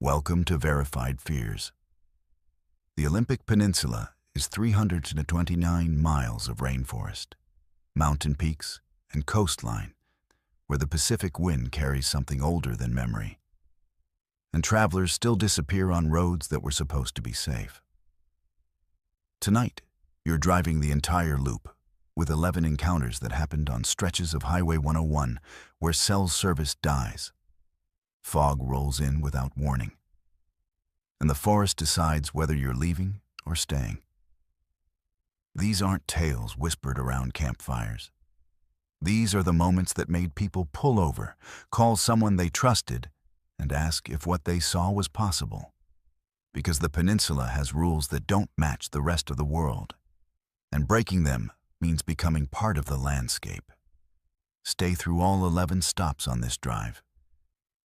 Welcome to Verified Fears. The Olympic Peninsula is 329 miles of rainforest, mountain peaks, and coastline where the Pacific wind carries something older than memory. And travelers still disappear on roads that were supposed to be safe. Tonight, you're driving the entire loop, with 11 encounters that happened on stretches of Highway 101 where cell service dies. Fog rolls in without warning, and the forest decides whether you're leaving or staying. These aren't tales whispered around campfires. These are the moments that made people pull over, call someone they trusted, and ask if what they saw was possible. Because the peninsula has rules that don't match the rest of the world, and breaking them means becoming part of the landscape. Stay through all 11 stops on this drive,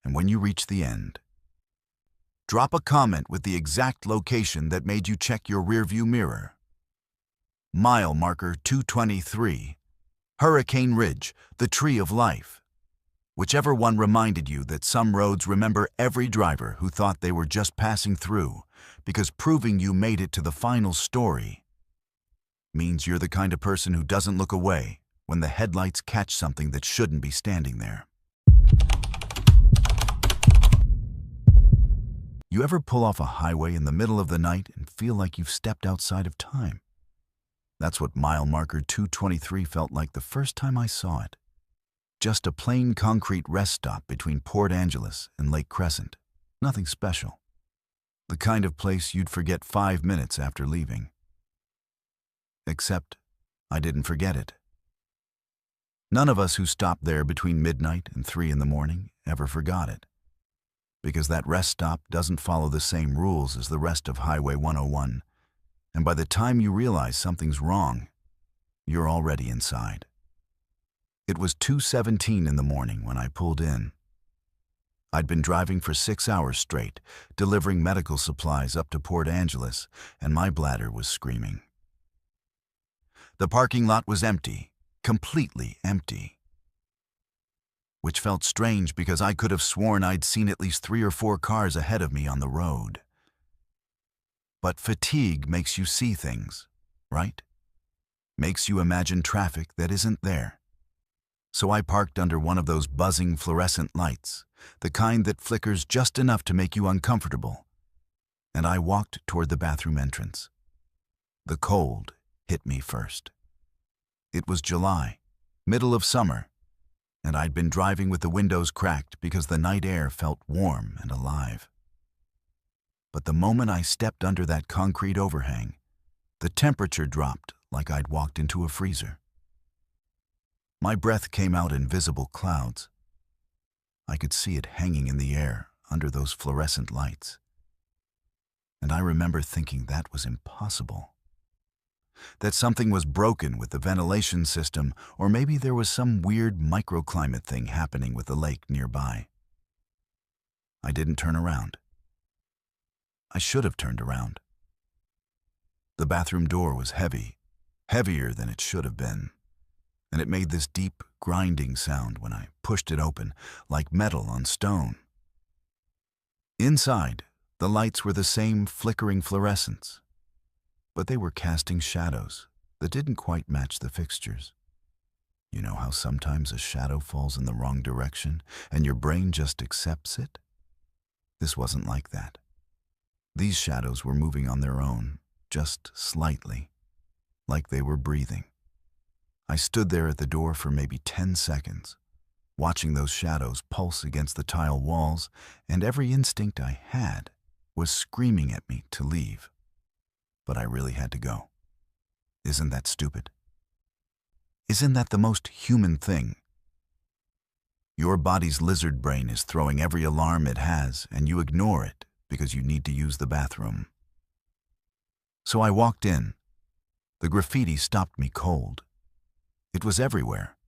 and when you reach the end, drop a comment with the exact location that made you check your rearview mirror. Mile marker 223, Hurricane Ridge, the Tree of Life. Whichever one reminded you that some roads remember every driver who thought they were just passing through, because proving you made it to the final story means you're the kind of person who doesn't look away when the headlights catch something that shouldn't be standing there. You ever pull off a highway in the middle of the night and feel like you've stepped outside of time? That's what mile marker 223 felt like the first time I saw it. Just a plain concrete rest stop between Port Angeles and Lake Crescent. Nothing special. The kind of place you'd forget 5 minutes after leaving. Except, I didn't forget it. None of us who stopped there between midnight and 3 in the morning ever forgot it. Because that rest stop doesn't follow the same rules as the rest of Highway 101, and by the time you realize something's wrong, you're already inside. It was 2:17 in the morning when I pulled in. I'd been driving for 6 hours straight, delivering medical supplies up to Port Angeles, and my bladder was screaming. The parking lot was empty, completely empty. Which felt strange because I could have sworn I'd seen at least 3 or 4 cars ahead of me on the road. But fatigue makes you see things, right? Makes you imagine traffic that isn't there. So I parked under one of those buzzing fluorescent lights, the kind that flickers just enough to make you uncomfortable, and I walked toward the bathroom entrance. The cold hit me first. It was July, middle of summer, and I'd been driving with the windows cracked because the night air felt warm and alive. But the moment I stepped under that concrete overhang, the temperature dropped like I'd walked into a freezer. My breath came out in visible clouds. I could see it hanging in the air under those fluorescent lights. And I remember thinking that was impossible. That something was broken with the ventilation system, or maybe there was some weird microclimate thing happening with the lake nearby. I didn't turn around. I should have turned around. The bathroom door was heavy, heavier than it should have been, and it made this deep, grinding sound when I pushed it open, like metal on stone. Inside, the lights were the same flickering fluorescence, but they were casting shadows that didn't quite match the fixtures. You know how sometimes a shadow falls in the wrong direction and your brain just accepts it? This wasn't like that. These shadows were moving on their own, just slightly, like they were breathing. I stood there at the door for maybe 10 seconds, watching those shadows pulse against the tile walls, and every instinct I had was screaming at me to leave. But I really had to go. Isn't that stupid? Isn't that the most human thing? Your body's lizard brain is throwing every alarm it has, and you ignore it because you need to use the bathroom. So I walked in. The graffiti stopped me cold. It was everywhere.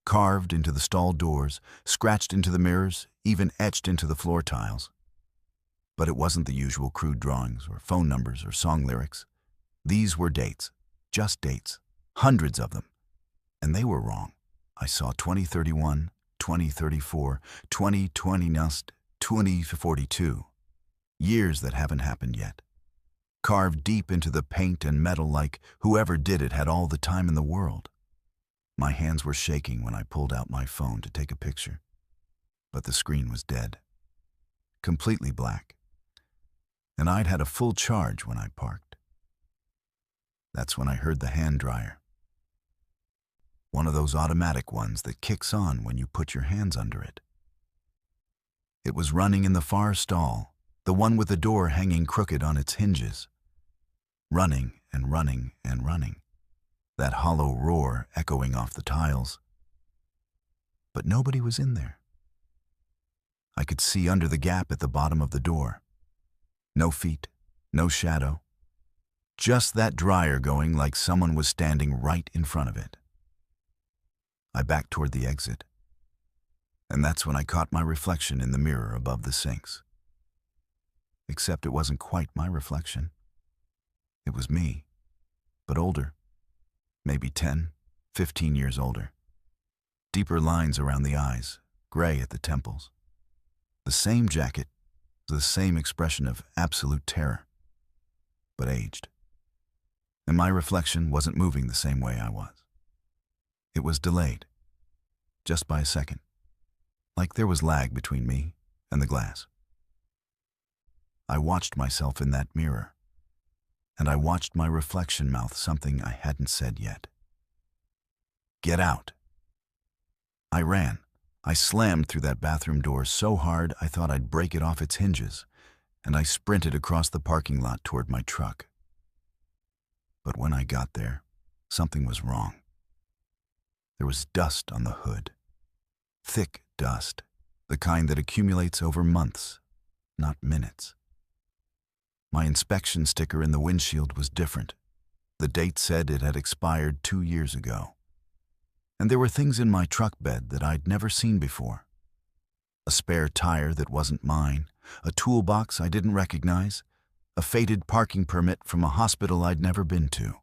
Carved into the stall doors, scratched into the mirrors, even etched into the floor tiles. But it wasn't the usual crude drawings or phone numbers or song lyrics. These were dates, just dates, hundreds of them. And they were wrong. I saw 2031, 2034, 2020, 2042. Years that haven't happened yet. Carved deep into the paint and metal like whoever did it had all the time in the world. My hands were shaking when I pulled out my phone to take a picture. But the screen was dead. Completely black. And I'd had a full charge when I parked. That's when I heard the hand dryer. One of those automatic ones that kicks on when you put your hands under it. It was running in the far stall, the one with the door hanging crooked on its hinges. Running and running and running. That hollow roar echoing off the tiles. But nobody was in there. I could see under the gap at the bottom of the door. No feet, no shadow. Just that dryer going like someone was standing right in front of it. I backed toward the exit. And that's when I caught my reflection in the mirror above the sinks. Except it wasn't quite my reflection. It was me, but older. Maybe 10, 15 years older. Deeper lines around the eyes, gray at the temples. The same jacket, the same expression of absolute terror, but aged. And my reflection wasn't moving the same way I was. It was delayed, just by a second, like there was lag between me and the glass. I watched myself in that mirror, and I watched my reflection mouth something I hadn't said yet. Get out. I ran. I slammed through that bathroom door so hard I thought I'd break it off its hinges, and I sprinted across the parking lot toward my truck. But when I got there, something was wrong. There was dust on the hood. Thick dust, the kind that accumulates over months, not minutes. My inspection sticker in the windshield was different. The date said it had expired 2 years ago. And there were things in my truck bed that I'd never seen before. A spare tire that wasn't mine, a toolbox I didn't recognize, a faded parking permit from a hospital I'd never been to.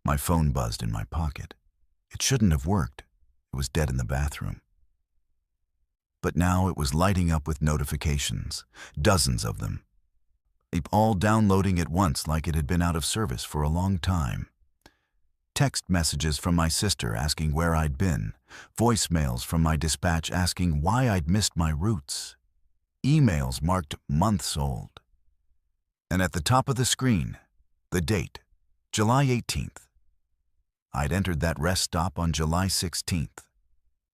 My phone buzzed in my pocket. It shouldn't have worked. It was dead in the bathroom. But now it was lighting up with notifications, dozens of them. All downloading at once like it had been out of service for a long time. Text messages from my sister asking where I'd been, voicemails from my dispatch asking why I'd missed my routes, emails marked months old. And at the top of the screen, the date, July 18th. I'd entered that rest stop on July 16th.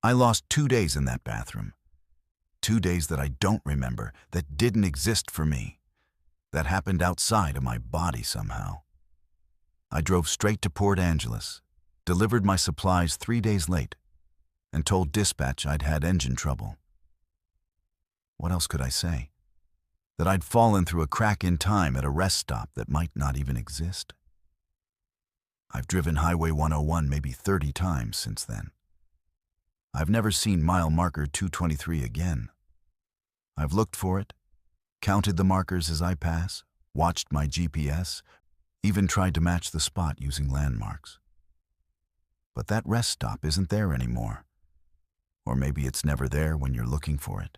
I lost 2 days in that bathroom. 2 days that I don't remember, that didn't exist for me, that happened outside of my body somehow. I drove straight to Port Angeles, delivered my supplies 3 days late, and told dispatch I'd had engine trouble. What else could I say? That I'd fallen through a crack in time at a rest stop that might not even exist? I've driven Highway 101 maybe 30 times since then. I've never seen mile marker 223 again. I've looked for it, counted the markers as I pass, watched my GPS, even tried to match the spot using landmarks. But that rest stop isn't there anymore. Or maybe it's never there when you're looking for it.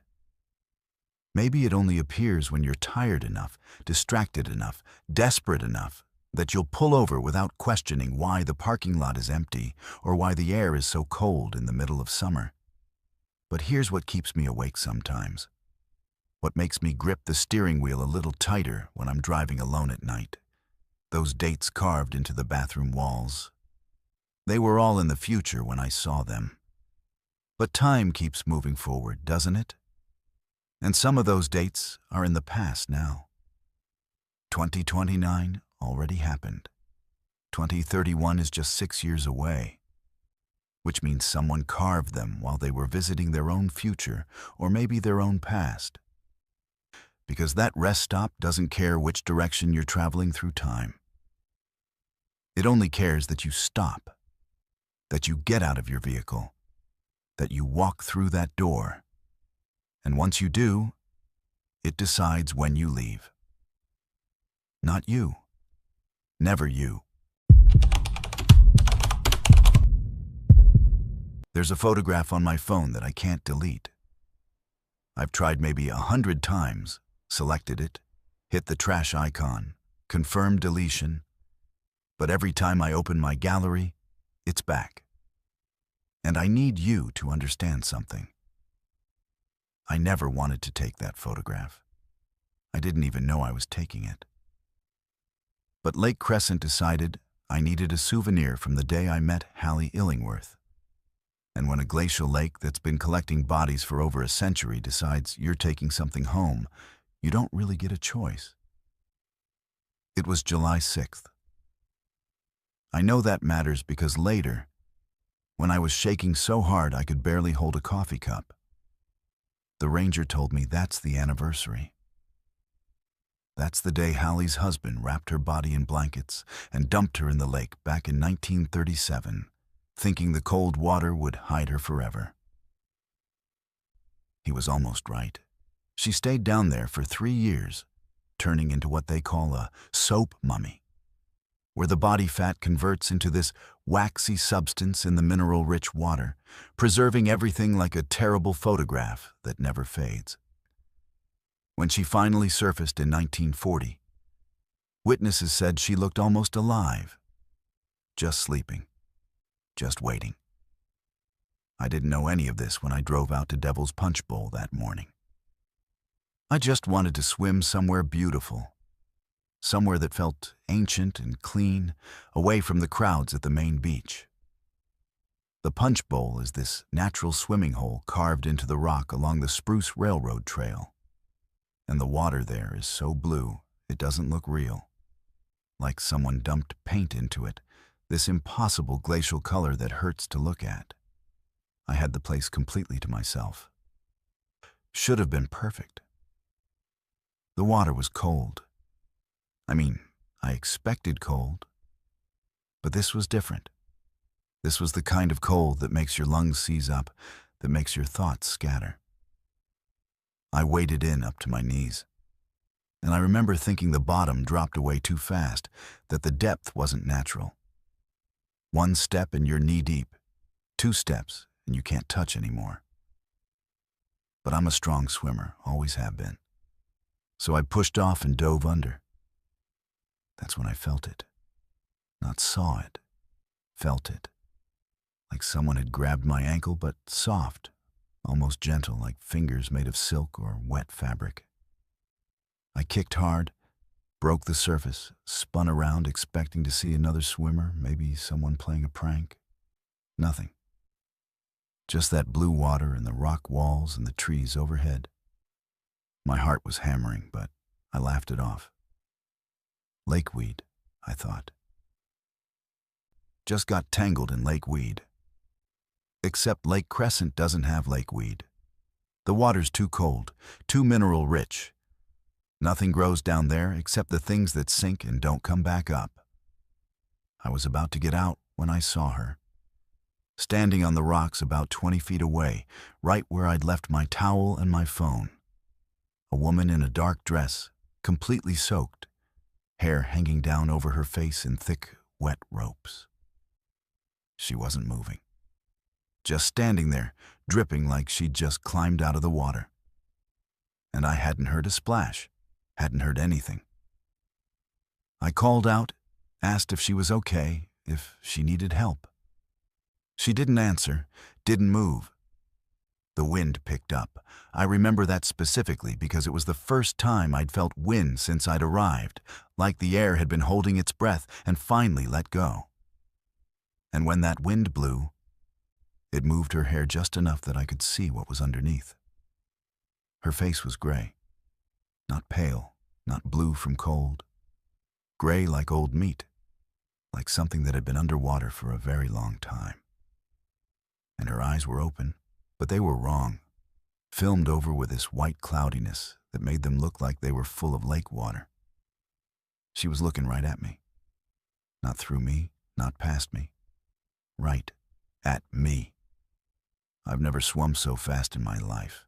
Maybe it only appears when you're tired enough, distracted enough, desperate enough, that you'll pull over without questioning why the parking lot is empty or why the air is so cold in the middle of summer. But here's what keeps me awake sometimes. What makes me grip the steering wheel a little tighter when I'm driving alone at night. Those dates carved into the bathroom walls. They were all in the future when I saw them. But time keeps moving forward, doesn't it? And some of those dates are in the past now. 2029 already happened. 2031 is just 6 years away, which means someone carved them while they were visiting their own future or maybe their own past. Because that rest stop doesn't care which direction you're traveling through time. It only cares that you stop, that you get out of your vehicle, that you walk through that door. And once you do, it decides when you leave. Not you. Never you. There's a photograph on my phone that I can't delete. I've tried maybe 100 times, selected it, hit the trash icon, confirmed deletion, but every time I open my gallery, it's back. And I need you to understand something. I never wanted to take that photograph. I didn't even know I was taking it. But Lake Crescent decided I needed a souvenir from the day I met Hallie Illingworth. And when a glacial lake that's been collecting bodies for over a century decides you're taking something home, you don't really get a choice. It was July 6th. I know that matters because later, when I was shaking so hard I could barely hold a coffee cup, the ranger told me that's the anniversary. That's the day Hallie's husband wrapped her body in blankets and dumped her in the lake back in 1937, thinking the cold water would hide her forever. He was almost right. She stayed down there for 3 years, turning into what they call a soap mummy, where the body fat converts into this waxy substance in the mineral-rich water, preserving everything like a terrible photograph that never fades. When she finally surfaced in 1940, witnesses said she looked almost alive, just sleeping, just waiting. I didn't know any of this when I drove out to Devil's Punch Bowl that morning. I just wanted to swim somewhere beautiful, somewhere that felt ancient and clean, away from the crowds at the main beach. The Punch Bowl is this natural swimming hole carved into the rock along the Spruce Railroad Trail. And the water there is so blue, it doesn't look real. Like someone dumped paint into it, this impossible glacial color that hurts to look at. I had the place completely to myself. Should have been perfect. The water was cold. I mean, I expected cold. But this was different. This was the kind of cold that makes your lungs seize up, that makes your thoughts scatter. I waded in up to my knees, and I remember thinking the bottom dropped away too fast, that the depth wasn't natural. 1 step and you're knee-deep, 2 steps and you can't touch anymore. But I'm a strong swimmer, always have been. So I pushed off and dove under. That's when I felt it. Not saw it, felt it. Like someone had grabbed my ankle, but soft. Almost gentle, like fingers made of silk or wet fabric. I kicked hard, broke the surface, spun around expecting to see another swimmer, maybe someone playing a prank. Nothing. Just that blue water and the rock walls and the trees overhead. My heart was hammering, but I laughed it off. Lakeweed, I thought. Just got tangled in lakeweed. Except Lake Crescent doesn't have lakeweed. The water's too cold, too mineral-rich. Nothing grows down there except the things that sink and don't come back up. I was about to get out when I saw her. Standing on the rocks about 20 feet away, right where I'd left my towel and my phone. A woman in a dark dress, completely soaked, hair hanging down over her face in thick, wet ropes. She wasn't moving. Just standing there, dripping like she'd just climbed out of the water. And I hadn't heard a splash, hadn't heard anything. I called out, asked if she was okay, if she needed help. She didn't answer, didn't move. The wind picked up. I remember that specifically because it was the first time I'd felt wind since I'd arrived, like the air had been holding its breath and finally let go. And when that wind blew, it moved her hair just enough that I could see what was underneath. Her face was gray. Not pale, not blue from cold. Gray like old meat, like something that had been underwater for a very long time. And her eyes were open, but they were wrong, filmed over with this white cloudiness that made them look like they were full of lake water. She was looking right at me. Not through me, not past me. Right at me. I've never swum so fast in my life.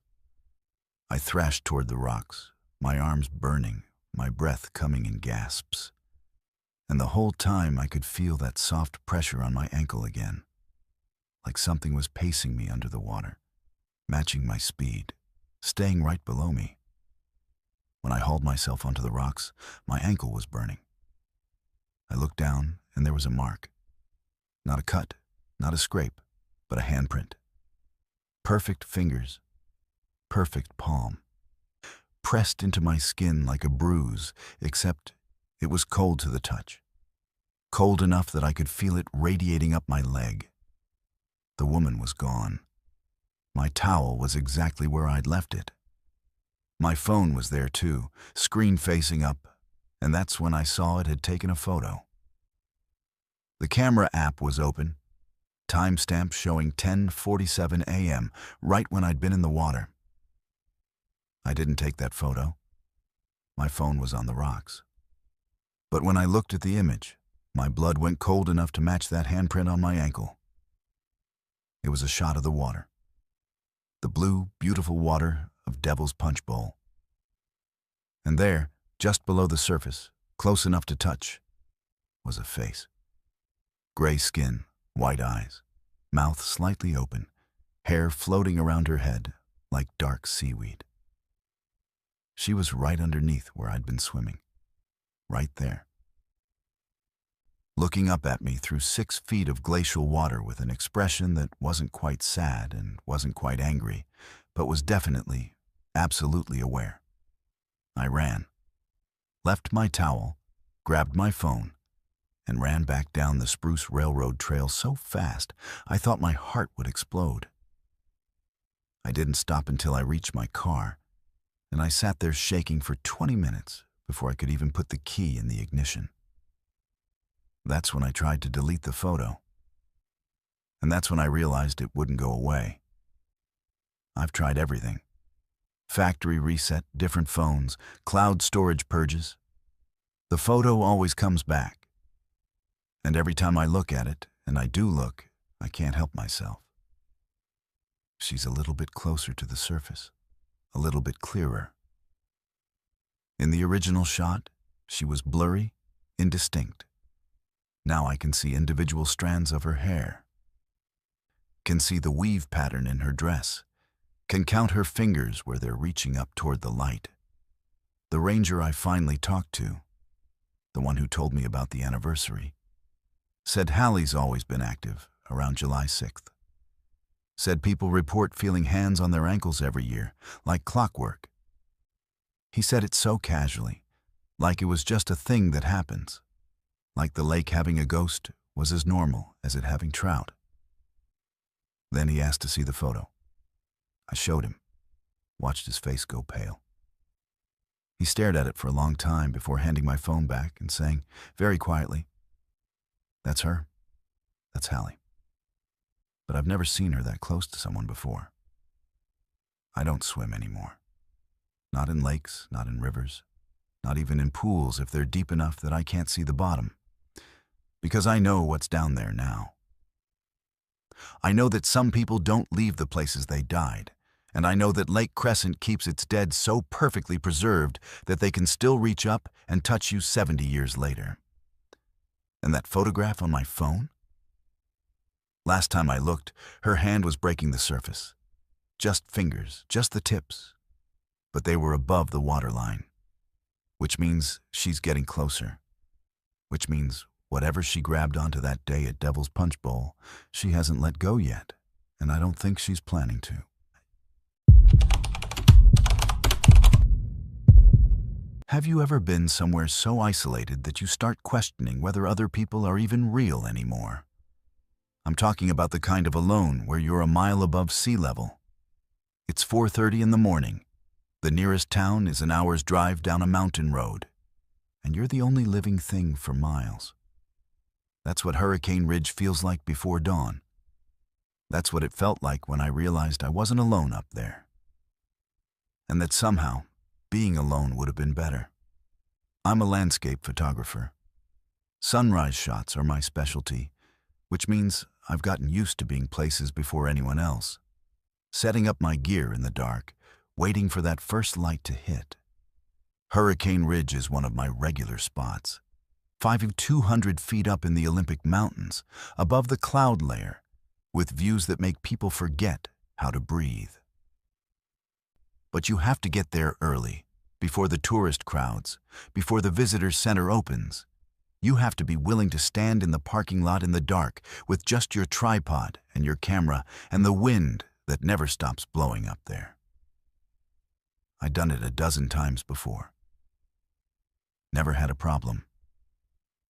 I thrashed toward the rocks, my arms burning, my breath coming in gasps. And the whole time I could feel that soft pressure on my ankle again, like something was pacing me under the water, matching my speed, staying right below me. When I hauled myself onto the rocks, my ankle was burning. I looked down, and there was a mark. Not a cut, not a scrape, but a handprint. Perfect fingers, perfect palm. Pressed into my skin like a bruise, except it was cold to the touch. Cold enough that I could feel it radiating up my leg. The woman was gone. My towel was exactly where I'd left it. My phone was there too, screen facing up, and that's when I saw it had taken a photo. The camera app was open, timestamp showing 10:47 a.m., right when I'd been in the water. I didn't take that photo. My phone was on the rocks. But when I looked at the image, my blood went cold enough to match that handprint on my ankle. It was a shot of the water. The blue, beautiful water of Devil's Punch Bowl. And there, just below the surface, close enough to touch, was a face. Gray skin, white eyes, mouth slightly open, hair floating around her head like dark seaweed. She was right underneath where I'd been swimming, right there. Looking up at me through 6 feet of glacial water with an expression that wasn't quite sad and wasn't quite angry, but was definitely, absolutely aware. I ran, left my towel, grabbed my phone, and ran back down the Spruce Railroad Trail so fast I thought my heart would explode. I didn't stop until I reached my car, and I sat there shaking for 20 minutes before I could even put the key in the ignition. That's when I tried to delete the photo. And that's when I realized it wouldn't go away. I've tried everything. Factory reset, different phones, cloud storage purges. The photo always comes back. And every time I look at it, and I do look, I can't help myself. She's a little bit closer to the surface, a little bit clearer. In the original shot, she was blurry, indistinct. Now I can see individual strands of her hair, can see the weave pattern in her dress, can count her fingers where they're reaching up toward the light. The ranger I finally talked to, the one who told me about the anniversary, said Hallie's always been active around July 6th. Said people report feeling hands on their ankles every year, like clockwork. He said it so casually, like it was just a thing that happens. Like the lake having a ghost was as normal as it having trout. Then he asked to see the photo. I showed him, watched his face go pale. He stared at it for a long time before handing my phone back and saying, very quietly, "That's her. That's Hallie. But I've never seen her that close to someone before. I don't swim anymore. Not in lakes, not in rivers, not even in pools if they're deep enough that I can't see the bottom. Because I know what's down there now. I know that some people don't leave the places they died, and I know that Lake Crescent keeps its dead so perfectly preserved that they can still reach up and touch you 70 years later. And that photograph on my phone? Last time I looked, her hand was breaking the surface. Just fingers, just the tips. But they were above the waterline, which means she's getting closer, which means whatever she grabbed onto that day at Devil's Punch Bowl, she hasn't let go yet, and I don't think she's planning to. Have you ever been somewhere so isolated that you start questioning whether other people are even real anymore? I'm talking about the kind of alone where you're a mile above sea level. It's 4:30 in the morning. The nearest town is an hour's drive down a mountain road, and you're the only living thing for miles. That's what Hurricane Ridge feels like before dawn. That's what it felt like when I realized I wasn't alone up there. And that somehow, being alone would have been better. I'm a landscape photographer. Sunrise shots are my specialty, which means I've gotten used to being places before anyone else. Setting up my gear in the dark, waiting for that first light to hit. Hurricane Ridge is one of my regular spots. 200 feet up in the Olympic Mountains, above the cloud layer, with views that make people forget how to breathe. But you have to get there early, before the tourist crowds, before the visitor center opens. You have to be willing to stand in the parking lot in the dark with just your tripod and your camera and the wind that never stops blowing up there. I'd done it a dozen times before. Never had a problem.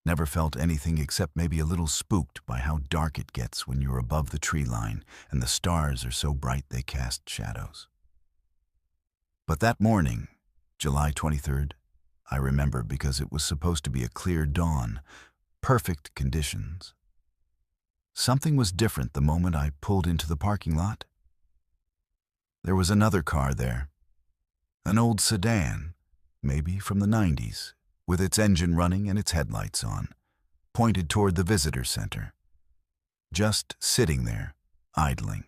Never felt anything except maybe a little spooked by how dark it gets when you're above the tree line and the stars are so bright they cast shadows. But that morning, July 23rd, I remember because it was supposed to be a clear dawn, perfect conditions. Something was different the moment I pulled into the parking lot. There was another car there, an old sedan, maybe from the 90s, with its engine running and its headlights on, pointed toward the visitor center. Just sitting there, idling,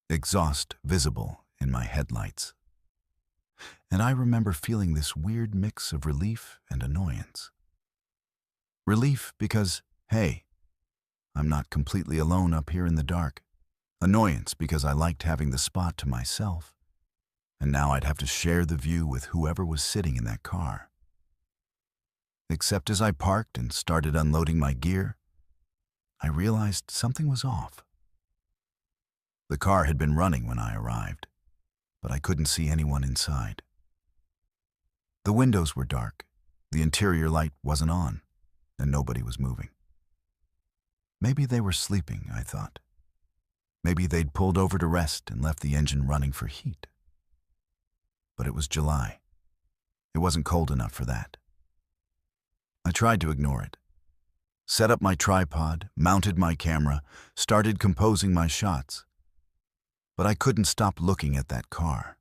exhaust visible in my headlights. And I remember feeling this weird mix of relief and annoyance. Relief because, hey, I'm not completely alone up here in the dark. Annoyance because I liked having the spot to myself. And now I'd have to share the view with whoever was sitting in that car. Except as I parked and started unloading my gear, I realized something was off. The car had been running when I arrived, but I couldn't see anyone inside. The windows were dark, the interior light wasn't on, and nobody was moving. Maybe they were sleeping, I thought. Maybe they'd pulled over to rest and left the engine running for heat. But it was July. It wasn't cold enough for that. I tried to ignore it. Set up my tripod, mounted my camera, started composing my shots. But I couldn't stop looking at that car.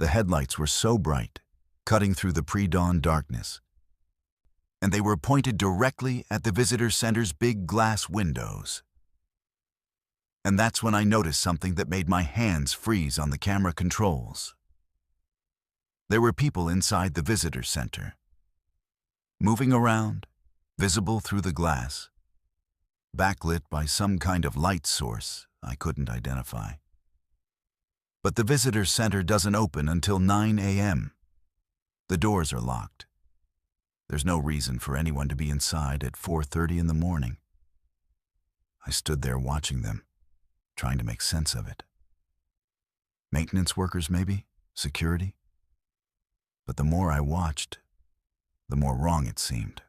The headlights were so bright, cutting through the pre-dawn darkness. And they were pointed directly at the visitor center's big glass windows. And that's when I noticed something that made my hands freeze on the camera controls. There were people inside the visitor center, moving around, visible through the glass, backlit by some kind of light source I couldn't identify. But the visitor center doesn't open until 9 a.m. The doors are locked. There's no reason for anyone to be inside at 4:30 in the morning. I stood there watching them, trying to make sense of it. Maintenance workers, maybe? Security? But the more I watched, the more wrong it seemed.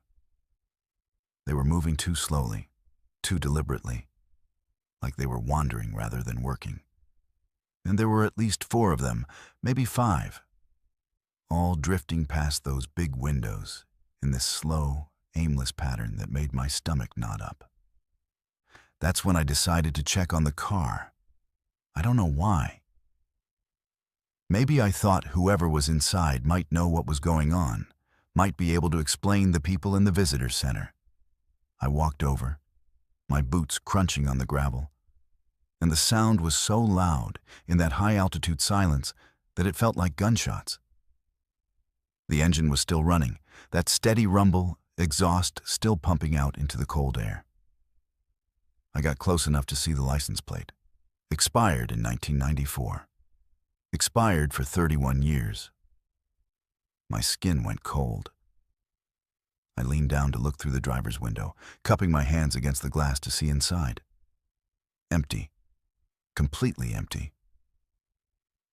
They were moving too slowly, too deliberately, like they were wandering rather than working. And there were at least 4 of them, maybe 5, all drifting past those big windows in this slow, aimless pattern that made my stomach knot up. That's when I decided to check on the car. I don't know why. Maybe I thought whoever was inside might know what was going on, might be able to explain the people in the visitor center. I walked over, my boots crunching on the gravel, and the sound was so loud in that high-altitude silence that it felt like gunshots. The engine was still running, that steady rumble, exhaust still pumping out into the cold air. I got close enough to see the license plate. Expired in 1994. Expired for 31 years. My skin went cold. I leaned down to look through the driver's window, cupping my hands against the glass to see inside. Empty. Completely empty.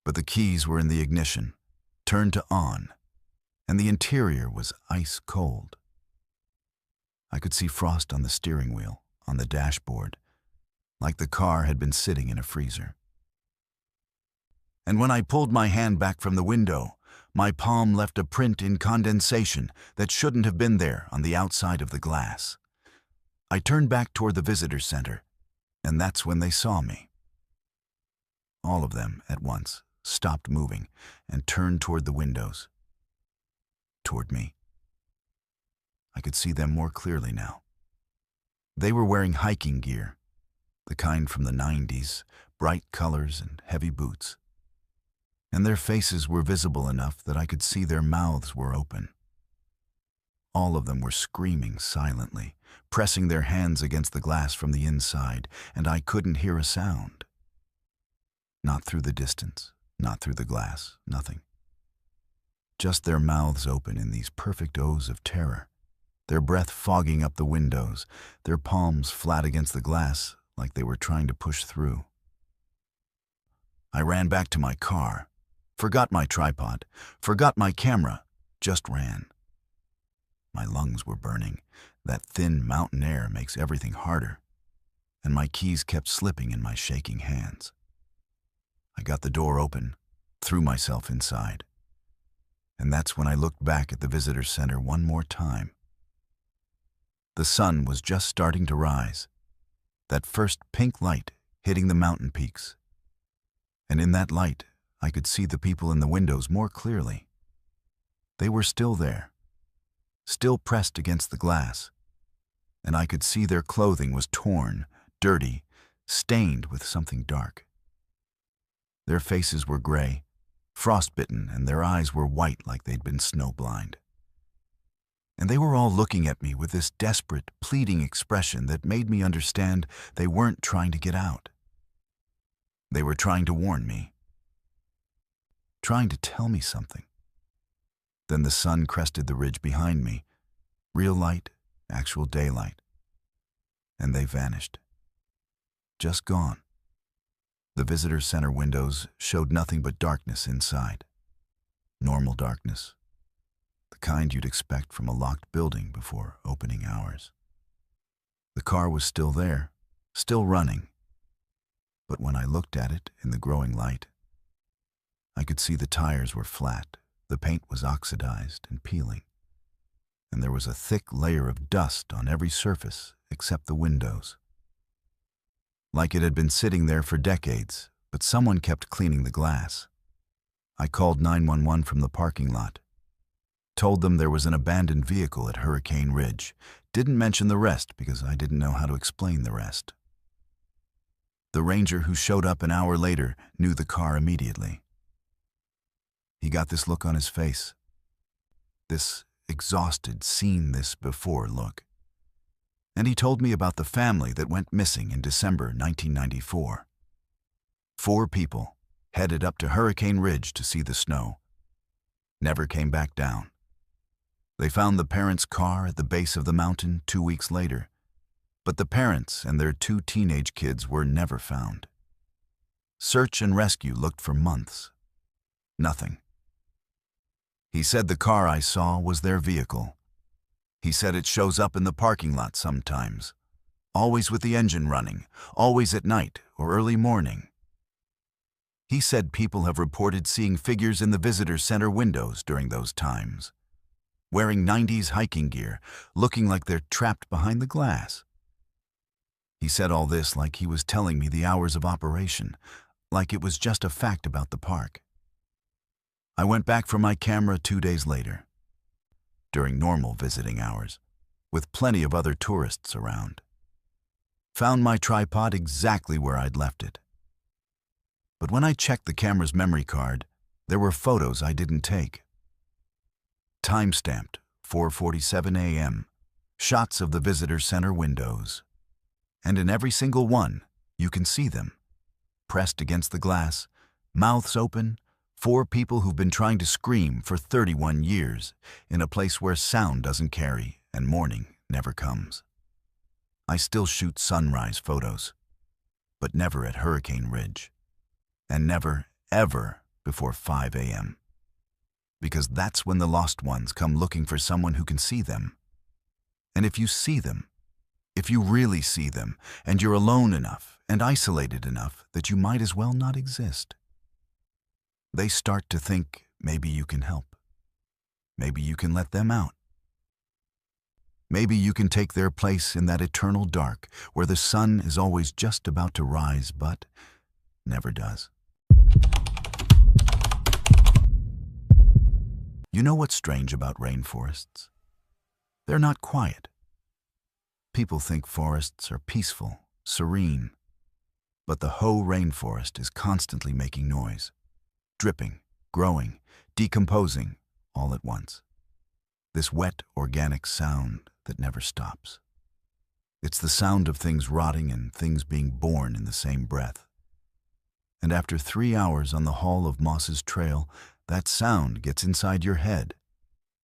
But the keys were in the ignition, turned to on, and the interior was ice cold. I could see frost on the steering wheel, on the dashboard, like the car had been sitting in a freezer. And when I pulled my hand back from the window, my palm left a print in condensation that shouldn't have been there on the outside of the glass. I turned back toward the visitor center, and that's when they saw me. All of them, at once, stopped moving and turned toward the windows. Toward me. I could see them more clearly now. They were wearing hiking gear, the kind from the 90s, bright colors and heavy boots. And their faces were visible enough that I could see their mouths were open. All of them were screaming silently, pressing their hands against the glass from the inside, and I couldn't hear a sound. Not through the distance, not through the glass, nothing. just their mouths open in these perfect O's of terror, their breath fogging up the windows, their palms flat against the glass like they were trying to push through. I ran back to my car, forgot my tripod, forgot my camera, just ran. My lungs were burning. That thin mountain air makes everything harder, and my keys kept slipping in my shaking hands. I got the door open, threw myself inside, and that's when I looked back at the visitor center one more time. The sun was just starting to rise, that first pink light hitting the mountain peaks. And in that light, I could see the people in the windows more clearly. They were still there, still pressed against the glass, and I could see their clothing was torn, dirty, stained with something dark. Their faces were gray, frostbitten, and their eyes were white like they'd been snowblind. And they were all looking at me with this desperate, pleading expression that made me understand they weren't trying to get out. They were trying to warn me, trying to tell me something. Then the sun crested the ridge behind me, real light, actual daylight, and they vanished. Just gone. The visitor center windows showed nothing but darkness inside. Normal darkness. The kind you'd expect from a locked building before opening hours. The car was still there, still running. But when I looked at it in the growing light, I could see the tires were flat, the paint was oxidized and peeling, and there was a thick layer of dust on every surface except the windows. Like it had been sitting there for decades, but someone kept cleaning the glass. I called 911 from the parking lot, told them there was an abandoned vehicle at Hurricane Ridge, didn't mention the rest because I didn't know how to explain the rest. The ranger who showed up an hour later knew the car immediately. He got this look on his face, this exhausted, seen this before look. And he told me about the family that went missing in December 1994. 4 people headed up to Hurricane Ridge to see the snow. Never came back down. They found the parents' car at the base of the mountain 2 weeks later, but the parents and their 2 teenage kids were never found. Search and rescue looked for months. Nothing. He said the car I saw was their vehicle. He said it shows up in the parking lot sometimes, always with the engine running, always at night or early morning. He said people have reported seeing figures in the visitor center windows during those times, wearing 90s hiking gear, looking like they're trapped behind the glass. He said all this like he was telling me the hours of operation, like it was just a fact about the park. I went back for my camera 2 days later, during normal visiting hours, with plenty of other tourists around. Found my tripod exactly where I'd left it. But when I checked the camera's memory card, there were photos I didn't take. Time-stamped, 4:47 a.m., shots of the visitor center windows. And in every single one, you can see them, pressed against the glass, mouths open, 4 people who've been trying to scream for 31 years in a place where sound doesn't carry and morning never comes. I still shoot sunrise photos, but never at Hurricane Ridge, and never, ever before 5 a.m. Because that's when the lost ones come looking for someone who can see them. And if you see them, if you really see them, and you're alone enough and isolated enough that you might as well not exist, they start to think maybe you can help. Maybe you can let them out. Maybe you can take their place in that eternal dark where the sun is always just about to rise but never does. You know what's strange about rainforests? They're not quiet. People think forests are peaceful, serene, but the Hoh Rainforest is constantly making noise. Dripping, growing, decomposing, all at once. This wet, organic sound that never stops. It's the sound of things rotting and things being born in the same breath. And after 3 hours on the Hall of Moss's trail, that sound gets inside your head,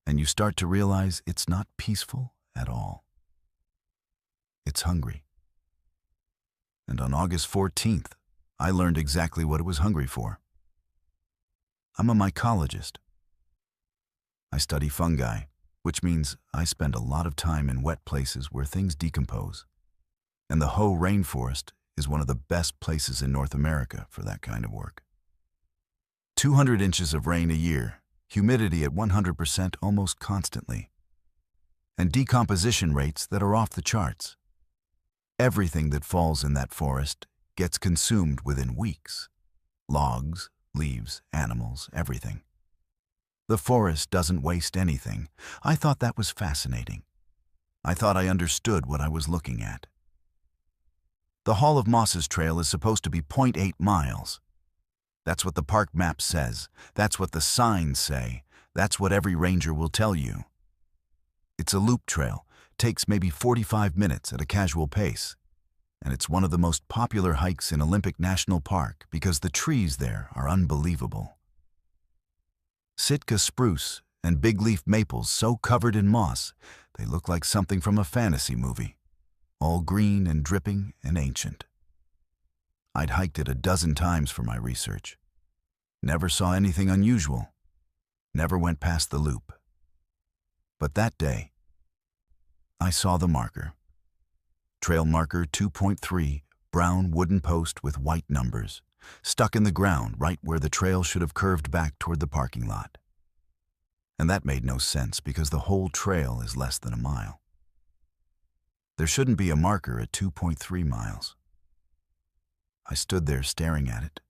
and you start to realize it's not peaceful at all. It's hungry. And on August 14th, I learned exactly what it was hungry for. I'm a mycologist. I study fungi, which means I spend a lot of time in wet places where things decompose. And the Hoh Rainforest is one of the best places in North America for that kind of work. 200 inches of rain a year, humidity at 100% almost constantly, and decomposition rates that are off the charts. Everything that falls in that forest gets consumed within weeks. Logs, leaves, animals, everything. The forest doesn't waste anything. I thought that was fascinating. I thought I understood what I was looking at. The Hall of Mosses Trail is supposed to be 0.8 miles. That's what the park map says. That's what the signs say. That's what every ranger will tell you. It's a loop trail, takes maybe 45 minutes at a casual pace, and it's one of the most popular hikes in Olympic National Park because the trees there are unbelievable. Sitka spruce and big leaf maples so covered in moss they look like something from a fantasy movie, all green and dripping and ancient. I'd hiked it a dozen times for my research. Never saw anything unusual. Never went past the loop. But that day, I saw the marker. Trail marker 2.3, brown wooden post with white numbers, stuck in the ground right where the trail should have curved back toward the parking lot. And that made no sense because the whole trail is less than a mile. There shouldn't be a marker at 2.3 miles. I stood there staring at it,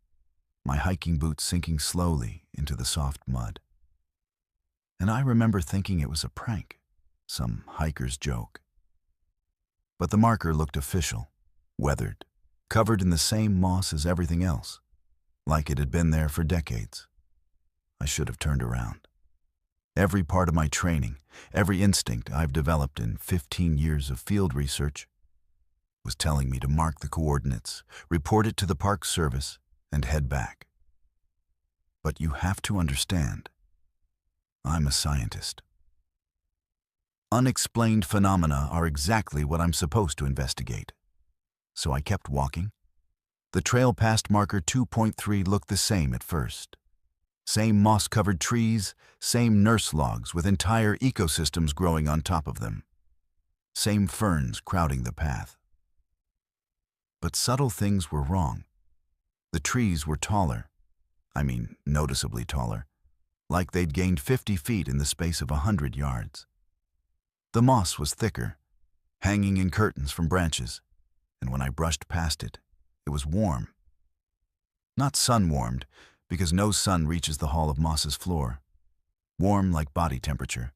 my hiking boots sinking slowly into the soft mud. And I remember thinking it was a prank, some hiker's joke. But the marker looked official, weathered, covered in the same moss as everything else, like it had been there for decades. I should have turned around. Every part of my training, every instinct I've developed in 15 years of field research was telling me to mark the coordinates, report it to the Park Service, and head back. But you have to understand, I'm a scientist. Unexplained phenomena are exactly what I'm supposed to investigate. So I kept walking. The trail past marker 2.3 looked the same at first. Same moss-covered trees, same nurse logs with entire ecosystems growing on top of them. Same ferns crowding the path. But subtle things were wrong. The trees were taller. I mean, noticeably taller. Like they'd gained 50 feet in the space of 100 yards. The moss was thicker, hanging in curtains from branches, and when I brushed past it, it was warm. Not sun-warmed, because no sun reaches the Hall of Moss's floor. Warm like body temperature,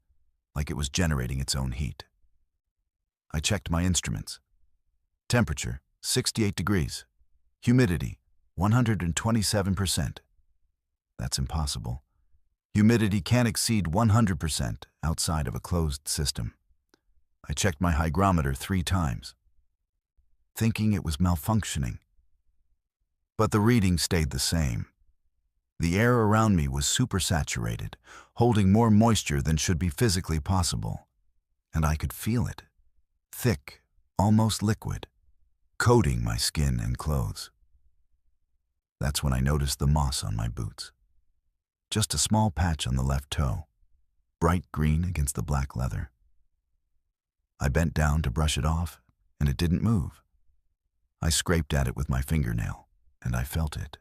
like it was generating its own heat. I checked my instruments. Temperature, 68 degrees. Humidity, 127%. That's impossible. Humidity can't exceed 100% outside of a closed system. I checked my hygrometer 3 times, thinking it was malfunctioning. But the reading stayed the same. The air around me was supersaturated, holding more moisture than should be physically possible. And I could feel it, thick, almost liquid, coating my skin and clothes. That's when I noticed the moss on my boots. Just a small patch on the left toe, bright green against the black leather. I bent down to brush it off, and it didn't move. I scraped at it with my fingernail, and I felt it.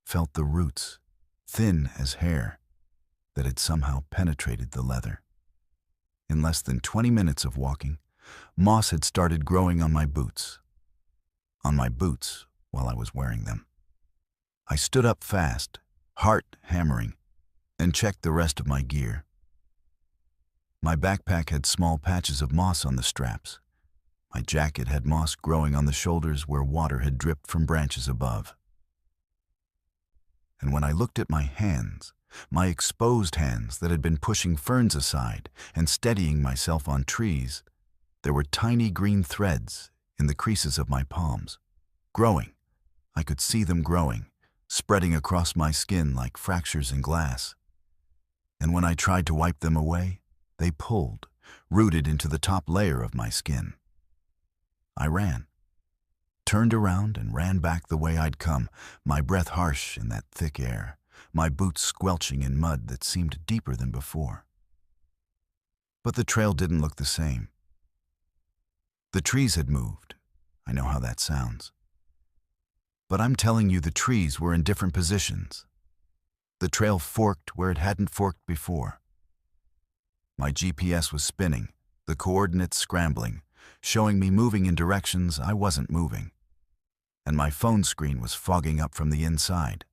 Felt the roots, thin as hair, that had somehow penetrated the leather. In less than 20 minutes of walking, moss had started growing on my boots. On my boots while I was wearing them. I stood up fast, heart hammering, and checked the rest of my gear. My backpack had small patches of moss on the straps. My jacket had moss growing on the shoulders where water had dripped from branches above. And when I looked at my hands, my exposed hands that had been pushing ferns aside and steadying myself on trees, there were tiny green threads in the creases of my palms. Growing. I could see them growing, spreading across my skin like fractures in glass. And when I tried to wipe them away, they pulled, rooted into the top layer of my skin. I ran, turned around and ran back the way I'd come, my breath harsh in that thick air, my boots squelching in mud that seemed deeper than before. But the trail didn't look the same. The trees had moved. I know how that sounds. But I'm telling you, the trees were in different positions. The trail forked where it hadn't forked before. My GPS was spinning, the coordinates scrambling, showing me moving in directions I wasn't moving. And my phone screen was fogging up from the inside.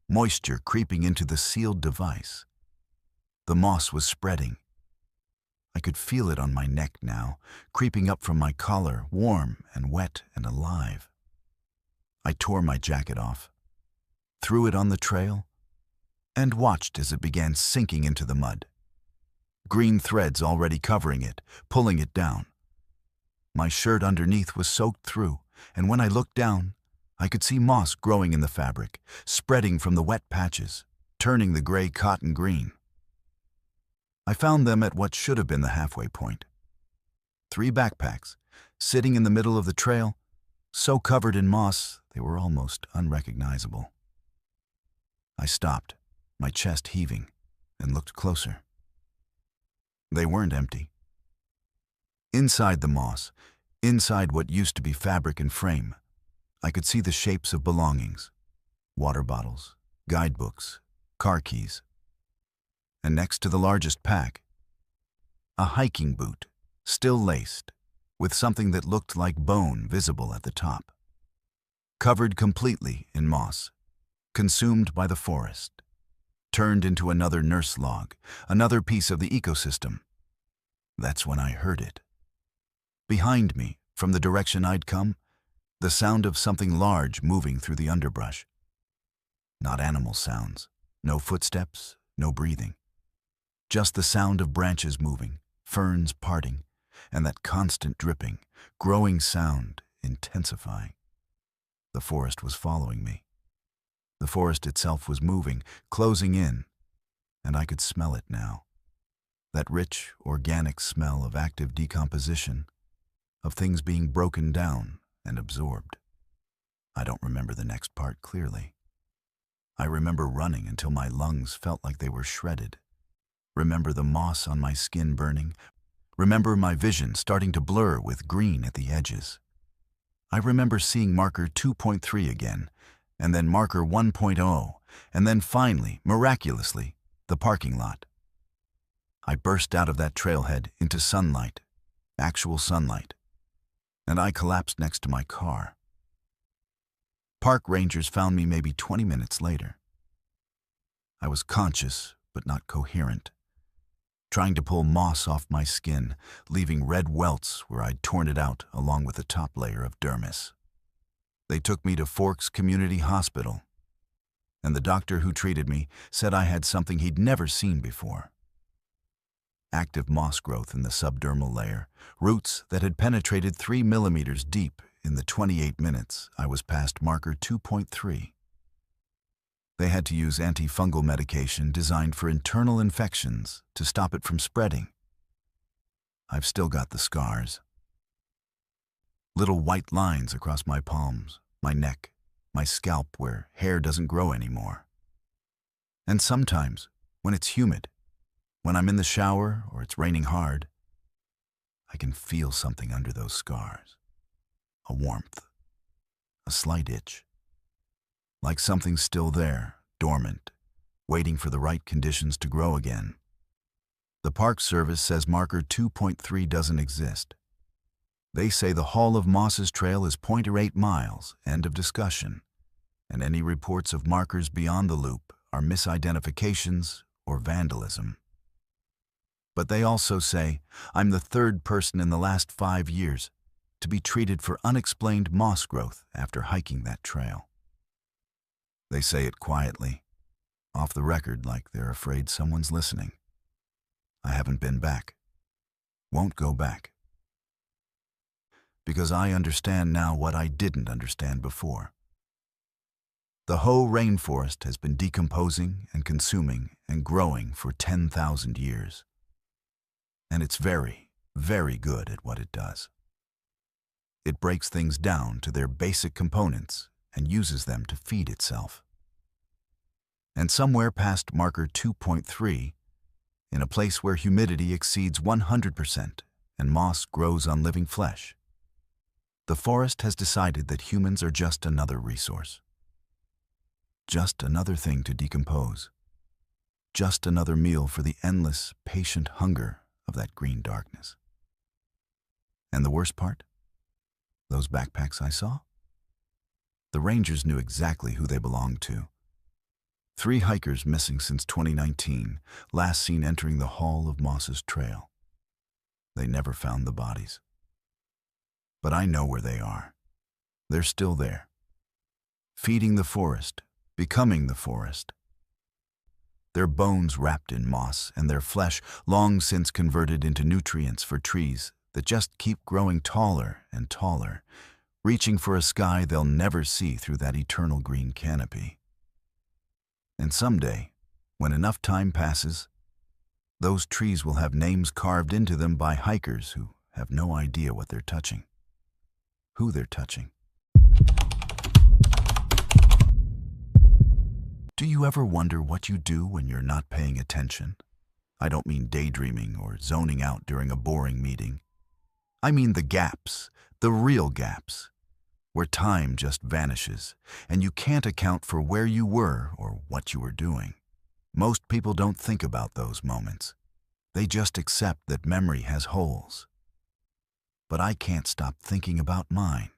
Moisture creeping into the sealed device. The moss was spreading. I could feel it on my neck now, creeping up from my collar, warm and wet and alive. I tore my jacket off, threw it on the trail, and watched as it began sinking into the mud. Green threads already covering it, pulling it down. My shirt underneath was soaked through, and when I looked down, I could see moss growing in the fabric, spreading from the wet patches, turning the gray cotton green. I found them at what should have been the halfway point. 3 backpacks, sitting in the middle of the trail, so covered in moss they were almost unrecognizable. I stopped, my chest heaving, and looked closer. They weren't empty. Inside the moss, inside what used to be fabric and frame, I could see the shapes of belongings: water bottles, guidebooks, car keys. And next to the largest pack, a hiking boot, still laced, with something that looked like bone visible at the top. Covered completely in moss, consumed by the forest, turned into another nurse log, another piece of the ecosystem. That's when I heard it. Behind me, from the direction I'd come, the sound of something large moving through the underbrush. Not animal sounds, no footsteps, no breathing. Just the sound of branches moving, ferns parting, and that constant dripping, growing sound intensifying. The forest was following me. The forest itself was moving, closing in, and I could smell it now. That rich, organic smell of active decomposition, of things being broken down and absorbed. I don't remember the next part clearly. I remember running until my lungs felt like they were shredded. Remember the moss on my skin burning. Remember my vision starting to blur with green at the edges. I remember seeing marker 2.3 again, and then marker 1.0, and then finally, miraculously, the parking lot. I burst out of that trailhead into sunlight, actual sunlight, and I collapsed next to my car. Park rangers found me maybe 20 minutes later. I was conscious, but not coherent, trying to pull moss off my skin, leaving red welts where I'd torn it out along with the top layer of dermis. They took me to Forks Community Hospital, and the doctor who treated me said I had something he'd never seen before. Active moss growth in the subdermal layer, roots that had penetrated 3 millimeters deep in the 28 minutes I was past marker 2.3. They had to use antifungal medication designed for internal infections to stop it from spreading. I've still got the scars. Little white lines across my palms, my neck, my scalp where hair doesn't grow anymore. And sometimes, when it's humid, when I'm in the shower or it's raining hard, I can feel something under those scars. A warmth, a slight itch. Like something's still there, dormant, waiting for the right conditions to grow again. The Park Service says marker 2.3 doesn't exist. They say the Hall of Mosses Trail is 0.8 miles, end of discussion, and any reports of markers beyond the loop are misidentifications or vandalism. But they also say I'm the 3rd person in the last 5 years to be treated for unexplained moss growth after hiking that trail. They say it quietly, off the record like they're afraid someone's listening. I haven't been back. Won't go back. Because I understand now what I didn't understand before. The Hoh Rainforest has been decomposing and consuming and growing for 10,000 years. And it's very, very good at what it does. It breaks things down to their basic components and uses them to feed itself. And somewhere past marker 2.3, in a place where humidity exceeds 100% and moss grows on living flesh, the forest has decided that humans are just another resource. Just another thing to decompose. Just another meal for the endless, patient hunger of that green darkness. And the worst part? Those backpacks I saw? The rangers knew exactly who they belonged to. 3 hikers missing since 2019, last seen entering the Hall of Mosses Trail. They never found the bodies. But I know where they are. They're still there. Feeding the forest, becoming the forest. Their bones wrapped in moss and their flesh long since converted into nutrients for trees that just keep growing taller and taller, reaching for a sky they'll never see through that eternal green canopy. And someday, when enough time passes, those trees will have names carved into them by hikers who have no idea what they're touching, who they're touching. Do you ever wonder what you do when you're not paying attention? I don't mean daydreaming or zoning out during a boring meeting. I mean the gaps, the real gaps, where time just vanishes and you can't account for where you were or what you were doing. Most people don't think about those moments. They just accept that memory has holes. But I can't stop thinking about mine.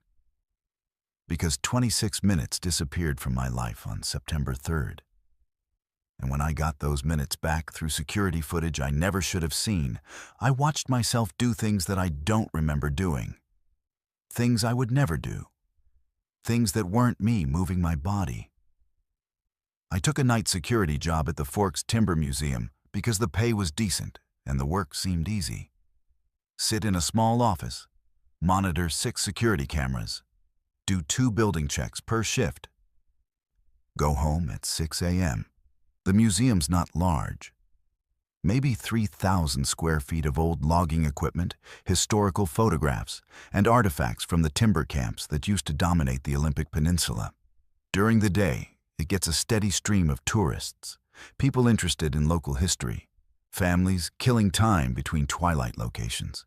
Because 26 minutes disappeared from my life on September 3rd. And when I got those minutes back through security footage I never should have seen, I watched myself do things that I don't remember doing. Things I would never do. Things that weren't me moving my body. I took a night security job at the Forks Timber Museum because the pay was decent and the work seemed easy. Sit in a small office, monitor 6 security cameras, do 2 building checks per shift. Go home at 6 a.m. The museum's not large. Maybe 3,000 square feet of old logging equipment, historical photographs, and artifacts from the timber camps that used to dominate the Olympic Peninsula. During the day, it gets a steady stream of tourists, people interested in local history, families killing time between twilight locations.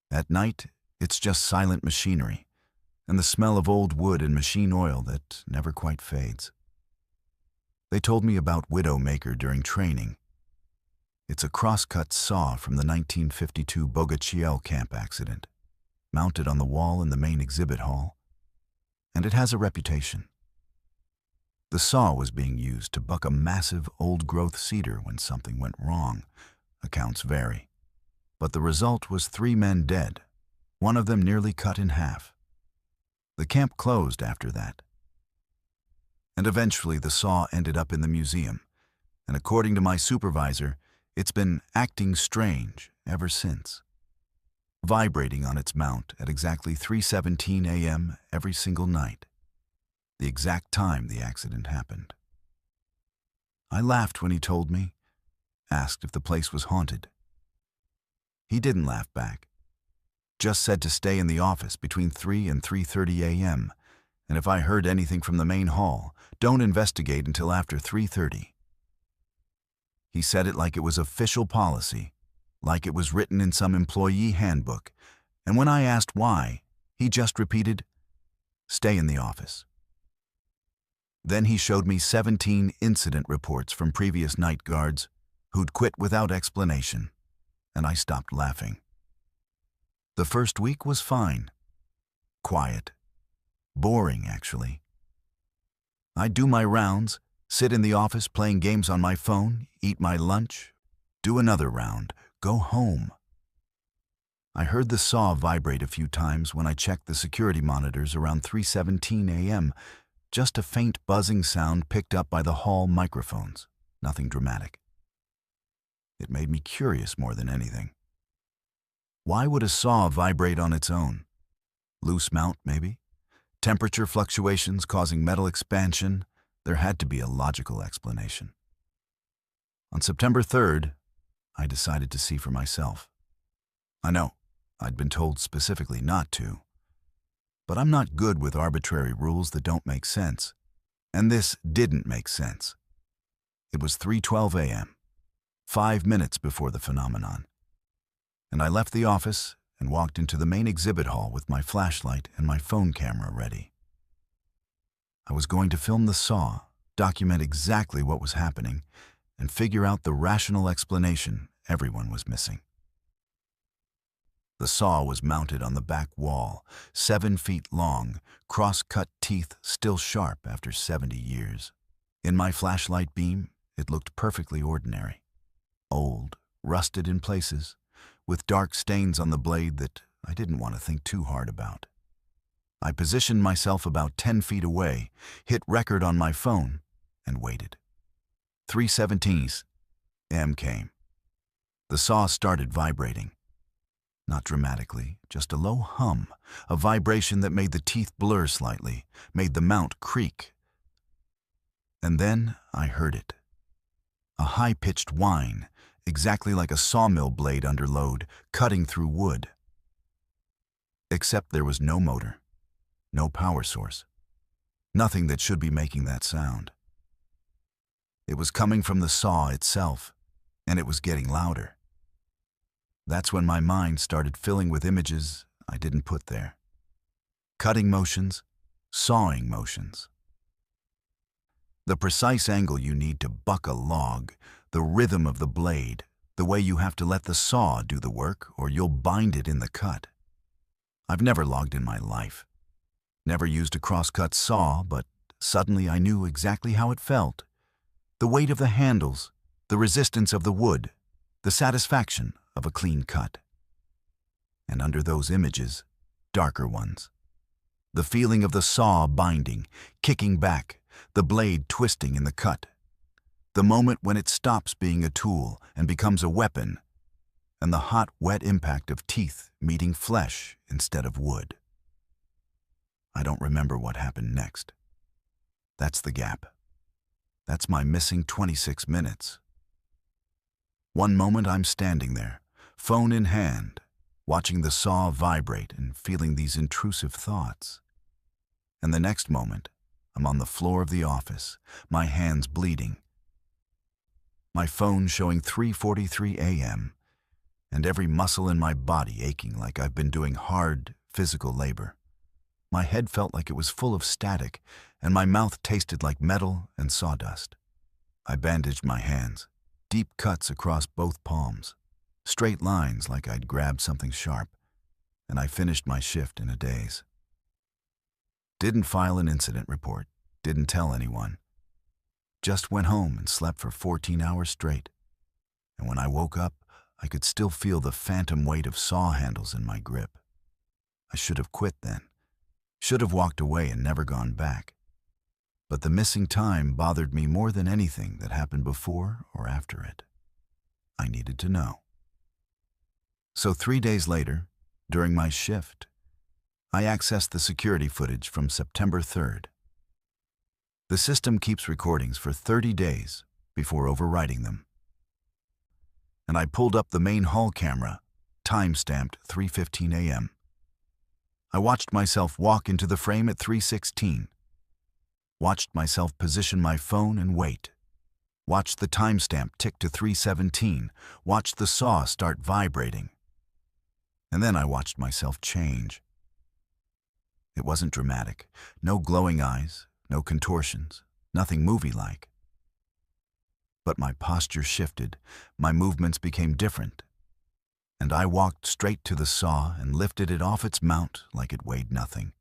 At night, it's just silent machinery, and the smell of old wood and machine oil that never quite fades. They told me about Widowmaker during training. It's a crosscut saw from the 1952 Bogachiel camp accident, mounted on the wall in the main exhibit hall, and it has a reputation. The saw was being used to buck a massive old-growth cedar when something went wrong. Accounts vary. But the result was 3 men dead, one of them nearly cut in half. The camp closed after that. And eventually the saw ended up in the museum, and according to my supervisor, it's been acting strange ever since, vibrating on its mount at exactly 3:17 a.m. every single night, the exact time the accident happened. I laughed when he told me, asked if the place was haunted. He didn't laugh back, just said to stay in the office between 3 and 3:30 a.m., and if I heard anything from the main hall, don't investigate until after 3:30. He said it like it was official policy, like it was written in some employee handbook, and when I asked why, he just repeated, "Stay in the office." Then he showed me 17 incident reports from previous night guards who'd quit without explanation, and I stopped laughing. The first week was fine. Quiet. Boring, actually. I'd do my rounds, sit in the office playing games on my phone, eat my lunch, do another round, go home. I heard the saw vibrate a few times when I checked the security monitors around 3:17 a.m., just a faint buzzing sound picked up by the hall microphones, nothing dramatic. It made me curious more than anything. Why would a saw vibrate on its own? Loose mount, maybe? Temperature fluctuations causing metal expansion, there had to be a logical explanation. On September 3rd, I decided to see for myself. I know, I'd been told specifically not to, but I'm not good with arbitrary rules that don't make sense, and this didn't make sense. It was 3:12 a.m., 5 minutes before the phenomenon, and I left the office and walked into the main exhibit hall with my flashlight and my phone camera ready. I was going to film the saw, document exactly what was happening, and figure out the rational explanation everyone was missing. The saw was mounted on the back wall, 7 feet long, cross-cut teeth still sharp after 70 years. In my flashlight beam, it looked perfectly ordinary. Old, rusted in places, with dark stains on the blade that I didn't want to think too hard about. I positioned myself about 10 feet away, hit record on my phone, and waited. 3:17 a.m. came. The saw started vibrating. Not dramatically, just a low hum, a vibration that made the teeth blur slightly, made the mount creak. And then I heard it. A high-pitched whine, exactly like a sawmill blade under load, cutting through wood. Except there was no motor, no power source, nothing that should be making that sound. It was coming from the saw itself, and it was getting louder. That's when my mind started filling with images I didn't put there. Cutting motions, sawing motions. The precise angle you need to buck a log, the rhythm of the blade, the way you have to let the saw do the work or you'll bind it in the cut. I've never logged in my life. Never used a cross-cut saw, but suddenly I knew exactly how it felt. The weight of the handles, the resistance of the wood, the satisfaction of a clean cut. And under those images, darker ones. The feeling of the saw binding, kicking back, the blade twisting in the cut. The moment when it stops being a tool and becomes a weapon, and the hot, wet impact of teeth meeting flesh instead of wood. I don't remember what happened next. That's the gap. That's my missing 26 minutes. One moment I'm standing there, phone in hand, watching the saw vibrate and feeling these intrusive thoughts. And the next moment, I'm on the floor of the office, my hands bleeding, my phone showing 3:43 a.m., and every muscle in my body aching like I've been doing hard physical labor. My head felt like it was full of static, and my mouth tasted like metal and sawdust. I bandaged my hands, deep cuts across both palms, straight lines like I'd grabbed something sharp, and I finished my shift in a daze. Didn't file an incident report, didn't tell anyone. Just went home and slept for 14 hours straight. And when I woke up, I could still feel the phantom weight of saw handles in my grip. I should have quit then. Should have walked away and never gone back. But the missing time bothered me more than anything that happened before or after it. I needed to know. So 3 days later, during my shift, I accessed the security footage from September 3rd. The system keeps recordings for 30 days before overwriting them. And I pulled up the main hall camera, time-stamped 3:15 a.m. I watched myself walk into the frame at 3:16. Watched myself position my phone and wait. Watched the timestamp tick to 3:17. Watched the saw start vibrating. And then I watched myself change. It wasn't dramatic. No glowing eyes, no contortions, nothing movie-like. But my posture shifted, my movements became different, and I walked straight to the saw and lifted it off its mount like it weighed nothing.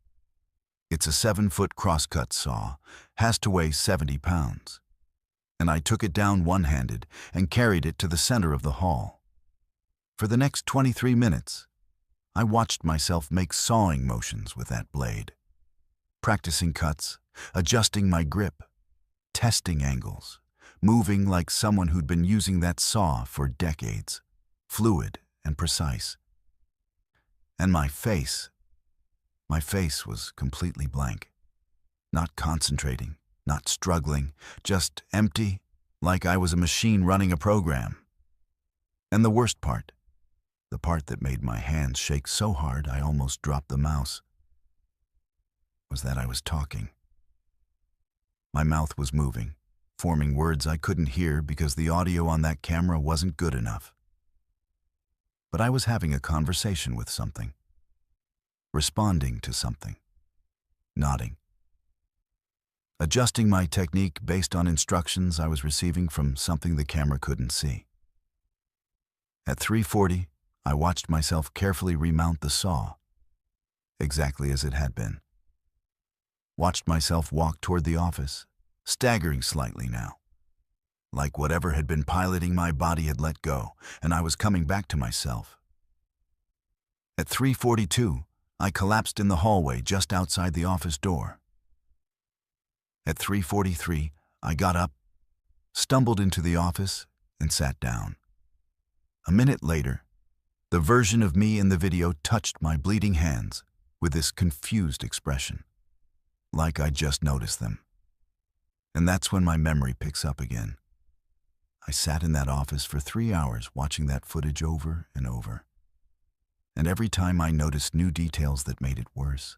It's a 7-foot crosscut saw, has to weigh 70 pounds, and I took it down one-handed and carried it to the center of the hall. For the next 23 minutes, I watched myself make sawing motions with that blade, practicing cuts, adjusting my grip, testing angles, moving like someone who'd been using that saw for decades, fluid and precise. And my face, My face was completely blank. Not concentrating, not struggling, just empty, like I was a machine running a program. And the worst part, the part that made my hands shake so hard I almost dropped the mouse, was that I was talking. My mouth was moving, forming words I couldn't hear because the audio on that camera wasn't good enough. But I was having a conversation with something, responding to something, nodding, adjusting my technique based on instructions I was receiving from something the camera couldn't see. At 3:40, I watched myself carefully remount the saw, exactly as it had been. Watched myself walk toward the office, staggering slightly now, like whatever had been piloting my body had let go, and I was coming back to myself. At 3:42, I collapsed in the hallway just outside the office door. At 3:43, I got up, stumbled into the office, and sat down. A minute later, the version of me in the video touched my bleeding hands with this confused expression, like I just noticed them. And that's when my memory picks up again. I sat in that office for 3 hours watching that footage over and over. And every time I noticed new details that made it worse.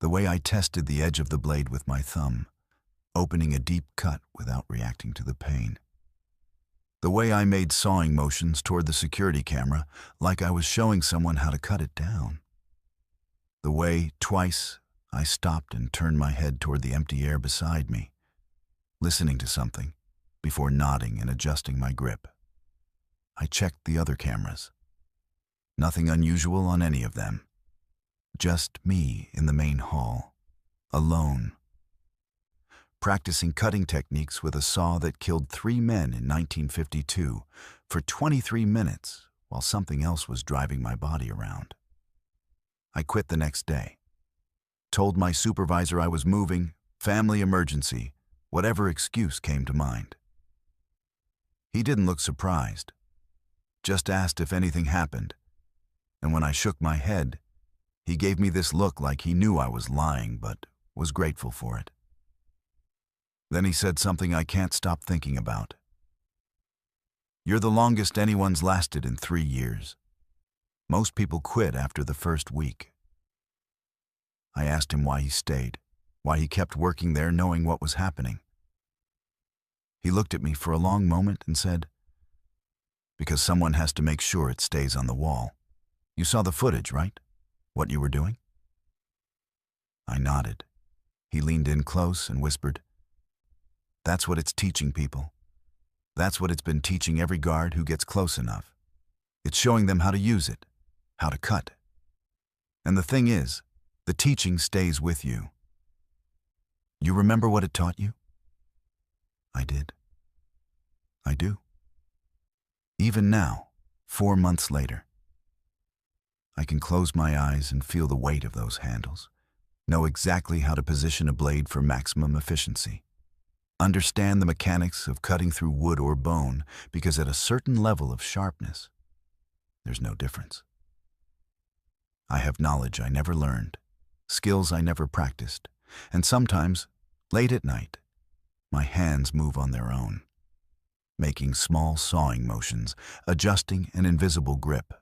The way I tested the edge of the blade with my thumb, opening a deep cut without reacting to the pain. The way I made sawing motions toward the security camera like I was showing someone how to cut it down. The way, twice, I stopped and turned my head toward the empty air beside me, listening to something, before nodding and adjusting my grip. I checked the other cameras. Nothing unusual on any of them. Just me in the main hall, alone, practicing cutting techniques with a saw that killed 3 men in 1952 for 23 minutes while something else was driving my body around. I quit the next day. Told my supervisor I was moving, family emergency, whatever excuse came to mind. He didn't look surprised, just asked if anything happened, and when I shook my head, he gave me this look like he knew I was lying but was grateful for it. Then he said something I can't stop thinking about. "You're the longest anyone's lasted in 3 years. Most people quit after the first week." I asked him why he stayed, why he kept working there knowing what was happening. He looked at me for a long moment and said, "Because someone has to make sure it stays on the wall. You saw the footage, right? What you were doing?" I nodded. He leaned in close and whispered, "That's what it's teaching people. That's what it's been teaching every guard who gets close enough. It's showing them how to use it, how to cut. And the thing is, the teaching stays with you. You remember what it taught you?" I did. I do. Even now, 4 months later, I can close my eyes and feel the weight of those handles, know exactly how to position a blade for maximum efficiency, understand the mechanics of cutting through wood or bone, because at a certain level of sharpness, there's no difference. I have knowledge I never learned, skills I never practiced, and sometimes, late at night, my hands move on their own, making small sawing motions, adjusting an invisible grip.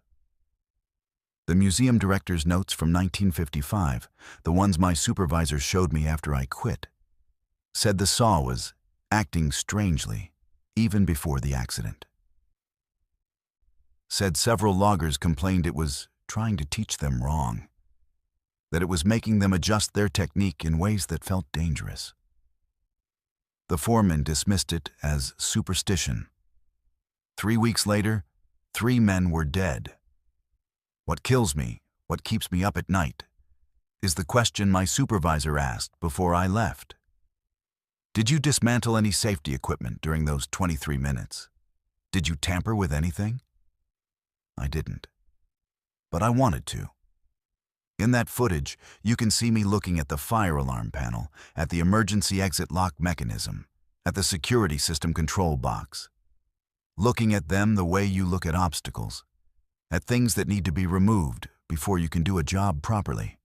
The museum director's notes from 1955, the ones my supervisor showed me after I quit, said the saw was acting strangely even before the accident. Said several loggers complained it was trying to teach them wrong, that it was making them adjust their technique in ways that felt dangerous. The foreman dismissed it as superstition. 3 weeks later, 3 men were dead. What kills me, what keeps me up at night, is the question my supervisor asked before I left. "Did you dismantle any safety equipment during those 23 minutes? Did you tamper with anything?" I didn't. But I wanted to. In that footage, you can see me looking at the fire alarm panel, at the emergency exit lock mechanism, at the security system control box. Looking at them the way you look at obstacles, at things that need to be removed before you can do a job properly.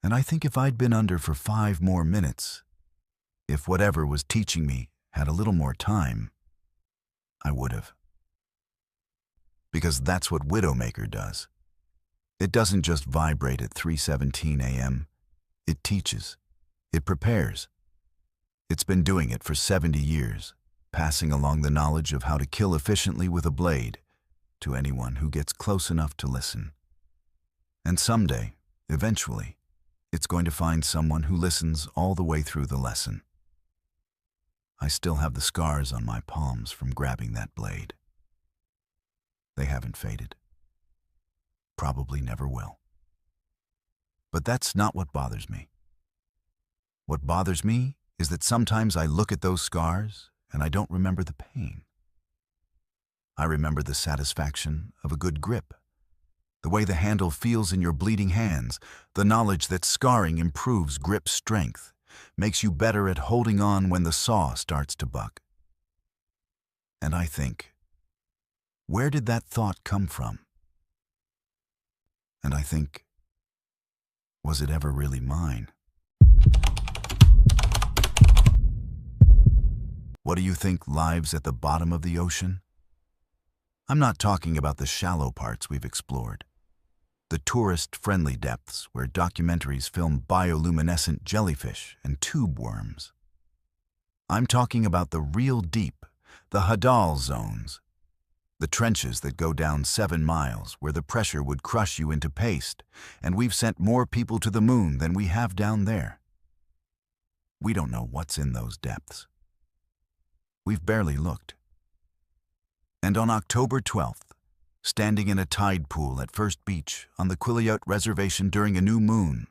And I think if I'd been under for 5 more minutes, if whatever was teaching me had a little more time, I would have. Because that's what Widowmaker does. It doesn't just vibrate at 3:17 a.m. It teaches. It prepares. It's been doing it for 70 years, passing along the knowledge of how to kill efficiently with a blade to anyone who gets close enough to listen. And someday, eventually, it's going to find someone who listens all the way through the lesson. I still have the scars on my palms from grabbing that blade. They haven't faded. Probably never will. But that's not what bothers me. What bothers me is that sometimes I look at those scars and I don't remember the pain. I remember the satisfaction of a good grip, the way the handle feels in your bleeding hands, the knowledge that scarring improves grip strength, makes you better at holding on when the saw starts to buck. And I think, where did that thought come from? And I think, was it ever really mine? What do you think lives at the bottom of the ocean? I'm not talking about the shallow parts we've explored, the tourist-friendly depths where documentaries film bioluminescent jellyfish and tube worms. I'm talking about the real deep, the Hadal zones, the trenches that go down 7 miles where the pressure would crush you into paste, and we've sent more people to the moon than we have down there. We don't know what's in those depths. We've barely looked. And on October 12th, standing in a tide pool at First Beach on the Quinault Reservation during a new moon,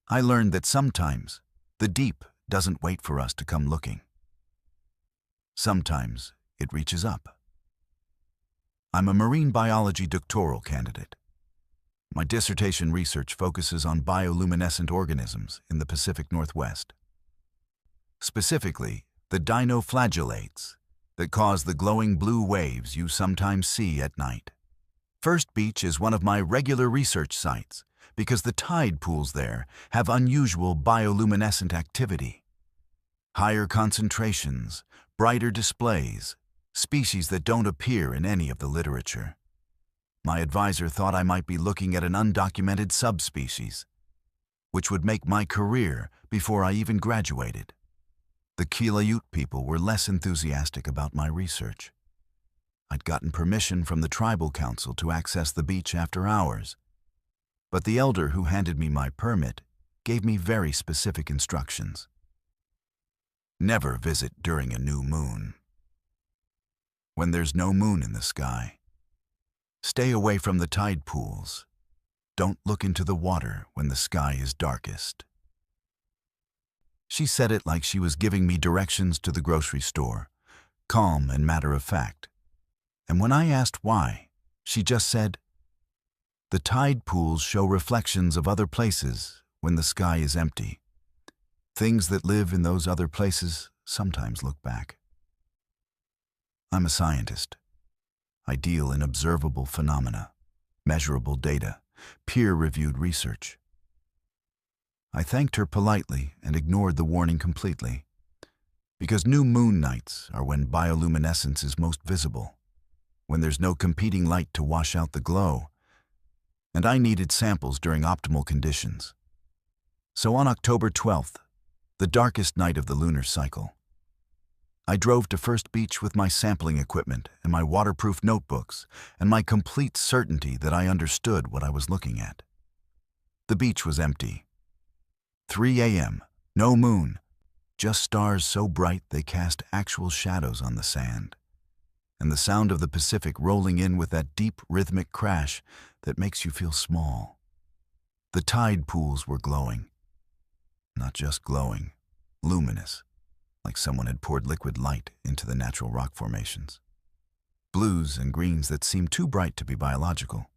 I learned that sometimes the deep doesn't wait for us to come looking. Sometimes it reaches up. I'm a marine biology doctoral candidate. My dissertation research focuses on bioluminescent organisms in the Pacific Northwest. Specifically, the dinoflagellates that cause the glowing blue waves you sometimes see at night. First Beach is one of my regular research sites because the tide pools there have unusual bioluminescent activity. Higher concentrations, brighter displays, species that don't appear in any of the literature. My advisor thought I might be looking at an undocumented subspecies, which would make my career before I even graduated. The Kalaloch people were less enthusiastic about my research. I'd gotten permission from the tribal council to access the beach after hours, but the elder who handed me my permit gave me very specific instructions. Never visit during a new moon. When there's no moon in the sky, stay away from the tide pools. Don't look into the water when the sky is darkest. She said it like she was giving me directions to the grocery store, calm and matter-of-fact. And when I asked why, she just said, "The tide pools show reflections of other places when the sky is empty. Things that live in those other places sometimes look back." I'm a scientist. I deal in observable phenomena, measurable data, peer-reviewed research. I thanked her politely and ignored the warning completely, because new moon nights are when bioluminescence is most visible, when there's no competing light to wash out the glow, and I needed samples during optimal conditions. So on October 12th, the darkest night of the lunar cycle, I drove to First Beach with my sampling equipment and my waterproof notebooks and my complete certainty that I understood what I was looking at. The beach was empty. 3 a.m., no moon, just stars so bright they cast actual shadows on the sand, and the sound of the Pacific rolling in with that deep rhythmic crash that makes you feel small. The tide pools were glowing. Not just glowing, luminous, like someone had poured liquid light into the natural rock formations. Blues and greens that seemed too bright to be biological,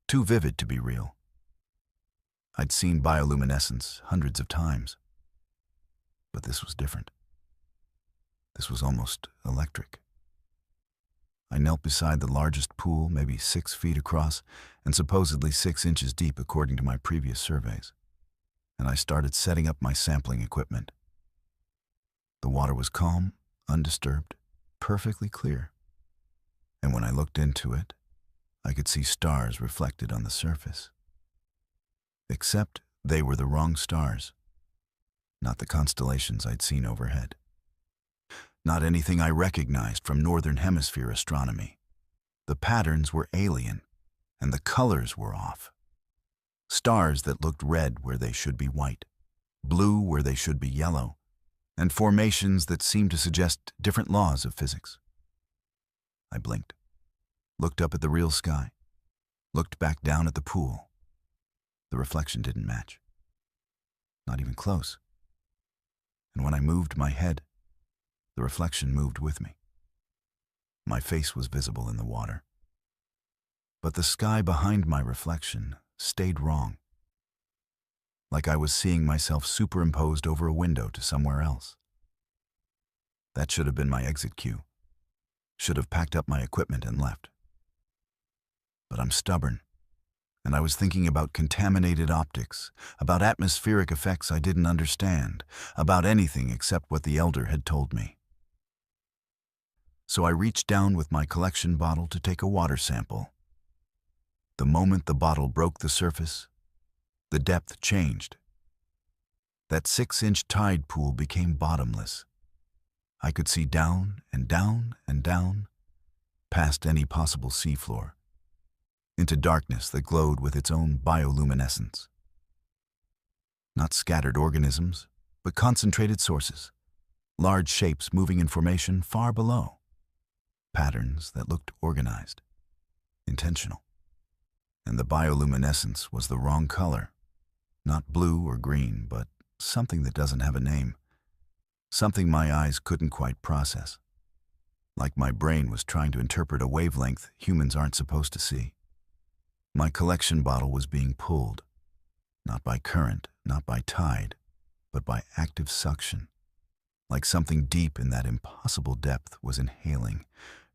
too vivid to be real. I'd seen bioluminescence hundreds of times, but this was different. This was almost electric. I knelt beside the largest pool, maybe 6 feet across and supposedly 6 inches deep according to my previous surveys, and I started setting up my sampling equipment. The water was calm, undisturbed, perfectly clear, and when I looked into it, I could see stars reflected on the surface. Except they were the wrong stars, not the constellations I'd seen overhead. Not anything I recognized from Northern Hemisphere astronomy. The patterns were alien, and the colors were off. Stars that looked red where they should be white, blue where they should be yellow, and formations that seemed to suggest different laws of physics. I blinked, looked up at the real sky, looked back down at the pool. The reflection didn't match. Not even close. And when I moved my head, the reflection moved with me. My face was visible in the water. But the sky behind my reflection stayed wrong. Like I was seeing myself superimposed over a window to somewhere else. That should have been my exit cue. Should have packed up my equipment and left. But I'm stubborn, and I was thinking about contaminated optics, about atmospheric effects I didn't understand, about anything except what the elder had told me. So I reached down with my collection bottle to take a water sample. The moment the bottle broke the surface, the depth changed. That 6-inch tide pool became bottomless. I could see down and down and down, past any possible seafloor, into darkness that glowed with its own bioluminescence. Not scattered organisms, but concentrated sources, large shapes moving in formation far below. Patterns that looked organized, intentional. And the bioluminescence was the wrong color, not blue or green, but something that doesn't have a name, something my eyes couldn't quite process, like my brain was trying to interpret a wavelength humans aren't supposed to see. My collection bottle was being pulled, not by current, not by tide, but by active suction, like something deep in that impossible depth was inhaling,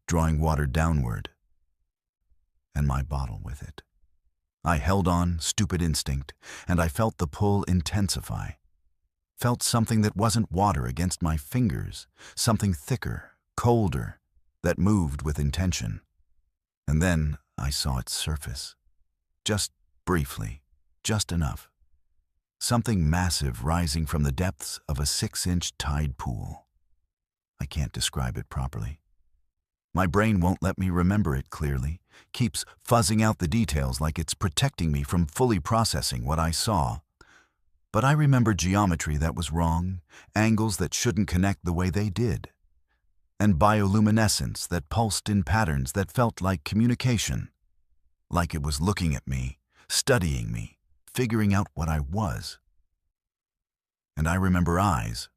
drawing water downward, and my bottle with it. I held on, stupid instinct, and I felt the pull intensify. Felt something that wasn't water against my fingers, something thicker, colder, that moved with intention. And then I saw its surface. Just briefly, just enough. Something massive rising from the depths of a 6-inch tide pool. I can't describe it properly. My brain won't let me remember it clearly, keeps fuzzing out the details like it's protecting me from fully processing what I saw. But I remember geometry that was wrong, angles that shouldn't connect the way they did, and bioluminescence that pulsed in patterns that felt like communication, like it was looking at me, studying me, figuring out what I was. And I remember eyes,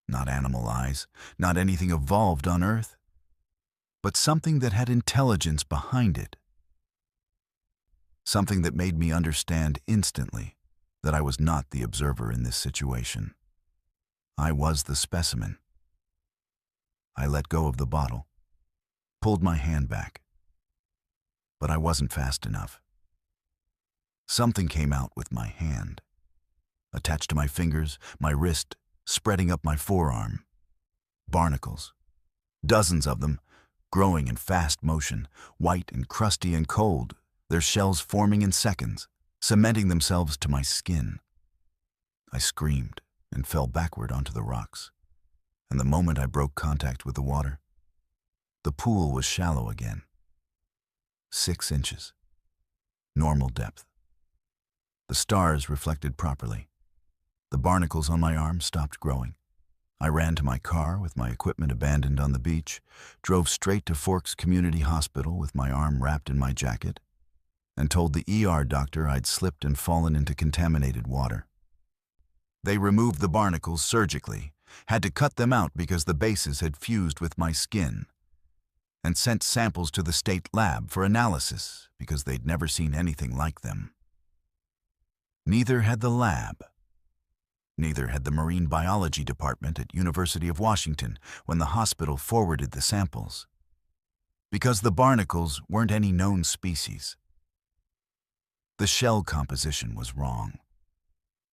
not animal eyes, not anything evolved on Earth, but something that had intelligence behind it. Something that made me understand instantly that I was not the observer in this situation. I was the specimen. I let go of the bottle, pulled my hand back, but I wasn't fast enough. Something came out with my hand, attached to my fingers, my wrist, spreading up my forearm. Barnacles, dozens of them, growing in fast motion, white and crusty and cold, their shells forming in seconds, cementing themselves to my skin. I screamed and fell backward onto the rocks, and the moment I broke contact with the water, the pool was shallow again. 6 inches. Normal depth. The stars reflected properly. The barnacles on my arm stopped growing. I ran to my car with my equipment abandoned on the beach, drove straight to Forks Community Hospital with my arm wrapped in my jacket, and told the ER doctor I'd slipped and fallen into contaminated water. They removed the barnacles surgically, had to cut them out because the bases had fused with my skin, and sent samples to the state lab for analysis because they'd never seen anything like them. Neither had the lab. Neither had the marine biology department at University of Washington when the hospital forwarded the samples. Because the barnacles weren't any known species. The shell composition was wrong.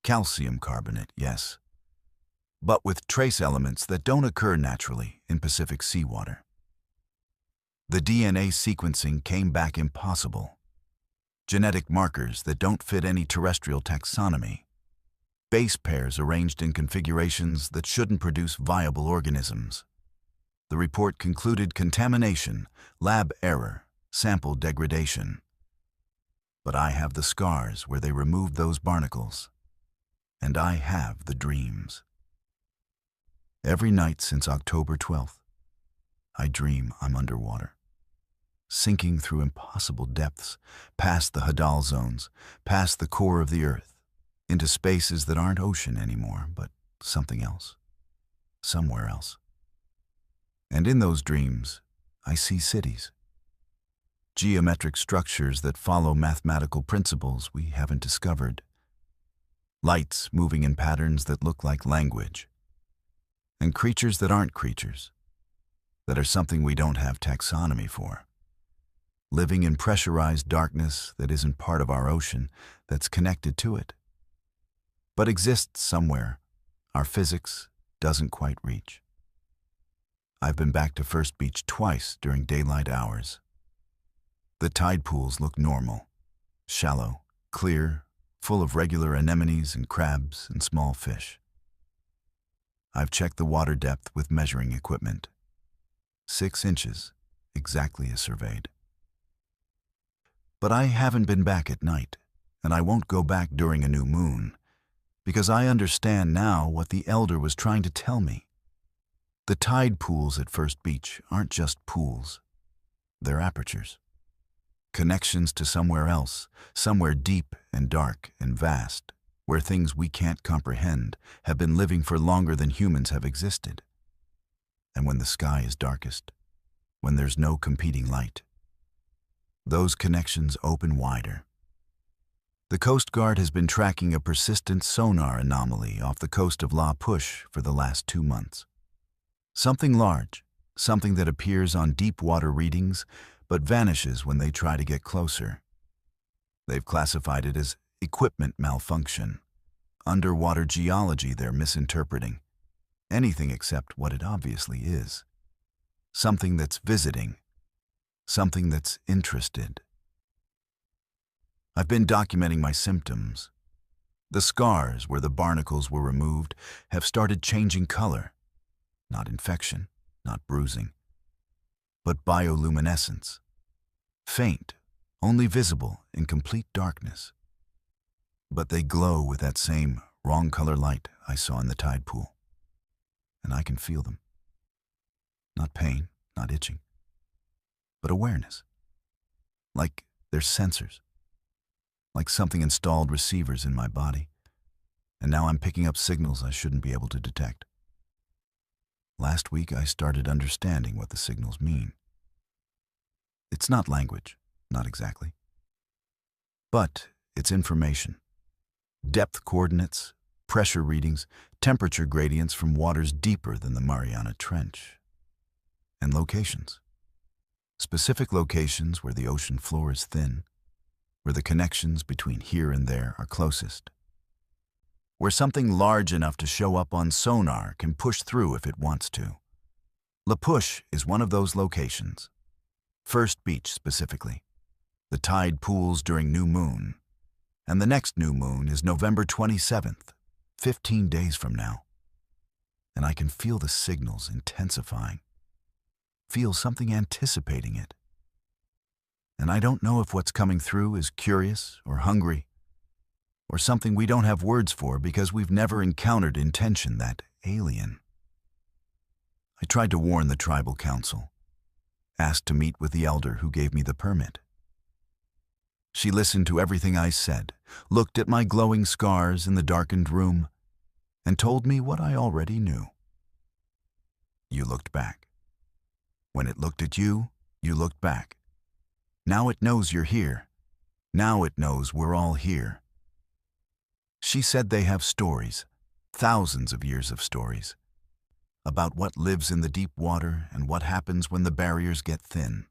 Calcium carbonate, yes, but with trace elements that don't occur naturally in Pacific seawater. The DNA sequencing came back impossible. Genetic markers that don't fit any terrestrial taxonomy. Base pairs arranged in configurations that shouldn't produce viable organisms. The report concluded contamination, lab error, sample degradation. But I have the scars where they removed those barnacles. And I have the dreams. Every night since October 12th, I dream I'm underwater, sinking through impossible depths, past the Hadal zones, past the core of the Earth, into spaces that aren't ocean anymore, but something else, somewhere else. And in those dreams, I see cities, geometric structures that follow mathematical principles we haven't discovered, lights moving in patterns that look like language, and creatures that aren't creatures, that are something we don't have taxonomy for, living in pressurized darkness that isn't part of our ocean, that's connected to it, but exists somewhere our physics doesn't quite reach. I've been back to First Beach twice during daylight hours. The tide pools look normal, shallow, clear, full of regular anemones and crabs and small fish. I've checked the water depth with measuring equipment. 6 inches, exactly as surveyed. But I haven't been back at night, and I won't go back during a new moon, because I understand now what the elder was trying to tell me. The tide pools at First Beach aren't just pools. They're apertures. Connections to somewhere else, somewhere deep and dark and vast, where things we can't comprehend have been living for longer than humans have existed. And when the sky is darkest, when there's no competing light, those connections open wider. The Coast Guard has been tracking a persistent sonar anomaly off the coast of La Push for the last 2 months. Something large, something that appears on deep water readings but vanishes when they try to get closer. They've classified it as equipment malfunction. Underwater geology they're misinterpreting. Anything except what it obviously is. Something that's visiting. Something that's interested. I've been documenting my symptoms. The scars where the barnacles were removed have started changing color. Not infection, not bruising, but bioluminescence. Faint, only visible in complete darkness. But they glow with that same wrong color light I saw in the tide pool. And I can feel them. Not pain, not itching, but awareness. Like they're sensors. Like something installed receivers in my body. And now I'm picking up signals I shouldn't be able to detect. Last week I started understanding what the signals mean. It's not language, not exactly. But it's information. Depth coordinates, pressure readings, temperature gradients from waters deeper than the Mariana Trench. And locations. Specific locations where the ocean floor is thin, where the connections between here and there are closest. Where something large enough to show up on sonar can push through if it wants to. La Push is one of those locations. First Beach specifically. The tide pools during new moon. And the next new moon is November 27th, 15 days from now. And I can feel the signals intensifying. Feel something anticipating it. And I don't know if what's coming through is curious or hungry, or something we don't have words for because we've never encountered intention that alien. I tried to warn the tribal council, asked to meet with the elder who gave me the permit. She listened to everything I said, looked at my glowing scars in the darkened room, and told me what I already knew. You looked back. When it looked at you, you looked back. Now it knows you're here. Now it knows we're all here. She said they have stories, thousands of years of stories, about what lives in the deep water and what happens when the barriers get thin.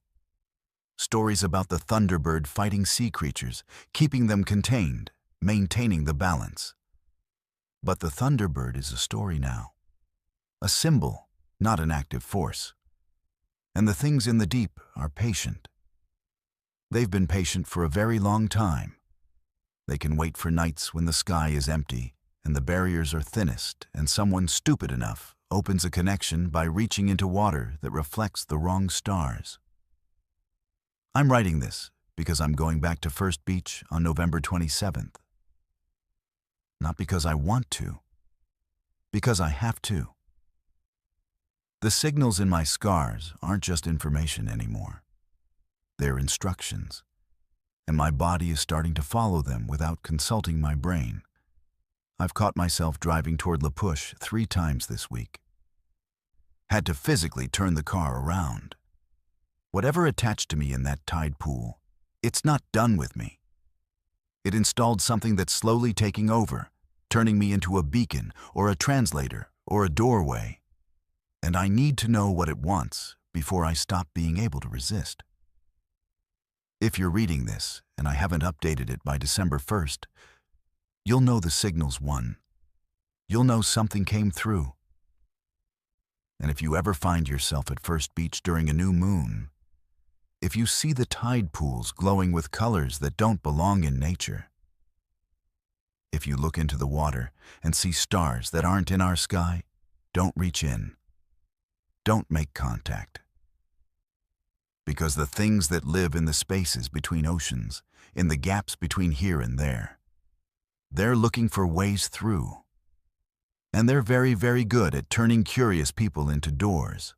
Stories about the thunderbird fighting sea creatures, keeping them contained, maintaining the balance. But the thunderbird is a story now. A symbol, not an active force. And the things in the deep are patient. They've been patient for a very long time. They can wait for nights when the sky is empty and the barriers are thinnest, and someone stupid enough opens a connection by reaching into water that reflects the wrong stars. I'm writing this because I'm going back to First Beach on November 27th. Not because I want to, because I have to. The signals in my scars aren't just information anymore. They're instructions, and my body is starting to follow them without consulting my brain. I've caught myself driving toward La Push 3 times this week. Had to physically turn the car around. Whatever attached to me in that tide pool, it's not done with me. It installed something that's slowly taking over, turning me into a beacon or a translator or a doorway. And I need to know what it wants before I stop being able to resist. If you're reading this and I haven't updated it by December 1st, you'll know the signals won. You'll know something came through. And if you ever find yourself at First Beach during a new moon, if you see the tide pools glowing with colors that don't belong in nature, if you look into the water and see stars that aren't in our sky, don't reach in. Don't make contact. Because the things that live in the spaces between oceans, in the gaps between here and there, they're looking for ways through. And they're very, very good at turning curious people into doors.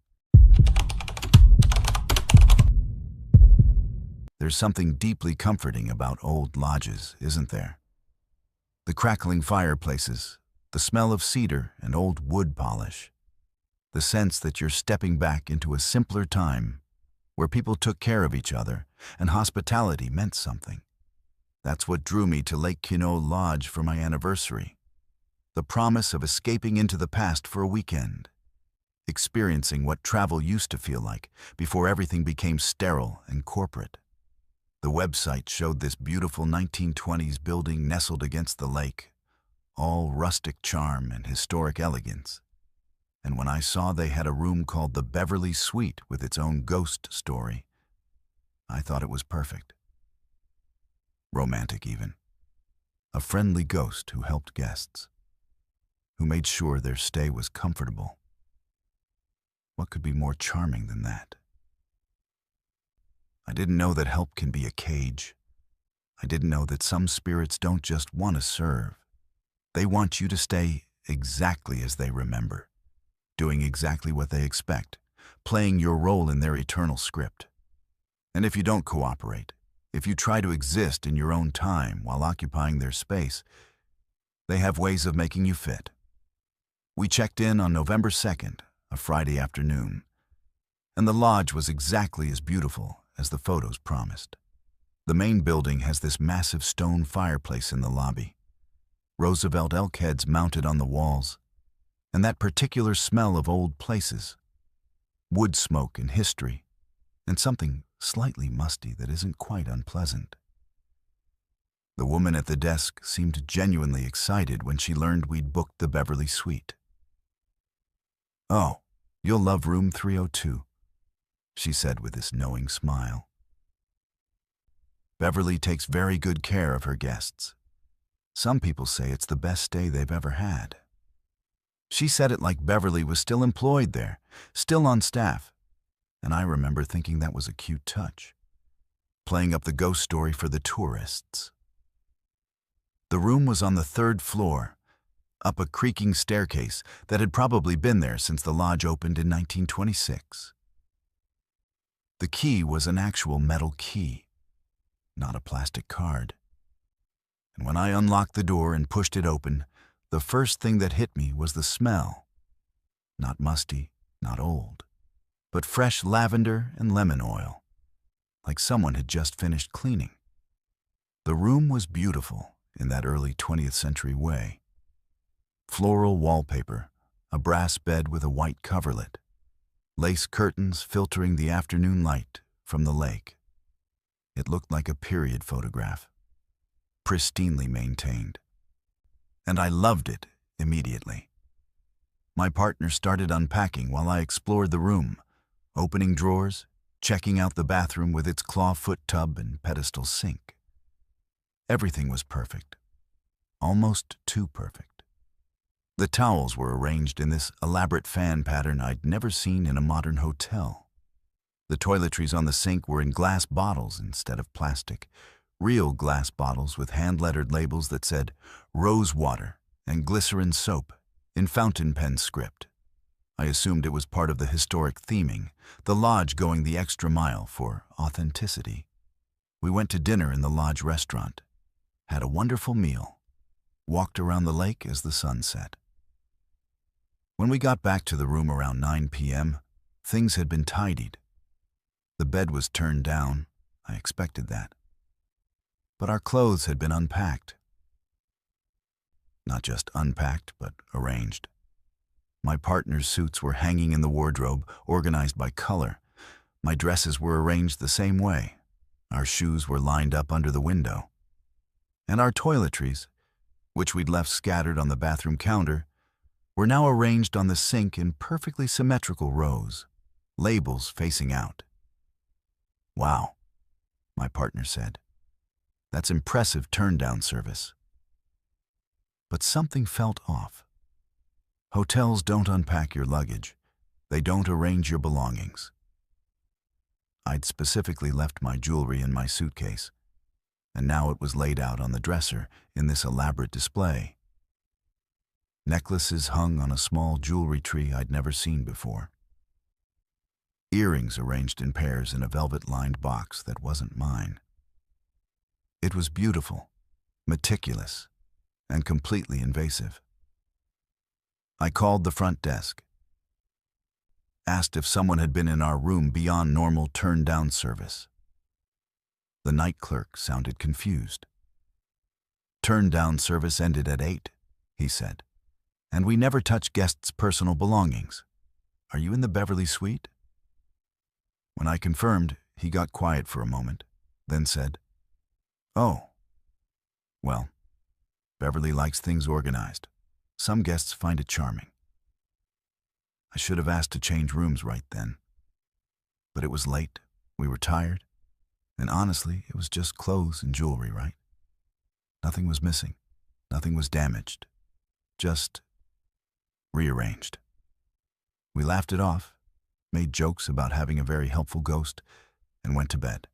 There's something deeply comforting about old lodges, isn't there? The crackling fireplaces, the smell of cedar and old wood polish, the sense that you're stepping back into a simpler time where people took care of each other and hospitality meant something. That's what drew me to Lake Quinault Lodge for my anniversary. The promise of escaping into the past for a weekend, experiencing what travel used to feel like before everything became sterile and corporate. The website showed this beautiful 1920s building nestled against the lake, all rustic charm and historic elegance. And when I saw they had a room called the Beverly Suite with its own ghost story, I thought it was perfect. Romantic even. A friendly ghost who helped guests, who made sure their stay was comfortable. What could be more charming than that? I didn't know that help can be a cage. I didn't know that some spirits don't just want to serve. They want you to stay exactly as they remember, doing exactly what they expect, playing your role in their eternal script. And if you don't cooperate, if you try to exist in your own time while occupying their space, they have ways of making you fit. We checked in on November 2nd, a Friday afternoon, and the lodge was exactly as beautiful as the photos promised. The main building has this massive stone fireplace in the lobby, Roosevelt elk heads mounted on the walls, and that particular smell of old places, wood smoke and history, and something slightly musty that isn't quite unpleasant. The woman at the desk seemed genuinely excited when she learned we'd booked the Beverly Suite. "Oh, you'll love room 302, she said with this knowing smile. Beverly takes very good care of her guests. Some people say it's the best stay they've ever had. She said it like Beverly was still employed there, still on staff, and I remember thinking that was a cute touch, playing up the ghost story for the tourists. The room was on the 3rd floor, up a creaking staircase that had probably been there since the lodge opened in 1926. The key was an actual metal key, not a plastic card. And when I unlocked the door and pushed it open, the first thing that hit me was the smell. Not musty, not old, but fresh lavender and lemon oil, like someone had just finished cleaning. The room was beautiful in that early 20th century way. Floral wallpaper, a brass bed with a white coverlet, lace curtains filtering the afternoon light from the lake. It looked like a period photograph, pristinely maintained. And I loved it immediately. My partner started unpacking while I explored the room, opening drawers, checking out the bathroom with its clawfoot tub and pedestal sink. Everything was perfect, almost too perfect. The towels were arranged in this elaborate fan pattern I'd never seen in a modern hotel. The toiletries on the sink were in glass bottles instead of plastic, real glass bottles with hand-lettered labels that said rose water and glycerin soap in fountain pen script. I assumed it was part of the historic theming, the lodge going the extra mile for authenticity. We went to dinner in the lodge restaurant, had a wonderful meal, walked around the lake as the sun set. When we got back to the room around 9 p.m., things had been tidied. The bed was turned down. I expected that. But our clothes had been unpacked. Not just unpacked, but arranged. My partner's suits were hanging in the wardrobe, organized by color. My dresses were arranged the same way. Our shoes were lined up under the window. And our toiletries, which we'd left scattered on the bathroom counter, were now arranged on the sink in perfectly symmetrical rows, labels facing out. "Wow," my partner said. "That's impressive turn-down service." But something felt off. Hotels don't unpack your luggage. They don't arrange your belongings. I'd specifically left my jewelry in my suitcase, and now it was laid out on the dresser in this elaborate display. Necklaces hung on a small jewelry tree I'd never seen before. Earrings arranged in pairs in a velvet-lined box that wasn't mine. It was beautiful, meticulous, and completely invasive. I called the front desk, asked if someone had been in our room beyond normal turn-down service. The night clerk sounded confused. "Turn-down service ended at 8, he said, "and we never touch guests' personal belongings. Are you in the Beverly suite?" When I confirmed, he got quiet for a moment, then said, "Oh, well, Beverly likes things organized. Some guests find it charming." I should have asked to change rooms right then. But it was late, we were tired, and honestly, it was just clothes and jewelry, right? Nothing was missing, nothing was damaged, just rearranged. We laughed it off, made jokes about having a very helpful ghost, and went to bed.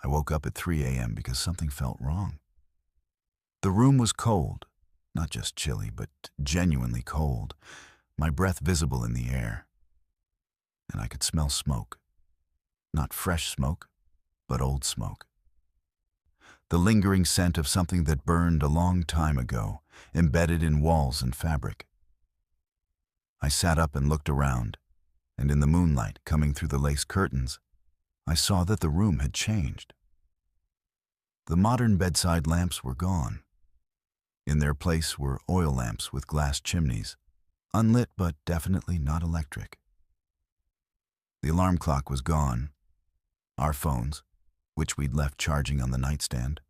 I woke up at 3 a.m. because something felt wrong. The room was cold, not just chilly, but genuinely cold, my breath visible in the air. And I could smell smoke. Not fresh smoke, but old smoke. The lingering scent of something that burned a long time ago, embedded in walls and fabric. I sat up and looked around, and in the moonlight coming through the lace curtains, I saw that the room had changed. The modern bedside lamps were gone. In their place were oil lamps with glass chimneys, unlit but definitely not electric. The alarm clock was gone. Our phones, which we'd left charging on the nightstand,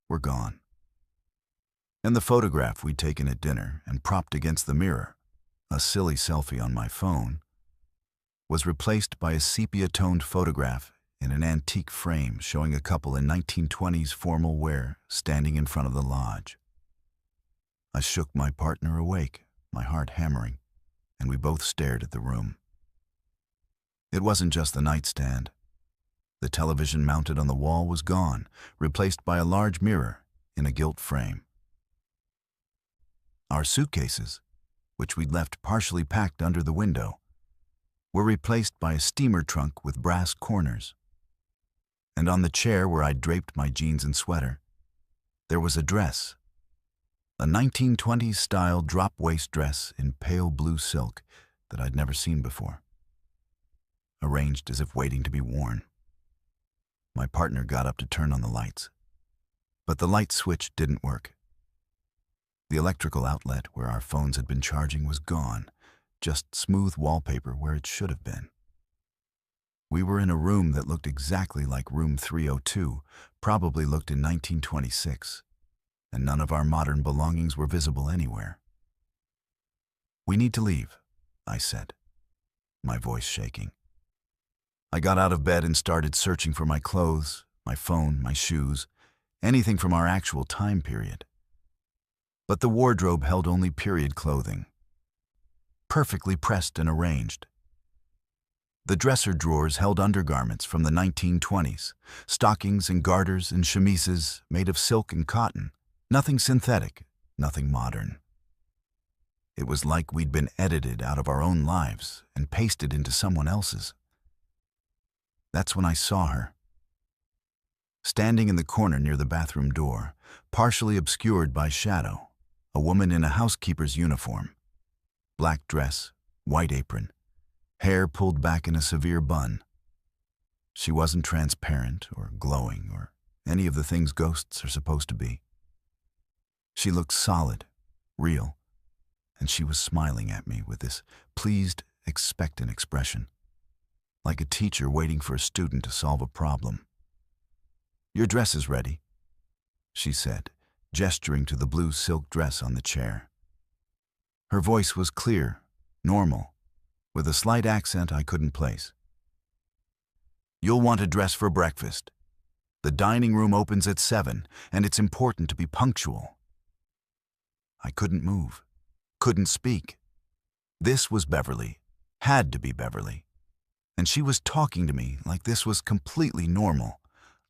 were gone. And the photograph we'd taken at dinner and propped against the mirror, a silly selfie on my phone, was replaced by a sepia-toned photograph in an antique frame showing a couple in 1920s formal wear standing in front of the lodge. I shook my partner awake, my heart hammering, and we both stared at the room. It wasn't just the nightstand. The television mounted on the wall was gone, replaced by a large mirror in a gilt frame. Our suitcases, which we'd left partially packed under the window, were replaced by a steamer trunk with brass corners. And on the chair where I'd draped my jeans and sweater, there was a dress, a 1920s-style drop-waist dress in pale blue silk that I'd never seen before, arranged as if waiting to be worn. My partner got up to turn on the lights, but the light switch didn't work. The electrical outlet where our phones had been charging was gone, just smooth wallpaper where it should have been. We were in a room that looked exactly like room 302, probably looked in 1926, and none of our modern belongings were visible anywhere. "We need to leave," I said, my voice shaking. I got out of bed and started searching for my clothes, my phone, my shoes, anything from our actual time period. But the wardrobe held only period clothing, perfectly pressed and arranged. The dresser drawers held undergarments from the 1920s, stockings and garters and chemises made of silk and cotton, nothing synthetic, nothing modern. It was like we'd been edited out of our own lives and pasted into someone else's. That's when I saw her. Standing in the corner near the bathroom door, partially obscured by shadow, a woman in a housekeeper's uniform. Black dress, white apron, hair pulled back in a severe bun. She wasn't transparent or glowing or any of the things ghosts are supposed to be. She looked solid, real, and she was smiling at me with this pleased, expectant expression, like a teacher waiting for a student to solve a problem. "Your dress is ready," she said, gesturing to the blue silk dress on the chair. Her voice was clear, normal, with a slight accent I couldn't place. "You'll want to dress for breakfast. The dining room opens at 7, and it's important to be punctual." I couldn't move, couldn't speak. This was Beverly, had to be Beverly. And she was talking to me like this was completely normal,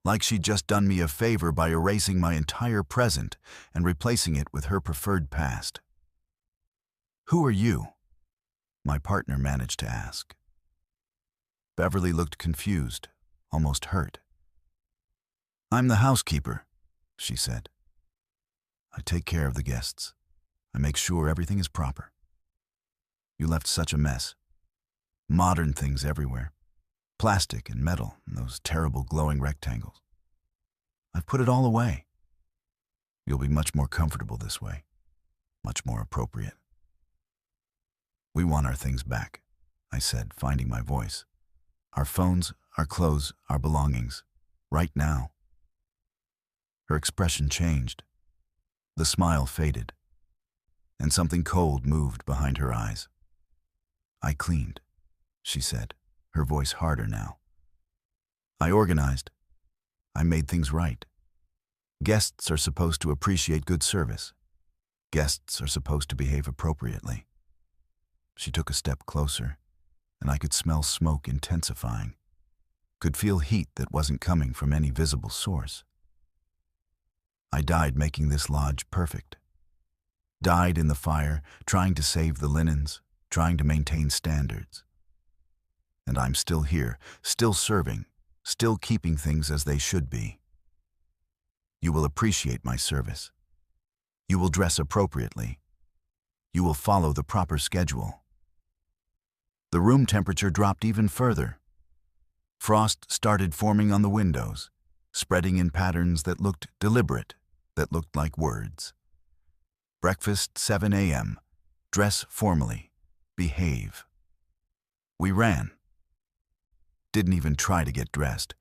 like she'd just done me a favor by erasing my entire present and replacing it with her preferred past. "Who are you?" my partner managed to ask. Beverly looked confused, almost hurt. "I'm the housekeeper," she said. "I take care of the guests. I make sure everything is proper. You left such a mess. Modern things everywhere. Plastic and metal and those terrible glowing rectangles. I've put it all away. You'll be much more comfortable this way. Much more appropriate." "We want our things back," I said, finding my voice. "Our phones, our clothes, our belongings. Right now." Her expression changed. The smile faded, and something cold moved behind her eyes. "I cleaned," she said, her voice harder now. "I organized. I made things right. Guests are supposed to appreciate good service. Guests are supposed to behave appropriately." She took a step closer, and I could smell smoke intensifying, could feel heat that wasn't coming from any visible source. "I died making this lodge perfect. Died in the fire, trying to save the linens, trying to maintain standards. And I'm still here, still serving, still keeping things as they should be. You will appreciate my service. You will dress appropriately. You will follow the proper schedule." The room temperature dropped even further. Frost started forming on the windows, spreading in patterns that looked deliberate, that looked like words. Breakfast 7 a.m. Dress formally. Behave. We ran. Didn't even try to get dressed,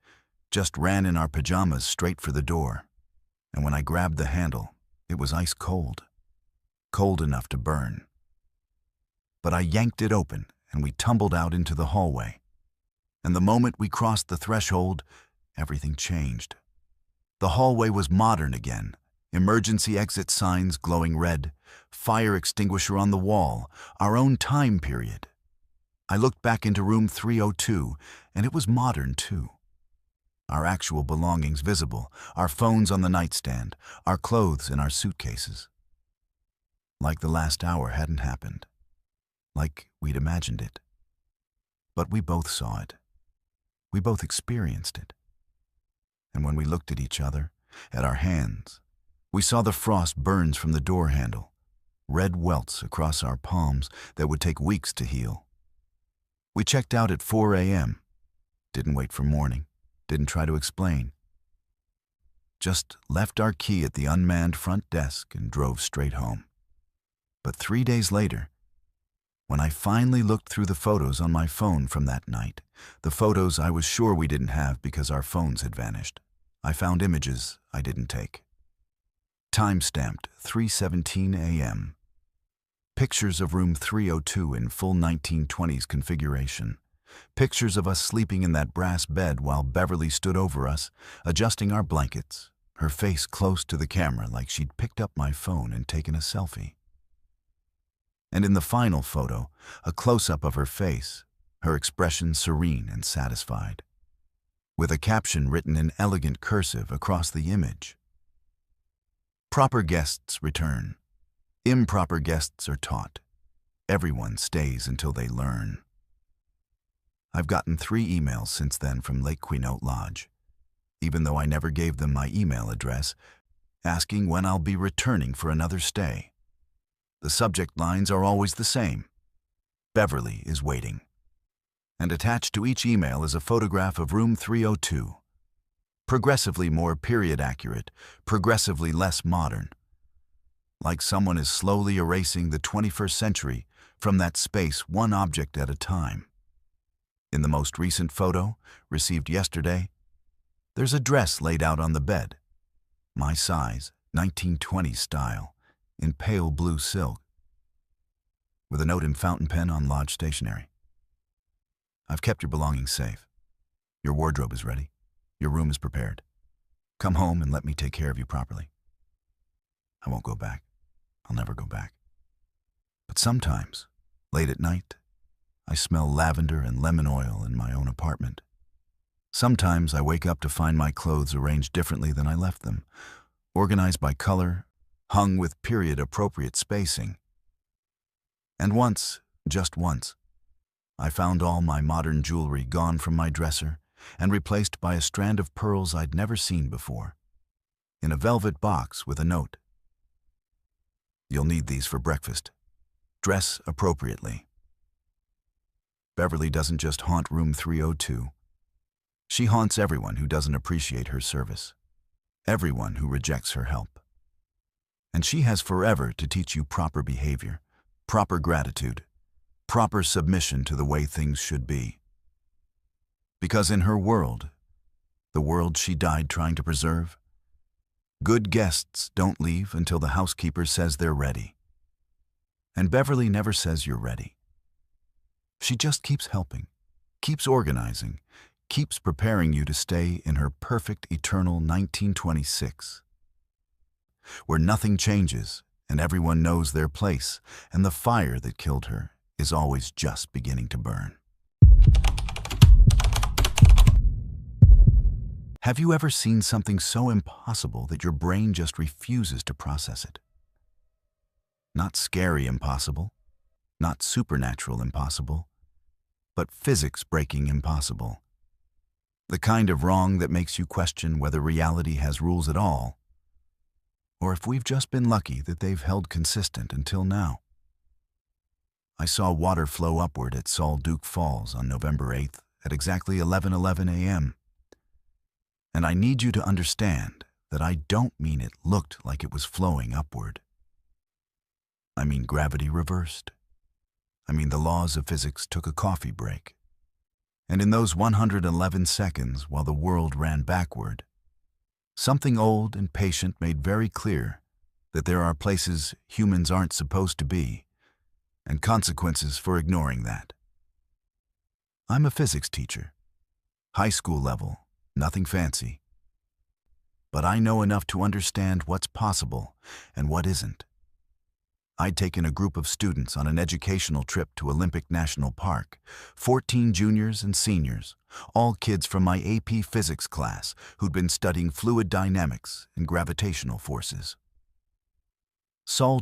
just ran in our pajamas straight for the door. And when I grabbed the handle, it was ice cold. Cold enough to burn. But I yanked it open, and we tumbled out into the hallway. And the moment we crossed the threshold, everything changed. The hallway was modern again. Emergency exit signs glowing red, fire extinguisher on the wall, our own time period. I looked back into room 302, and it was modern too. Our actual belongings visible, our phones on the nightstand, our clothes in our suitcases. Like the last hour hadn't happened. Like we'd imagined it. But we both saw it. We both experienced it. And when we looked at each other, at our hands, we saw the frost burns from the door handle, red welts across our palms that would take weeks to heal. We checked out at 4 a.m. Didn't wait for morning, didn't try to explain. Just left our key at the unmanned front desk and drove straight home. But 3 days later, When I finally looked through the photos on my phone from that night, the photos I was sure we didn't have because our phones had vanished, I found images I didn't take. Time-stamped 3:17 a.m. Pictures of room 302 in full 1920s configuration. Pictures of us sleeping in that brass bed while Beverly stood over us, adjusting our blankets, her face close to the camera like she'd picked up my phone and taken a selfie. And in the final photo, a close-up of her face, her expression serene and satisfied, with a caption written in elegant cursive across the image. Proper guests return. Improper guests are taught. Everyone stays until they learn. I've gotten 3 emails since then from Lake Quinault Lodge, even though I never gave them my email address, asking when I'll be returning for another stay. The subject lines are always the same. Beverly is waiting. And attached to each email is a photograph of room 302. Progressively more period accurate, progressively less modern. Like someone is slowly erasing the 21st century from that space, one object at a time. In the most recent photo, received yesterday, there's a dress laid out on the bed. My size, 1920s style, in pale blue silk, with a note in fountain pen on lodge stationery. I've kept your belongings safe. Your wardrobe is ready. Your room is prepared. Come home and let me take care of you properly. I won't go back. I'll never go back. But sometimes, late at night, I smell lavender and lemon oil in my own apartment. Sometimes I wake up to find my clothes arranged differently than I left them, organized by color, hung with period-appropriate spacing. And once, just once, I found all my modern jewelry gone from my dresser and replaced by a strand of pearls I'd never seen before, in a velvet box with a note. You'll need these for breakfast. Dress appropriately. Beverly doesn't just haunt room 302. She haunts everyone who doesn't appreciate her service, everyone who rejects her help. And she has forever to teach you proper behavior, proper gratitude, proper submission to the way things should be. Because in her world, the world she died trying to preserve, good guests don't leave until the housekeeper says they're ready. And Beverly never says you're ready. She just keeps helping, keeps organizing, keeps preparing you to stay in her perfect eternal 1926, where nothing changes and everyone knows their place, and the fire that killed her is always just beginning to burn. Have you ever seen something so impossible that your brain just refuses to process it? Not scary impossible, not supernatural impossible, but physics-breaking impossible. The kind of wrong that makes you question whether reality has rules at all, or if we've just been lucky that they've held consistent until now. I saw water flow upward at Duc Falls on November 8th at exactly 11:11 a.m. And I need you to understand that I don't mean it looked like it was flowing upward. I mean gravity reversed. I mean the laws of physics took a coffee break. And in those 111 seconds while the world ran backward, something old and patient made very clear that there are places humans aren't supposed to be, and consequences for ignoring that. I'm a physics teacher, high school level, nothing fancy. But I know enough to understand what's possible and what isn't. I'd taken a group of students on an educational trip to Olympic National Park, 14 juniors and seniors, all kids from my AP physics class who'd been studying fluid dynamics and gravitational forces.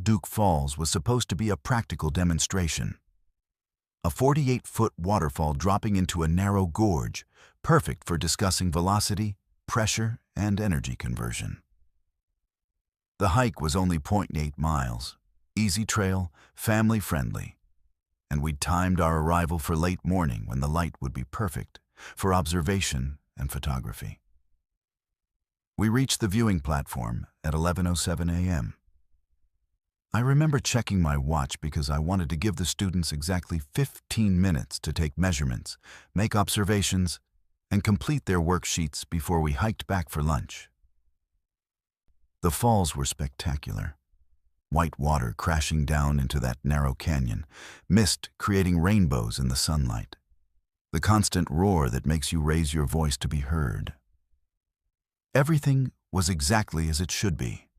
Duc Falls was supposed to be a practical demonstration. A 48-foot waterfall dropping into a narrow gorge, perfect for discussing velocity, pressure, and energy conversion. The hike was only 0.8 miles, easy trail, family-friendly, and we'd timed our arrival for late morning when the light would be perfect for observation and photography. We reached the viewing platform at 11:07 a.m. I remember checking my watch because I wanted to give the students exactly 15 minutes to take measurements, make observations, and complete their worksheets before we hiked back for lunch. The falls were spectacular. White water crashing down into that narrow canyon, mist creating rainbows in the sunlight. The constant roar that makes you raise your voice to be heard. Everything was exactly as it should be.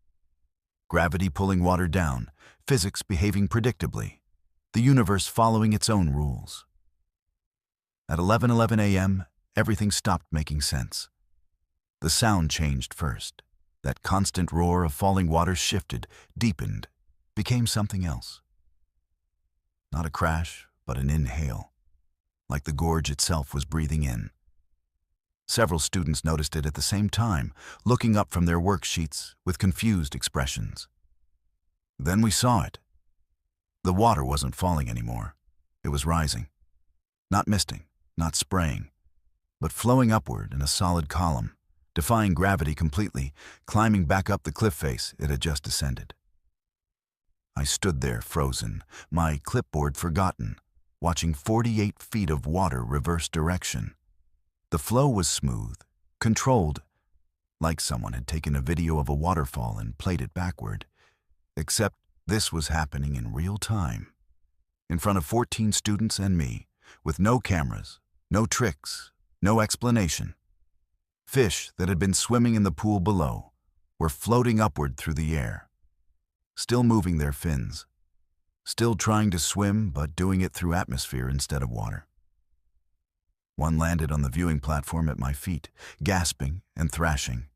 Gravity pulling water down, physics behaving predictably, the universe following its own rules. At 11:11 a.m., everything stopped making sense. The sound changed first. That constant roar of falling water shifted, deepened, became something else. Not a crash, but an inhale, like the gorge itself was breathing in. Several students noticed it at the same time, looking up from their worksheets with confused expressions. Then we saw it. The water wasn't falling anymore. It was rising. Not misting, not spraying, but flowing upward in a solid column, defying gravity completely, climbing back up the cliff face it had just descended. I stood there frozen, my clipboard forgotten, watching 48 feet of water reverse direction. The flow was smooth, controlled, like someone had taken a video of a waterfall and played it backward. Except this was happening in real time, in front of 14 students and me, with no cameras, no tricks, no explanation. Fish that had been swimming in the pool below were floating upward through the air, still moving their fins, still trying to swim but doing it through atmosphere instead of water. One landed on the viewing platform at my feet, gasping and thrashing.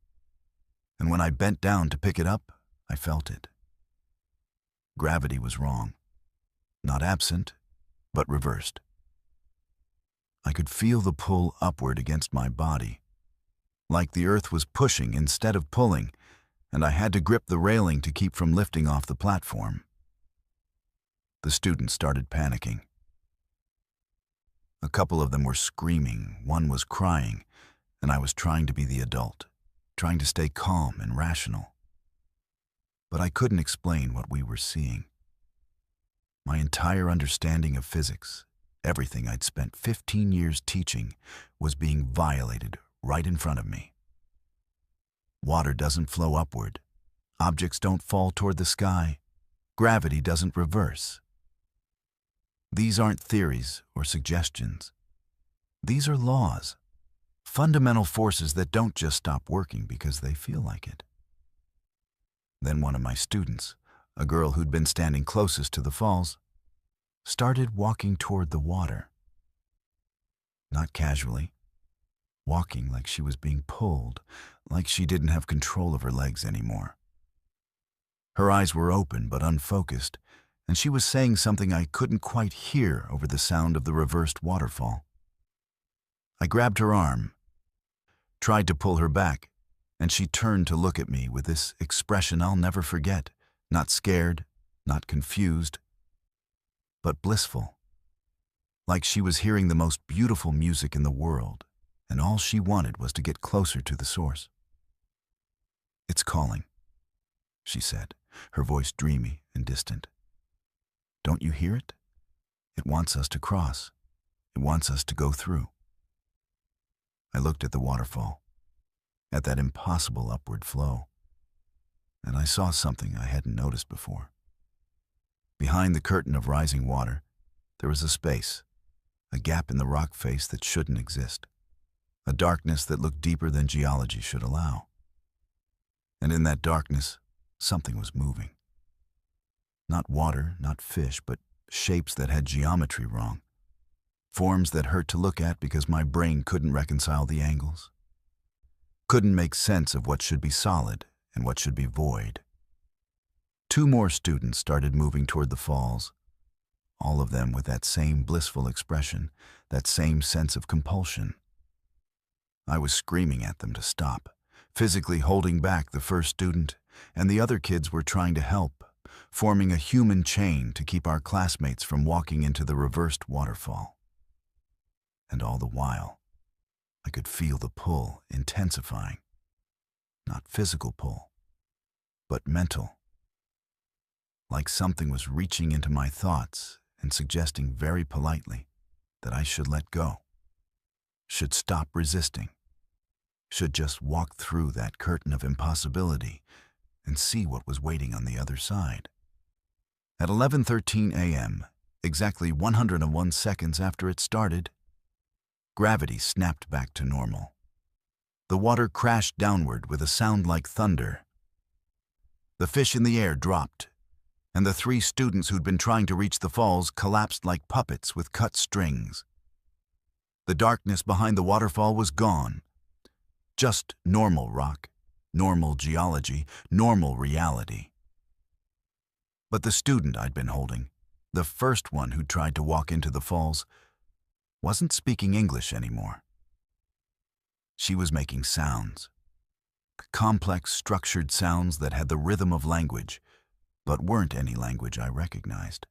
And when I bent down to pick it up, I felt it. Gravity was wrong. Not absent, but reversed. I could feel the pull upward against my body, like the earth was pushing instead of pulling, and I had to grip the railing to keep from lifting off the platform. The students started panicking. A couple of them were screaming, one was crying, and I was trying to be the adult, trying to stay calm and rational. But I couldn't explain what we were seeing. My entire understanding of physics, everything I'd spent 15 years teaching, was being violated right in front of me. Water doesn't flow upward. Objects don't fall toward the sky. Gravity doesn't reverse. These aren't theories or suggestions. These are laws, fundamental forces that don't just stop working because they feel like it. Then one of my students, a girl who'd been standing closest to the falls, started walking toward the water. Not casually, walking like she was being pulled, like she didn't have control of her legs anymore. Her eyes were open but unfocused, and she was saying something I couldn't quite hear over the sound of the reversed waterfall. I grabbed her arm, tried to pull her back, and she turned to look at me with this expression I'll never forget, not scared, not confused, but blissful, like she was hearing the most beautiful music in the world, and all she wanted was to get closer to the source. "It's calling," she said, her voice dreamy and distant. "Don't you hear it? It wants us to cross. It wants us to go through." I looked at the waterfall, at that impossible upward flow, and I saw something I hadn't noticed before. Behind the curtain of rising water, there was a space, a gap in the rock face that shouldn't exist, a darkness that looked deeper than geology should allow. And in that darkness, something was moving. Not water, not fish, but shapes that had geometry wrong. Forms that hurt to look at because my brain couldn't reconcile the angles. Couldn't make sense of what should be solid and what should be void. 2 more students started moving toward the falls, all of them with that same blissful expression, that same sense of compulsion. I was screaming at them to stop, physically holding back the first student, and the other kids were trying to help, forming a human chain to keep our classmates from walking into the reversed waterfall. And all the while, I could feel the pull intensifying. Not physical pull, but mental. like something was reaching into my thoughts and suggesting very politely that I should let go, should stop resisting, should just walk through that curtain of impossibility and see what was waiting on the other side. At 11:13 a.m., exactly 101 seconds after it started, gravity snapped back to normal. The water crashed downward with a sound like thunder. The fish in the air dropped, and the 3 students who'd been trying to reach the falls collapsed like puppets with cut strings. The darkness behind the waterfall was gone. Just normal rock, normal geology, normal reality. But the student I'd been holding, the first one who tried to walk into the falls, wasn't speaking English anymore. She was making sounds. Complex, structured sounds that had the rhythm of language, but weren't any language I recognized.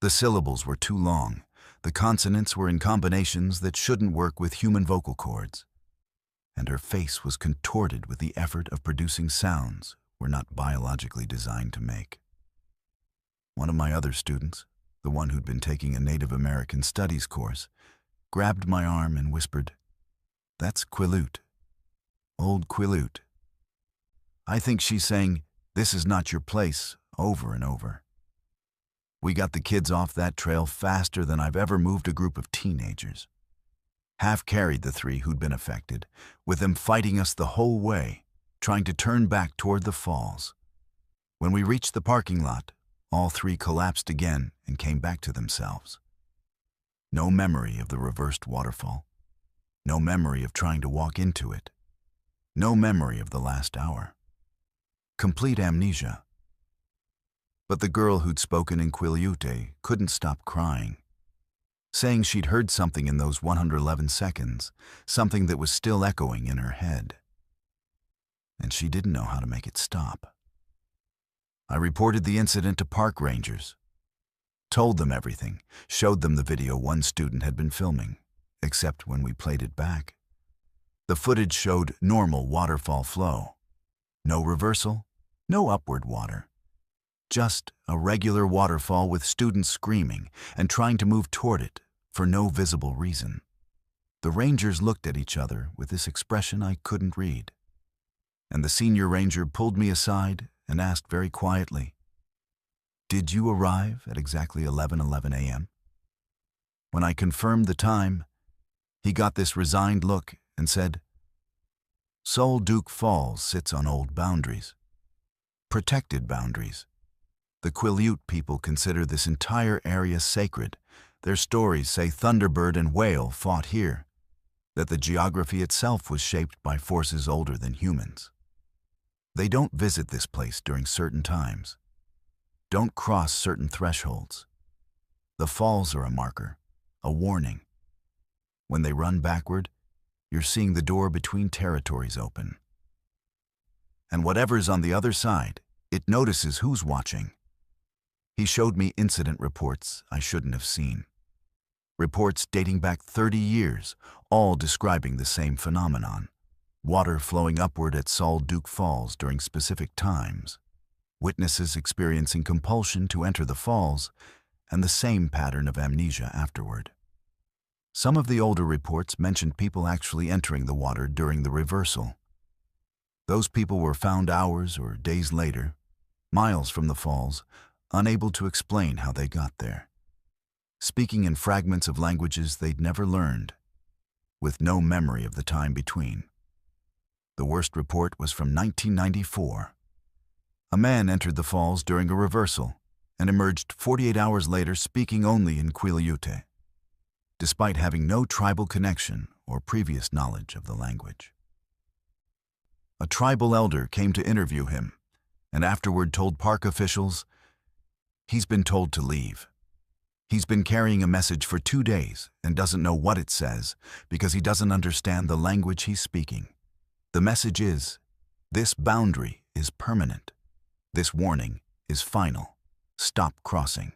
The syllables were too long. The consonants were in combinations that shouldn't work with human vocal cords. And her face was contorted with the effort of producing sounds we're not biologically designed to make. One of my other students, the one who'd been taking a Native American Studies course, grabbed my arm and whispered, "That's Quinault. Old Quinault. I think she's saying, 'This is not your place,' over and over." We got the kids off that trail faster than I've ever moved a group of teenagers. Half carried the 3 who'd been affected, with them fighting us the whole way, trying to turn back toward the falls. When we reached the parking lot, all 3 collapsed again and came back to themselves. No memory of the reversed waterfall. No memory of trying to walk into it. No memory of the last hour. Complete amnesia. But the girl who'd spoken in Quinault couldn't stop crying, saying she'd heard something in those 111 seconds, something that was still echoing in her head. And she didn't know how to make it stop. I reported the incident to park rangers, told them everything, showed them the video one student had been filming, except when we played it back. The footage showed normal waterfall flow. No reversal, no upward water. Just a regular waterfall with students screaming and trying to move toward it for no visible reason. The rangers looked at each other with this expression I couldn't read. And the senior ranger pulled me aside and asked very quietly, "Did you arrive at exactly 11:11 a.m.? When I confirmed the time, he got this resigned look and said, "Duc Falls sits on old boundaries. Protected boundaries. The Quinault people consider this entire area sacred. Their stories say Thunderbird and Whale fought here, that the geography itself was shaped by forces older than humans. They don't visit this place during certain times. Don't cross certain thresholds. The falls are a marker, a warning. When they run backward, you're seeing the door between territories open. And whatever's on the other side, it notices who's watching." He showed me incident reports I shouldn't have seen. Reports dating back 30 years, all describing the same phenomenon. Water flowing upward at Duc Falls during specific times. Witnesses experiencing compulsion to enter the falls, and the same pattern of amnesia afterward. Some of the older reports mentioned people actually entering the water during the reversal. Those people were found hours or days later, miles from the falls, unable to explain how they got there, speaking in fragments of languages they'd never learned, with no memory of the time between. The worst report was from 1994. A man entered the falls during a reversal and emerged 48 hours later speaking only in Quinault, despite having no tribal connection or previous knowledge of the language. A tribal elder came to interview him and afterward told park officials, "He's been told to leave. He's been carrying a message for 2 days and doesn't know what it says because he doesn't understand the language he's speaking. The message is, this boundary is permanent. This warning is final. Stop crossing."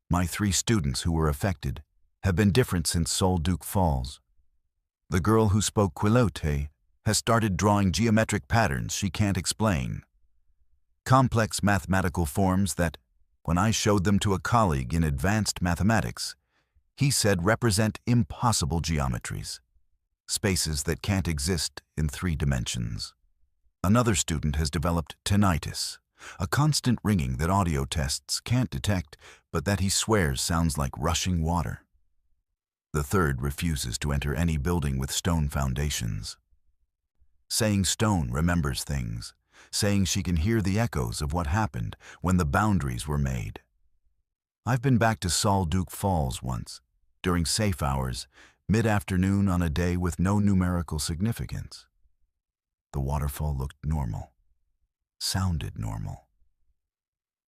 My 3 students who were affected have been different since Duc Falls. The girl who spoke Quinault has started drawing geometric patterns she can't explain. complex mathematical forms that, when I showed them to a colleague in advanced mathematics, he said represent impossible geometries, spaces that can't exist in 3 dimensions. Another student has developed tinnitus, a constant ringing that audio tests can't detect, but that he swears sounds like rushing water. The third refuses to enter any building with stone foundations, saying stone remembers things, saying she can hear the echoes of what happened when the boundaries were made. I've been back to Duc Falls once, during safe hours, mid-afternoon on a day with no numerical significance. The waterfall looked normal, sounded normal.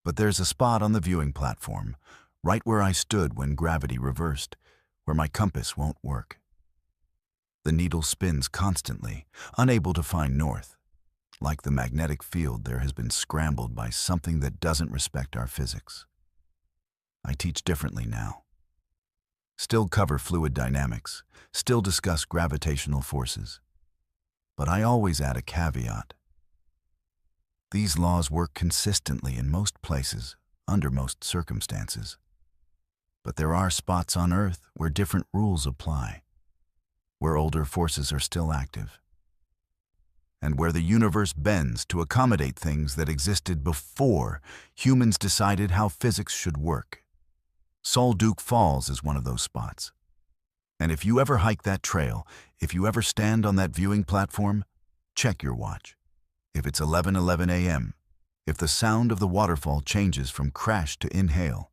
But there's a spot on the viewing platform, right where I stood when gravity reversed, where my compass won't work. The needle spins constantly, unable to find north. Like the magnetic field, there has been scrambled by something that doesn't respect our physics. I teach differently now. Still cover fluid dynamics, still discuss gravitational forces. But I always add a caveat. These laws work consistently in most places, under most circumstances. But there are spots on Earth where different rules apply, where older forces are still active, and where the universe bends to accommodate things that existed before humans decided how physics should work. Duc Falls is one of those spots. And if you ever hike that trail, if you ever stand on that viewing platform, check your watch. If it's 11:11 a.m., if the sound of the waterfall changes from crash to inhale,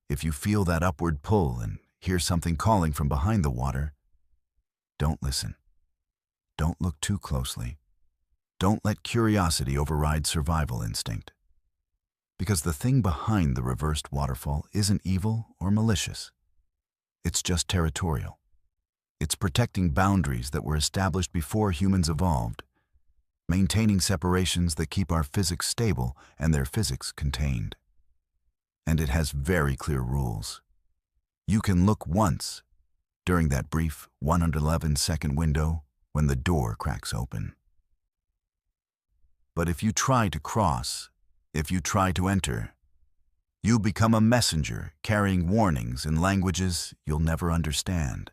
if you feel that upward pull and hear something calling from behind the water, don't listen. Don't look too closely. Don't let curiosity override survival instinct. Because the thing behind the reversed waterfall isn't evil or malicious. It's just territorial. It's protecting boundaries that were established before humans evolved, maintaining separations that keep our physics stable and their physics contained. And it has very clear rules. You can look once during that brief 111-second window when the door cracks open. But if you try to cross, if you try to enter, you become a messenger carrying warnings in languages you'll never understand.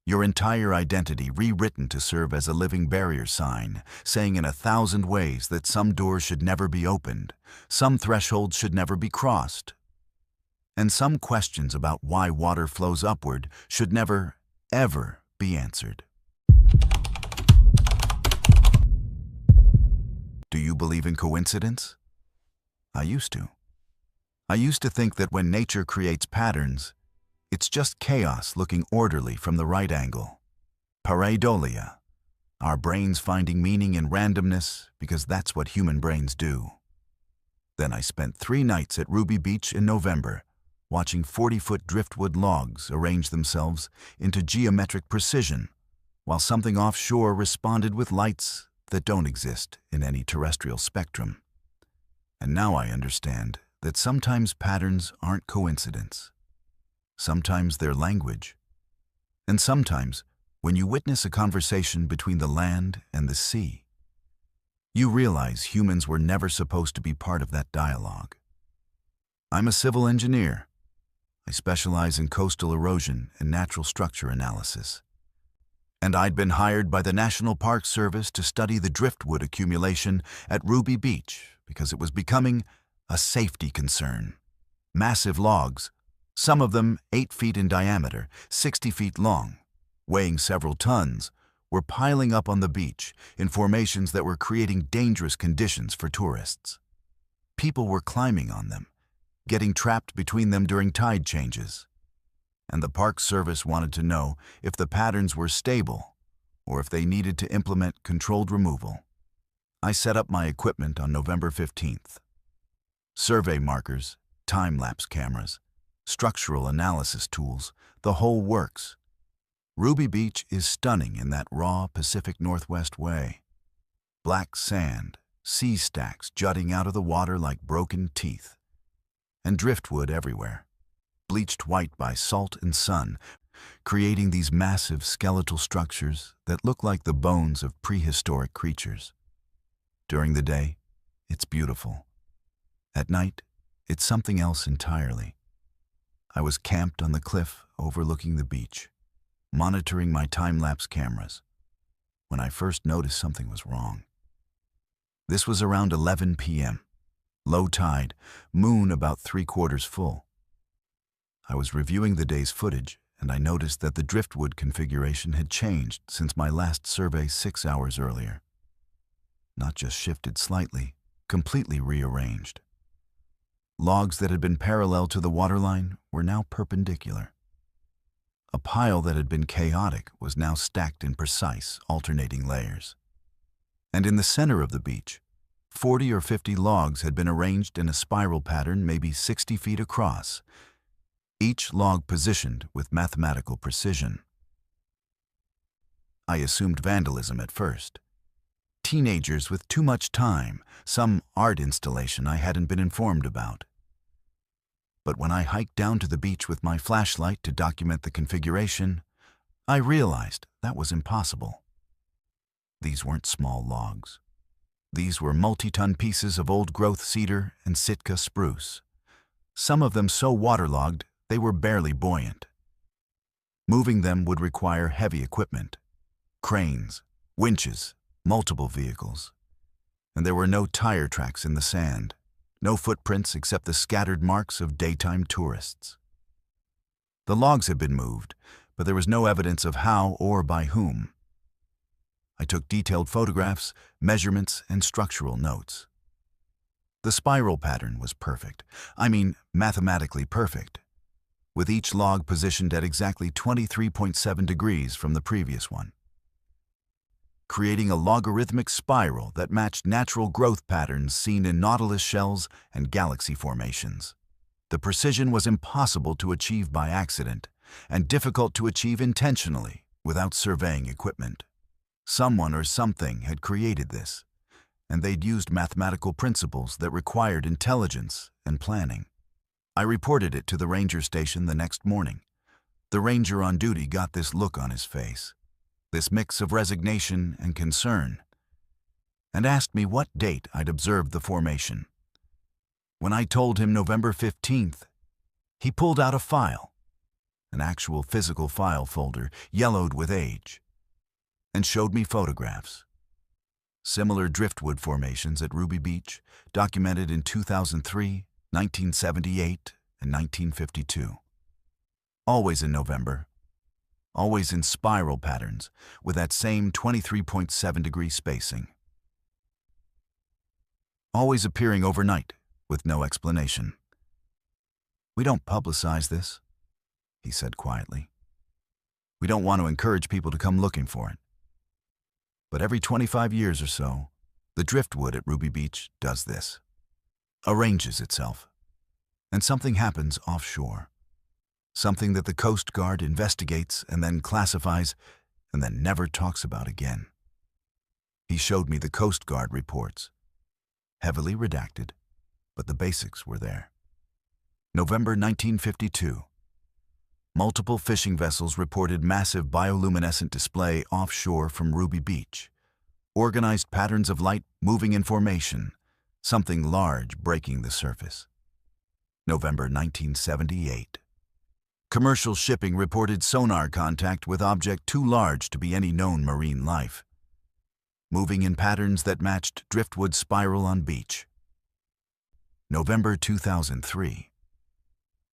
Your entire identity rewritten to serve as a living barrier sign, saying in 1,000 ways that some doors should never be opened, some thresholds should never be crossed, and some questions about why water flows upward should never, ever be answered. Do you believe in coincidence? I used to. I used to think that when nature creates patterns, it's just chaos looking orderly from the right angle. Pareidolia, our brains finding meaning in randomness because that's what human brains do. Then I spent 3 nights at Ruby Beach in November, watching 40-foot driftwood logs arrange themselves into geometric precision, while something offshore responded with lights that don't exist in any terrestrial spectrum. And now I understand that sometimes patterns aren't coincidence. Sometimes they're language. And sometimes, when you witness a conversation between the land and the sea, you realize humans were never supposed to be part of that dialogue. I'm a civil engineer. I specialize in coastal erosion and natural structure analysis. And I'd been hired by the National Park Service to study the driftwood accumulation at Ruby Beach because it was becoming a safety concern. Massive logs, some of them 8 feet in diameter, 60 feet long, weighing several tons, were piling up on the beach in formations that were creating dangerous conditions for tourists. People were climbing on them, getting trapped between them during tide changes. And the Park Service wanted to know if the patterns were stable or if they needed to implement controlled removal. I set up my equipment on November 15th. Survey markers, time-lapse cameras, structural analysis tools, the whole works. Ruby Beach is stunning in that raw Pacific Northwest way. Black sand, sea stacks jutting out of the water like broken teeth, and driftwood everywhere, bleached white by salt and sun, creating these massive skeletal structures that look like the bones of prehistoric creatures. During the day, it's beautiful, At night, it's something else entirely. I was camped on the cliff overlooking the beach, monitoring my time-lapse cameras, when I first noticed something was wrong. This was around 11 p.m., low tide, moon about 3/4 full. I was reviewing the day's footage, and I noticed that the driftwood configuration had changed since my last survey 6 hours earlier. Not just shifted slightly, completely rearranged. Logs that had been parallel to the waterline were now perpendicular. A pile that had been chaotic was now stacked in precise, alternating layers. And in the center of the beach, 40 or 50 logs had been arranged in a spiral pattern maybe 60 feet across, each log positioned with mathematical precision. I assumed vandalism at first. Teenagers with too much time, some art installation I hadn't been informed about. But when I hiked down to the beach with my flashlight to document the configuration, I realized that was impossible. These weren't small logs. These were multi-ton pieces of old-growth cedar and Sitka spruce, some of them so waterlogged they were barely buoyant. Moving them would require heavy equipment, cranes, winches, multiple vehicles. And there were no tire tracks in the sand, no footprints except the scattered marks of daytime tourists. The logs had been moved, but there was no evidence of how or by whom. I took detailed photographs, measurements, and structural notes. The spiral pattern was perfect. I mean, mathematically perfect, with each log positioned at exactly 23.7 degrees from the previous one, creating a logarithmic spiral that matched natural growth patterns seen in nautilus shells and galaxy formations. The precision was impossible to achieve by accident and difficult to achieve intentionally without surveying equipment. Someone or something had created this, and they'd used mathematical principles that required intelligence and planning. I reported it to the ranger station the next morning. The ranger on duty got this look on his face, this mix of resignation and concern, and asked me what date I'd observed the formation. When I told him November 15th, he pulled out a file, an actual physical file folder, yellowed with age, and showed me photographs. Similar driftwood formations at Ruby Beach, documented in 2003, 1978, and 1952. Always in November, always in spiral patterns, with that same 23.7-degree spacing. Always appearing overnight, with no explanation. "We don't publicize this," he said quietly. "We don't want to encourage people to come looking for it. But every 25 years or so, the driftwood at Ruby Beach does this. Arranges itself. And something happens offshore. Something that the Coast Guard investigates and then classifies and then never talks about again." He showed me the Coast Guard reports. Heavily redacted, but the basics were there. November 1952. Multiple fishing vessels reported massive bioluminescent display offshore from Ruby Beach. Organized patterns of light moving in formation, something large breaking the surface. November 1978. Commercial shipping reported sonar contact with object too large to be any known marine life, moving in patterns that matched driftwood spiral on beach. November 2003.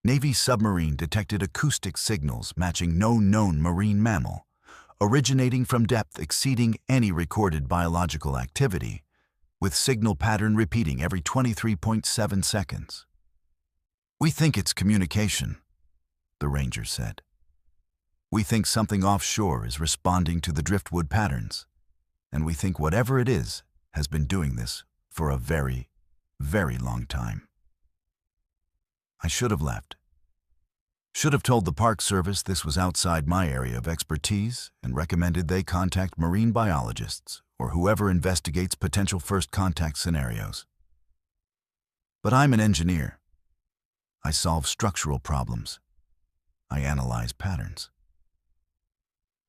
Navy submarine detected acoustic signals matching no known marine mammal, originating from depth exceeding any recorded biological activity, with signal pattern repeating every 23.7 seconds. "We think it's communication," the ranger said. "We think something offshore is responding to the driftwood patterns, and we think whatever it is has been doing this for a very, very long time." I should have left. Should have told the Park Service this was outside my area of expertise and recommended they contact marine biologists or whoever investigates potential first contact scenarios. But I'm an engineer. I solve structural problems. I analyze patterns.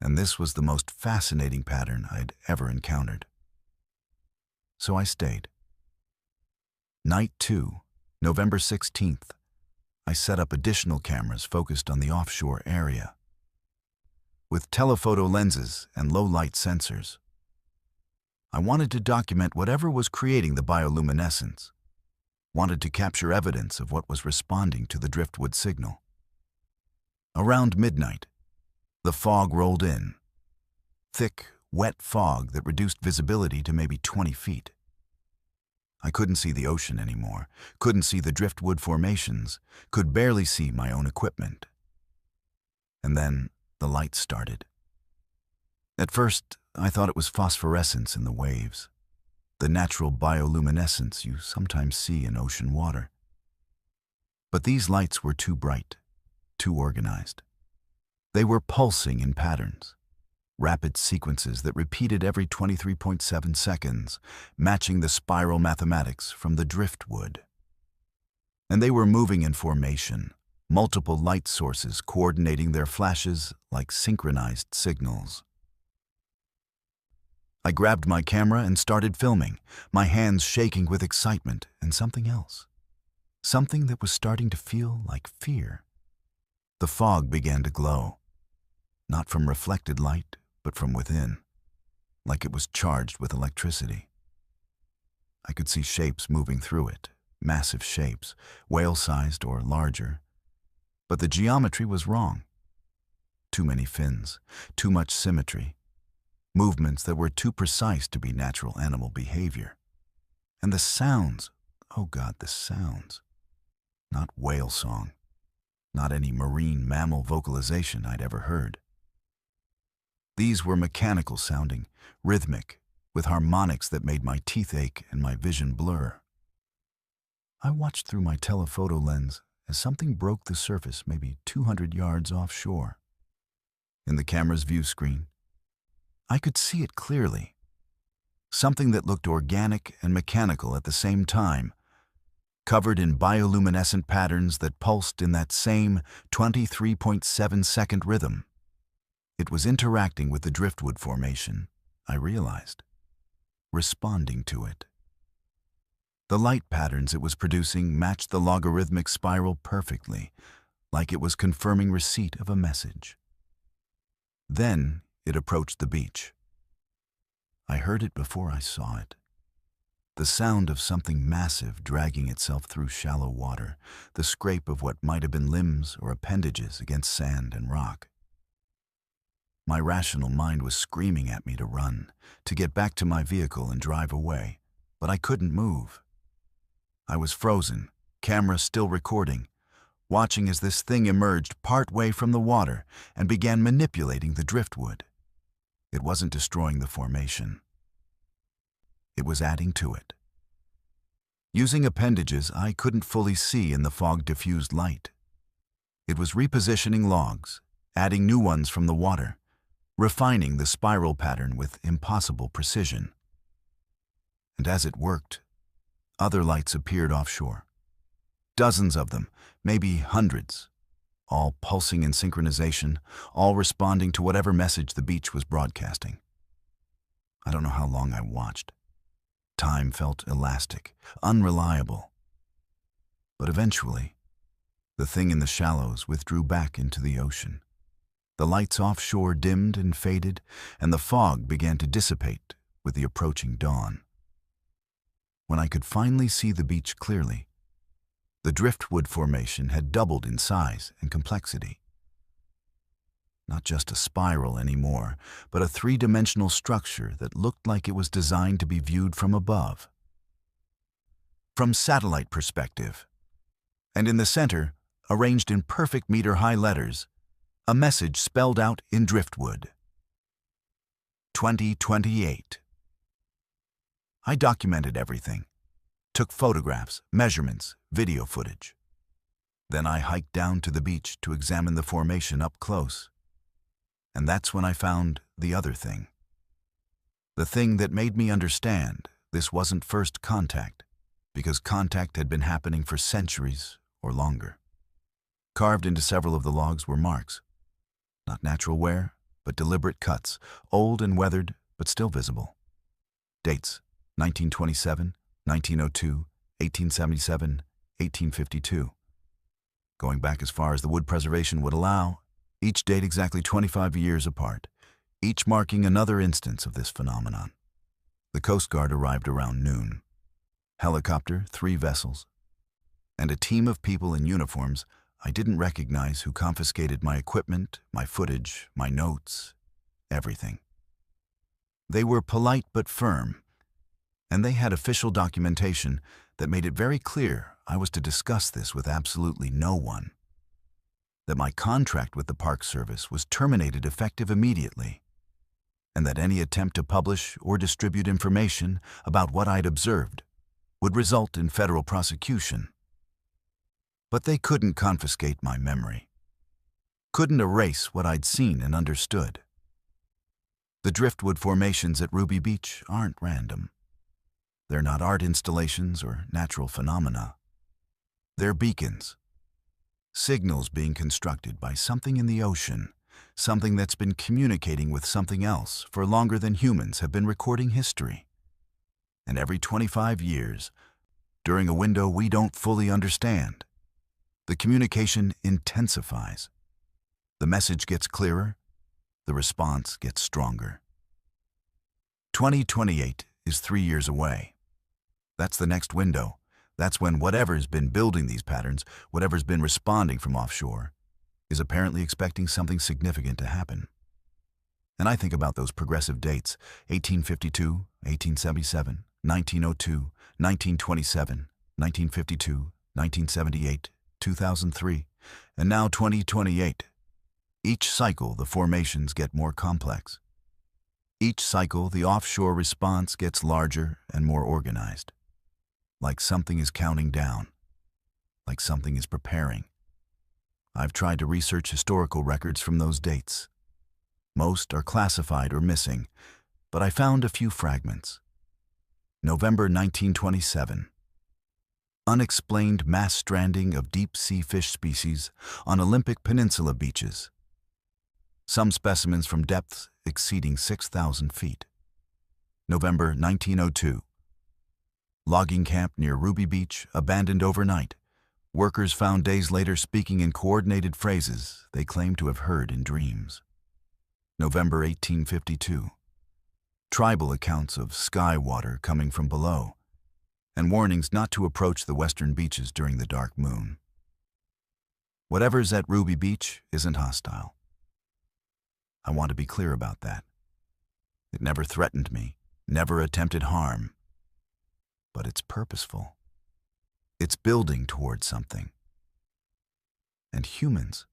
And this was the most fascinating pattern I'd ever encountered. So I stayed. Night 2 November 16th, I set up additional cameras focused on the offshore area. With telephoto lenses and low-light sensors, I wanted to document whatever was creating the bioluminescence, wanted to capture evidence of what was responding to the driftwood signal. Around midnight, the fog rolled in. Thick, wet fog that reduced visibility to maybe 20 feet. I couldn't see the ocean anymore, couldn't see the driftwood formations, could barely see my own equipment. And then the light started. At first, I thought it was phosphorescence in the waves, the natural bioluminescence you sometimes see in ocean water. But these lights were too bright, too organized. They were pulsing in patterns, rapid sequences that repeated every 23.7 seconds, matching the spiral mathematics from the driftwood. And they were moving in formation, multiple light sources coordinating their flashes like synchronized signals. I grabbed my camera and started filming, my hands shaking with excitement and something else. Something that was starting to feel like fear. The fog began to glow, not from reflected light, but from within, like it was charged with electricity. I could see shapes moving through it, massive shapes, whale-sized or larger. But the geometry was wrong. Too many fins, too much symmetry, movements that were too precise to be natural animal behavior. And the sounds, oh God, the sounds. Not whale song, not any marine mammal vocalization I'd ever heard. These were mechanical sounding, rhythmic, with harmonics that made my teeth ache and my vision blur. I watched through my telephoto lens as something broke the surface maybe 200 yards offshore. In the camera's view screen, I could see it clearly. Something that looked organic and mechanical at the same time, covered in bioluminescent patterns that pulsed in that same 23.7-second rhythm. It was interacting with the driftwood formation, I realized, responding to it. The light patterns it was producing matched the logarithmic spiral perfectly, like it was confirming receipt of a message. Then it approached the beach. I heard it before I saw it. The sound of something massive dragging itself through shallow water, the scrape of what might have been limbs or appendages against sand and rock. My rational mind was screaming at me to run, to get back to my vehicle and drive away, but I couldn't move. I was frozen, camera still recording, watching as this thing emerged partway from the water and began manipulating the driftwood. It wasn't destroying the formation. It was adding to it. Using appendages I couldn't fully see in the fog-diffused light. It was repositioning logs, adding new ones from the water, refining the spiral pattern with impossible precision. And as it worked, other lights appeared offshore. Dozens of them, maybe hundreds, all pulsing in synchronization, all responding to whatever message the beach was broadcasting. I don't know how long I watched. Time felt elastic, unreliable. But eventually, the thing in the shallows withdrew back into the ocean. The lights offshore dimmed and faded, and the fog began to dissipate with the approaching dawn. When I could finally see the beach clearly, the driftwood formation had doubled in size and complexity. Not just a spiral anymore, but a three-dimensional structure that looked like it was designed to be viewed from above. From satellite perspective. And in the center, arranged in perfect meter-high letters, a message spelled out in driftwood. 2028. I documented everything, took photographs, measurements, video footage. Then I hiked down to the beach to examine the formation up close. And that's when I found the other thing. The thing that made me understand this wasn't first contact, because contact had been happening for centuries or longer. Carved into several of the logs were marks. Not natural wear, but deliberate cuts, old and weathered, but still visible. Dates: 1927, 1902, 1877, 1852. Going back as far as the wood preservation would allow, each date exactly 25 years apart, each marking another instance of this phenomenon. The Coast Guard arrived around noon. Helicopter, 3 vessels, and a team of people in uniforms I didn't recognize who confiscated my equipment, my footage, my notes, everything. They were polite but firm, and they had official documentation that made it very clear I was to discuss this with absolutely no one, that my contract with the Park Service was terminated effective immediately, and that any attempt to publish or distribute information about what I'd observed would result in federal prosecution. But they couldn't confiscate my memory, couldn't erase what I'd seen and understood. The driftwood formations at Ruby Beach aren't random. They're not art installations or natural phenomena. They're beacons, signals being constructed by something in the ocean, something that's been communicating with something else for longer than humans have been recording history. And every 25 years, during a window we don't fully understand, the communication intensifies. The message gets clearer, the response gets stronger. 2028 is 3 years away. That's the next window. That's when whatever's been building these patterns, whatever's been responding from offshore, is apparently expecting something significant to happen. And I think about those progressive dates, 1852, 1877, 1902, 1927, 1952, 1978, 2003, and now 2028. Each cycle, the formations get more complex. Each cycle, the offshore response gets larger and more organized. Like something is counting down. Like something is preparing. I've tried to research historical records from those dates. Most are classified or missing, but I found a few fragments. November 1927. Unexplained mass stranding of deep-sea fish species on Olympic Peninsula beaches. Some specimens from depths exceeding 6,000 feet. November 1902. Logging camp near Ruby Beach abandoned overnight. Workers found days later speaking in coordinated phrases they claimed to have heard in dreams. November 1852. Tribal accounts of sky water coming from below, and warnings not to approach the western beaches during the dark moon. Whatever's at Ruby Beach isn't hostile. I want to be clear about that. It never threatened me, never attempted harm. But it's purposeful. It's building towards something. And humans,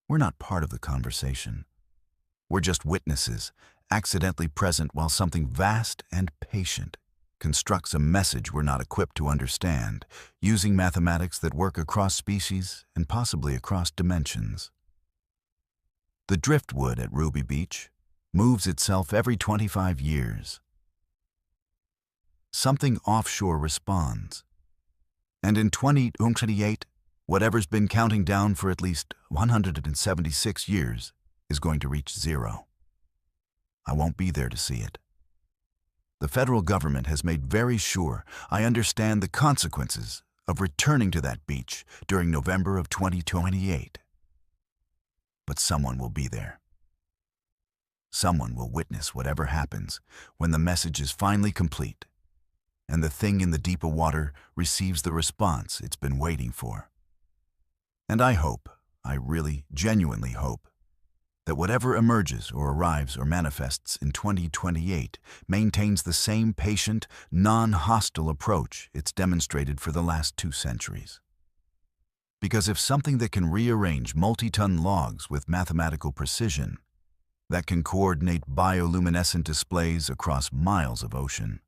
we're not part of the conversation. We're just witnesses, accidentally present while something vast and patient constructs a message we're not equipped to understand, using mathematics that work across species and possibly across dimensions. The driftwood at Ruby Beach moves itself every 25 years. Something offshore responds. And in 2028, whatever's been counting down for at least 176 years is going to reach 0. I won't be there to see it. The federal government has made very sure I understand the consequences of returning to that beach during November of 2028. But someone will be there. Someone will witness whatever happens when the message is finally complete and the thing in the deeper water receives the response it's been waiting for. And I hope, I really genuinely hope, that whatever emerges or arrives or manifests in 2028 maintains the same patient, non-hostile approach it's demonstrated for the last 2 centuries. Because if something that can rearrange multi-ton logs with mathematical precision, that can coordinate bioluminescent displays across miles of ocean,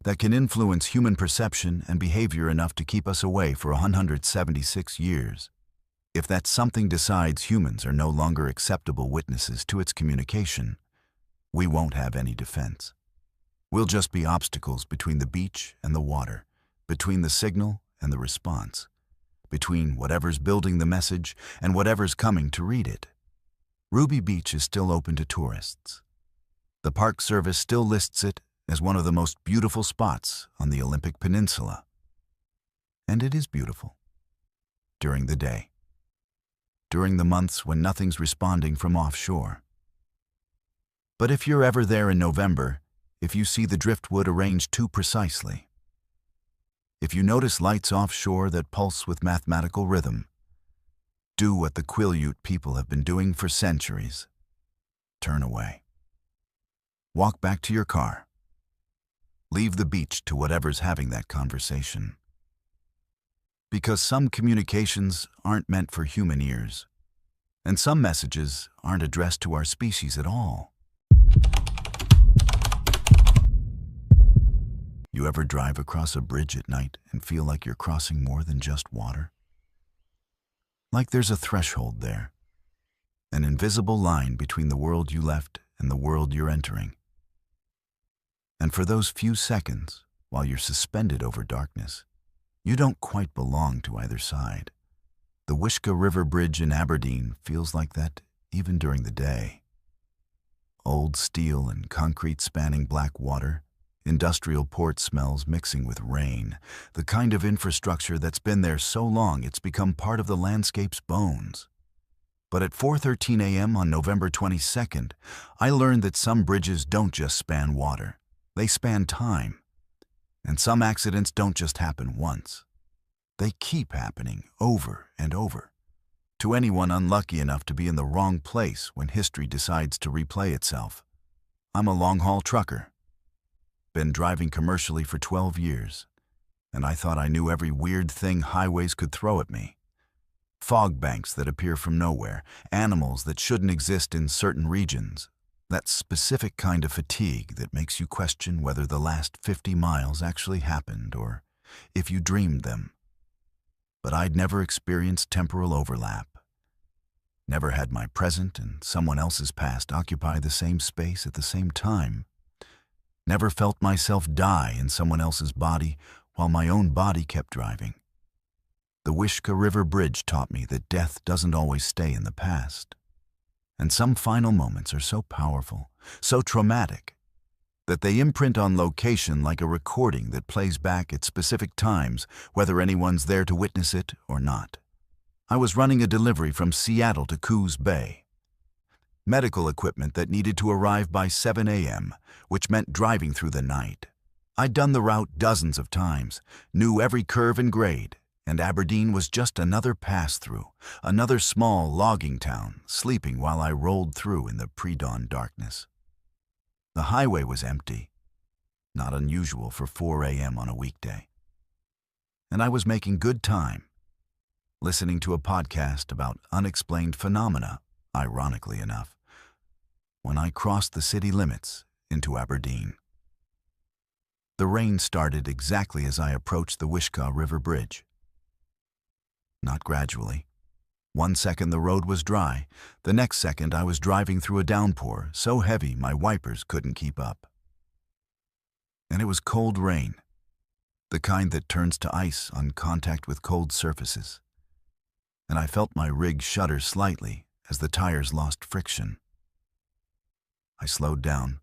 that can influence human perception and behavior enough to keep us away for 176 years, if that something decides humans are no longer acceptable witnesses to its communication, we won't have any defense. We'll just be obstacles between the beach and the water, between the signal and the response, between whatever's building the message and whatever's coming to read it. Ruby Beach is still open to tourists. The Park Service still lists it as one of the most beautiful spots on the Olympic Peninsula. And it is beautiful. During the day. During the months when nothing's responding from offshore. But if you're ever there in November, if you see the driftwood arranged too precisely, if you notice lights offshore that pulse with mathematical rhythm, do what the Quileute people have been doing for centuries. Turn away. Walk back to your car. Leave the beach to whatever's having that conversation. Because some communications aren't meant for human ears, and some messages aren't addressed to our species at all. You ever drive across a bridge at night and feel like you're crossing more than just water? Like there's a threshold there, an invisible line between the world you left and the world you're entering. And for those few seconds, while you're suspended over darkness, you don't quite belong to either side. The Wishkah River Bridge in Aberdeen feels like that even during the day. Old steel and concrete spanning black water, industrial port smells mixing with rain, the kind of infrastructure that's been there so long it's become part of the landscape's bones. But at 4:13 a.m. on November 22nd, I learned that some bridges don't just span water, they span time. And some accidents don't just happen once. They keep happening over and over. To anyone unlucky enough to be in the wrong place when history decides to replay itself. I'm a long-haul trucker. Been driving commercially for 12 years, and I thought I knew every weird thing highways could throw at me. Fog banks that appear from nowhere, animals that shouldn't exist in certain regions, that specific kind of fatigue that makes you question whether the last 50 miles actually happened or if you dreamed them. But I'd never experienced temporal overlap. Never had my present and someone else's past occupy the same space at the same time. Never felt myself die in someone else's body while my own body kept driving. The Wishkah River Bridge taught me that death doesn't always stay in the past. And some final moments are so powerful, so traumatic, that they imprint on location like a recording that plays back at specific times, whether anyone's there to witness it or not. I was running a delivery from Seattle to Coos Bay. Medical equipment that needed to arrive by 7 a.m., which meant driving through the night. I'd done the route dozens of times, knew every curve and grade, and Aberdeen was just another pass-through, another small logging town, sleeping while I rolled through in the pre-dawn darkness. The highway was empty, not unusual for 4 a.m. on a weekday. And I was making good time, listening to a podcast about unexplained phenomena, ironically enough, when I crossed the city limits into Aberdeen. The rain started exactly as I approached the Wishkah River Bridge. Not gradually. 1 second the road was dry, the next second I was driving through a downpour so heavy my wipers couldn't keep up. And it was cold rain, the kind that turns to ice on contact with cold surfaces. And I felt my rig shudder slightly as the tires lost friction. I slowed down,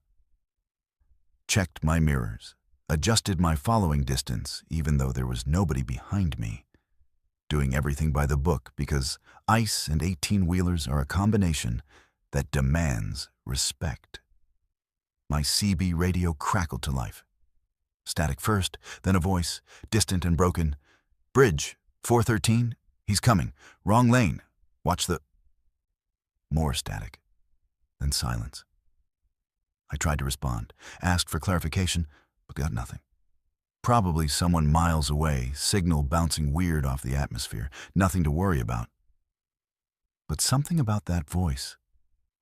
checked my mirrors, adjusted my following distance even though there was nobody behind me, doing everything by the book because ice and 18-wheelers are a combination that demands respect. My CB radio crackled to life. Static first, then a voice, distant and broken. "Bridge, 413, he's coming. Wrong lane. Watch the..." More static, then silence. I tried to respond, asked for clarification, but got nothing. Probably someone miles away, signal bouncing weird off the atmosphere, nothing to worry about. But something about that voice,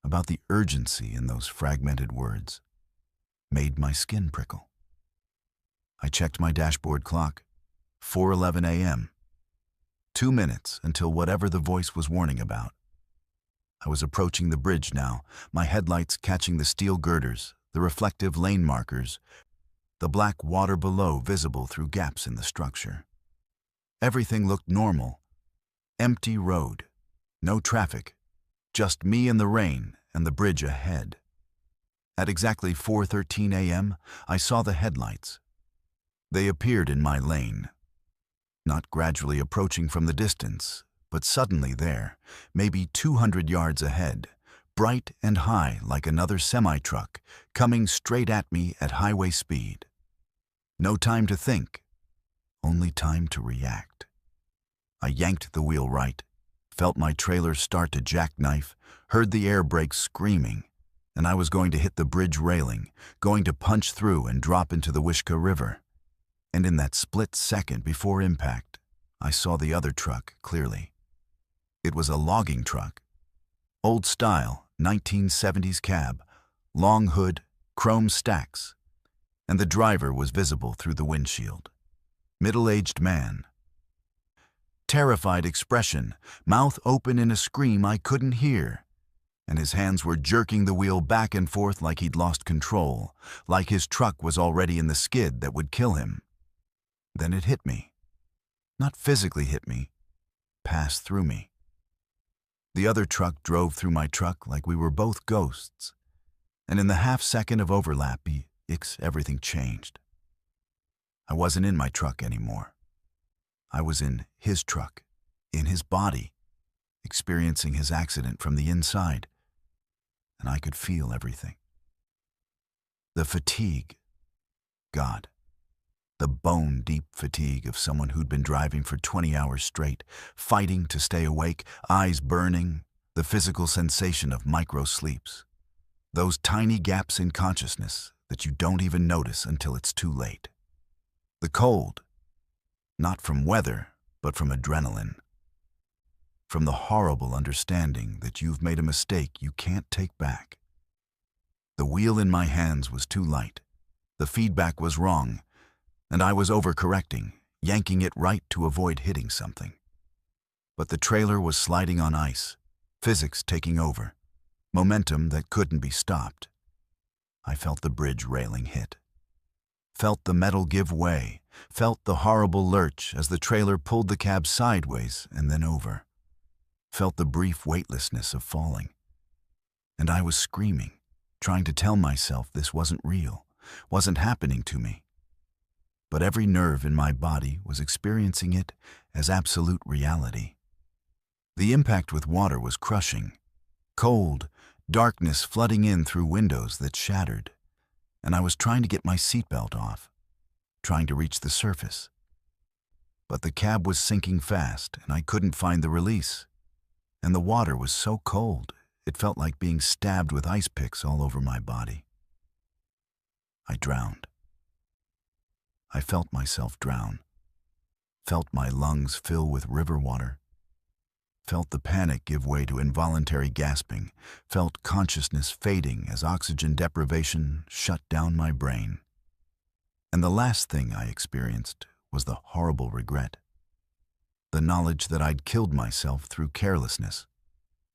about the urgency in those fragmented words, made my skin prickle. I checked my dashboard clock, 4:11 a.m. 2 minutes until whatever the voice was warning about. I was approaching the bridge now, my headlights catching the steel girders, the reflective lane markers, the black water below visible through gaps in the structure. Everything looked normal. Empty road, no traffic, just me in the rain and the bridge ahead. At exactly 4:13 a.m., I saw the headlights. They appeared in my lane. not gradually approaching from the distance, but suddenly there, maybe 200 yards ahead, bright and high like another semi-truck, coming straight at me at highway speed. No time to think, only time to react. I yanked the wheel right, felt my trailer start to jackknife, heard the air brakes screaming, and I was going to hit the bridge railing, going to punch through and drop into the Wishkah River. And in that split second before impact, I saw the other truck clearly. It was a logging truck. Old style, 1970s cab, long hood, chrome stacks, and the driver was visible through the windshield. Middle-aged man. Terrified expression, mouth open in a scream I couldn't hear, and his hands were jerking the wheel back and forth like he'd lost control, like his truck was already in the skid that would kill him. Then it hit me. Not physically hit me, passed through me. The other truck drove through my truck like we were both ghosts, and in the half-second of overlap, everything changed. I wasn't in my truck anymore. I was in his truck, in his body, experiencing his accident from the inside, and I could feel everything. The fatigue, God, the bone-deep fatigue of someone who'd been driving for 20 hours straight, fighting to stay awake, eyes burning, the physical sensation of micro-sleeps. Those tiny gaps in consciousness that you don't even notice until it's too late. The cold, not from weather, but from adrenaline. From the horrible understanding that you've made a mistake you can't take back. The wheel in my hands was too light. The feedback was wrong, and I was overcorrecting, yanking it right to avoid hitting something. But the trailer was sliding on ice, physics taking over, momentum that couldn't be stopped. I felt the bridge railing hit. Felt the metal give way, felt the horrible lurch as the trailer pulled the cab sideways and then over. Felt the brief weightlessness of falling. And I was screaming, trying to tell myself this wasn't real, wasn't happening to me. But every nerve in my body was experiencing it as absolute reality. The impact with water was crushing. Cold, darkness flooding in through windows that shattered, and I was trying to get my seatbelt off, trying to reach the surface. But the cab was sinking fast, and I couldn't find the release. And the water was so cold, it felt like being stabbed with ice picks all over my body. I drowned. I felt myself drown, felt my lungs fill with river water, felt the panic give way to involuntary gasping, felt consciousness fading as oxygen deprivation shut down my brain. And the last thing I experienced was the horrible regret. The knowledge that I'd killed myself through carelessness,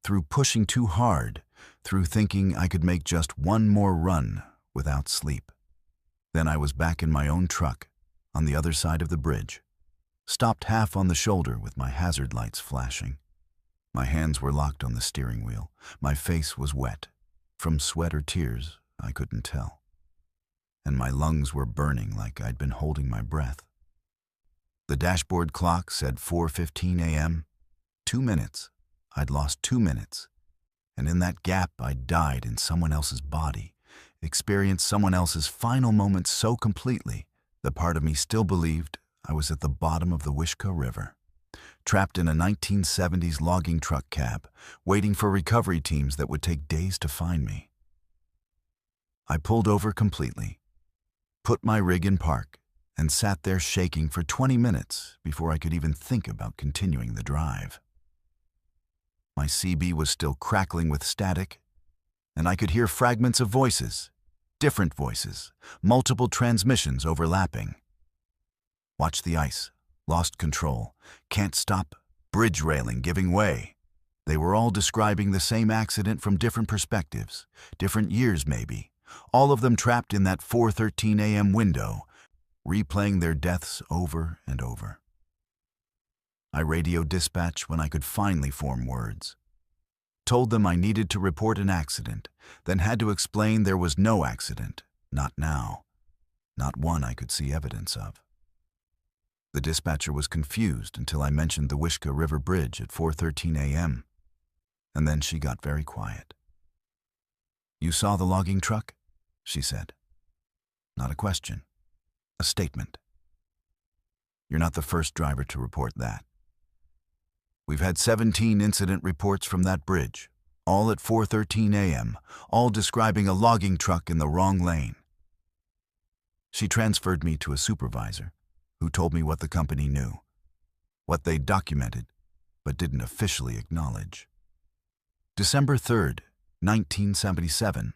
through pushing too hard, through thinking I could make just one more run without sleep. Then I was back in my own truck, on the other side of the bridge, stopped half on the shoulder with my hazard lights flashing. My hands were locked on the steering wheel. My face was wet. From sweat or tears, I couldn't tell. And my lungs were burning like I'd been holding my breath. The dashboard clock said 4:15 a.m. 2 minutes. I'd lost 2 minutes. And in that gap, I'd died in someone else's body, experienced someone else's final moments so completely, that part of me still believed I was at the bottom of the Wishkah River, trapped in a 1970s logging truck cab, waiting for recovery teams that would take days to find me. I pulled over completely, put my rig in park, and sat there shaking for 20 minutes before I could even think about continuing the drive. My CB was still crackling with static, and I could hear fragments of voices, different voices, multiple transmissions overlapping. Watch the ice, lost control, can't stop, bridge railing giving way. They were all describing the same accident from different perspectives, different years maybe, all of them trapped in that 4:13 a.m. window, replaying their deaths over and over. I radioed dispatch when I could finally form words. Told them I needed to report an accident, then had to explain there was no accident, not now, not one I could see evidence of. The dispatcher was confused until I mentioned the Wishkah River Bridge at 4:13 a.m., and then she got very quiet. "You saw the logging truck?" she said. Not a question, a statement. "You're not the first driver to report that. We've had 17 incident reports from that bridge, all at 4:13 a.m., all describing a logging truck in the wrong lane." She transferred me to a supervisor who told me what the company knew, what they documented but didn't officially acknowledge. December 3rd, 1977.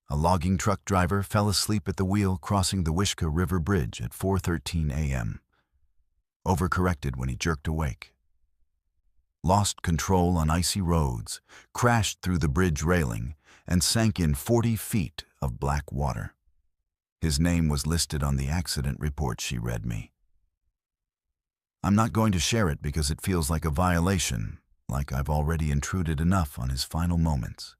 A logging truck driver fell asleep at the wheel crossing the Wishkah River Bridge at 4:13 a.m. Overcorrected when he jerked awake. Lost control on icy roads, crashed through the bridge railing, and sank in 40 feet of black water. His name was listed on the accident report she read me. I'm not going to share it because it feels like a violation, like I've already intruded enough on his final moments.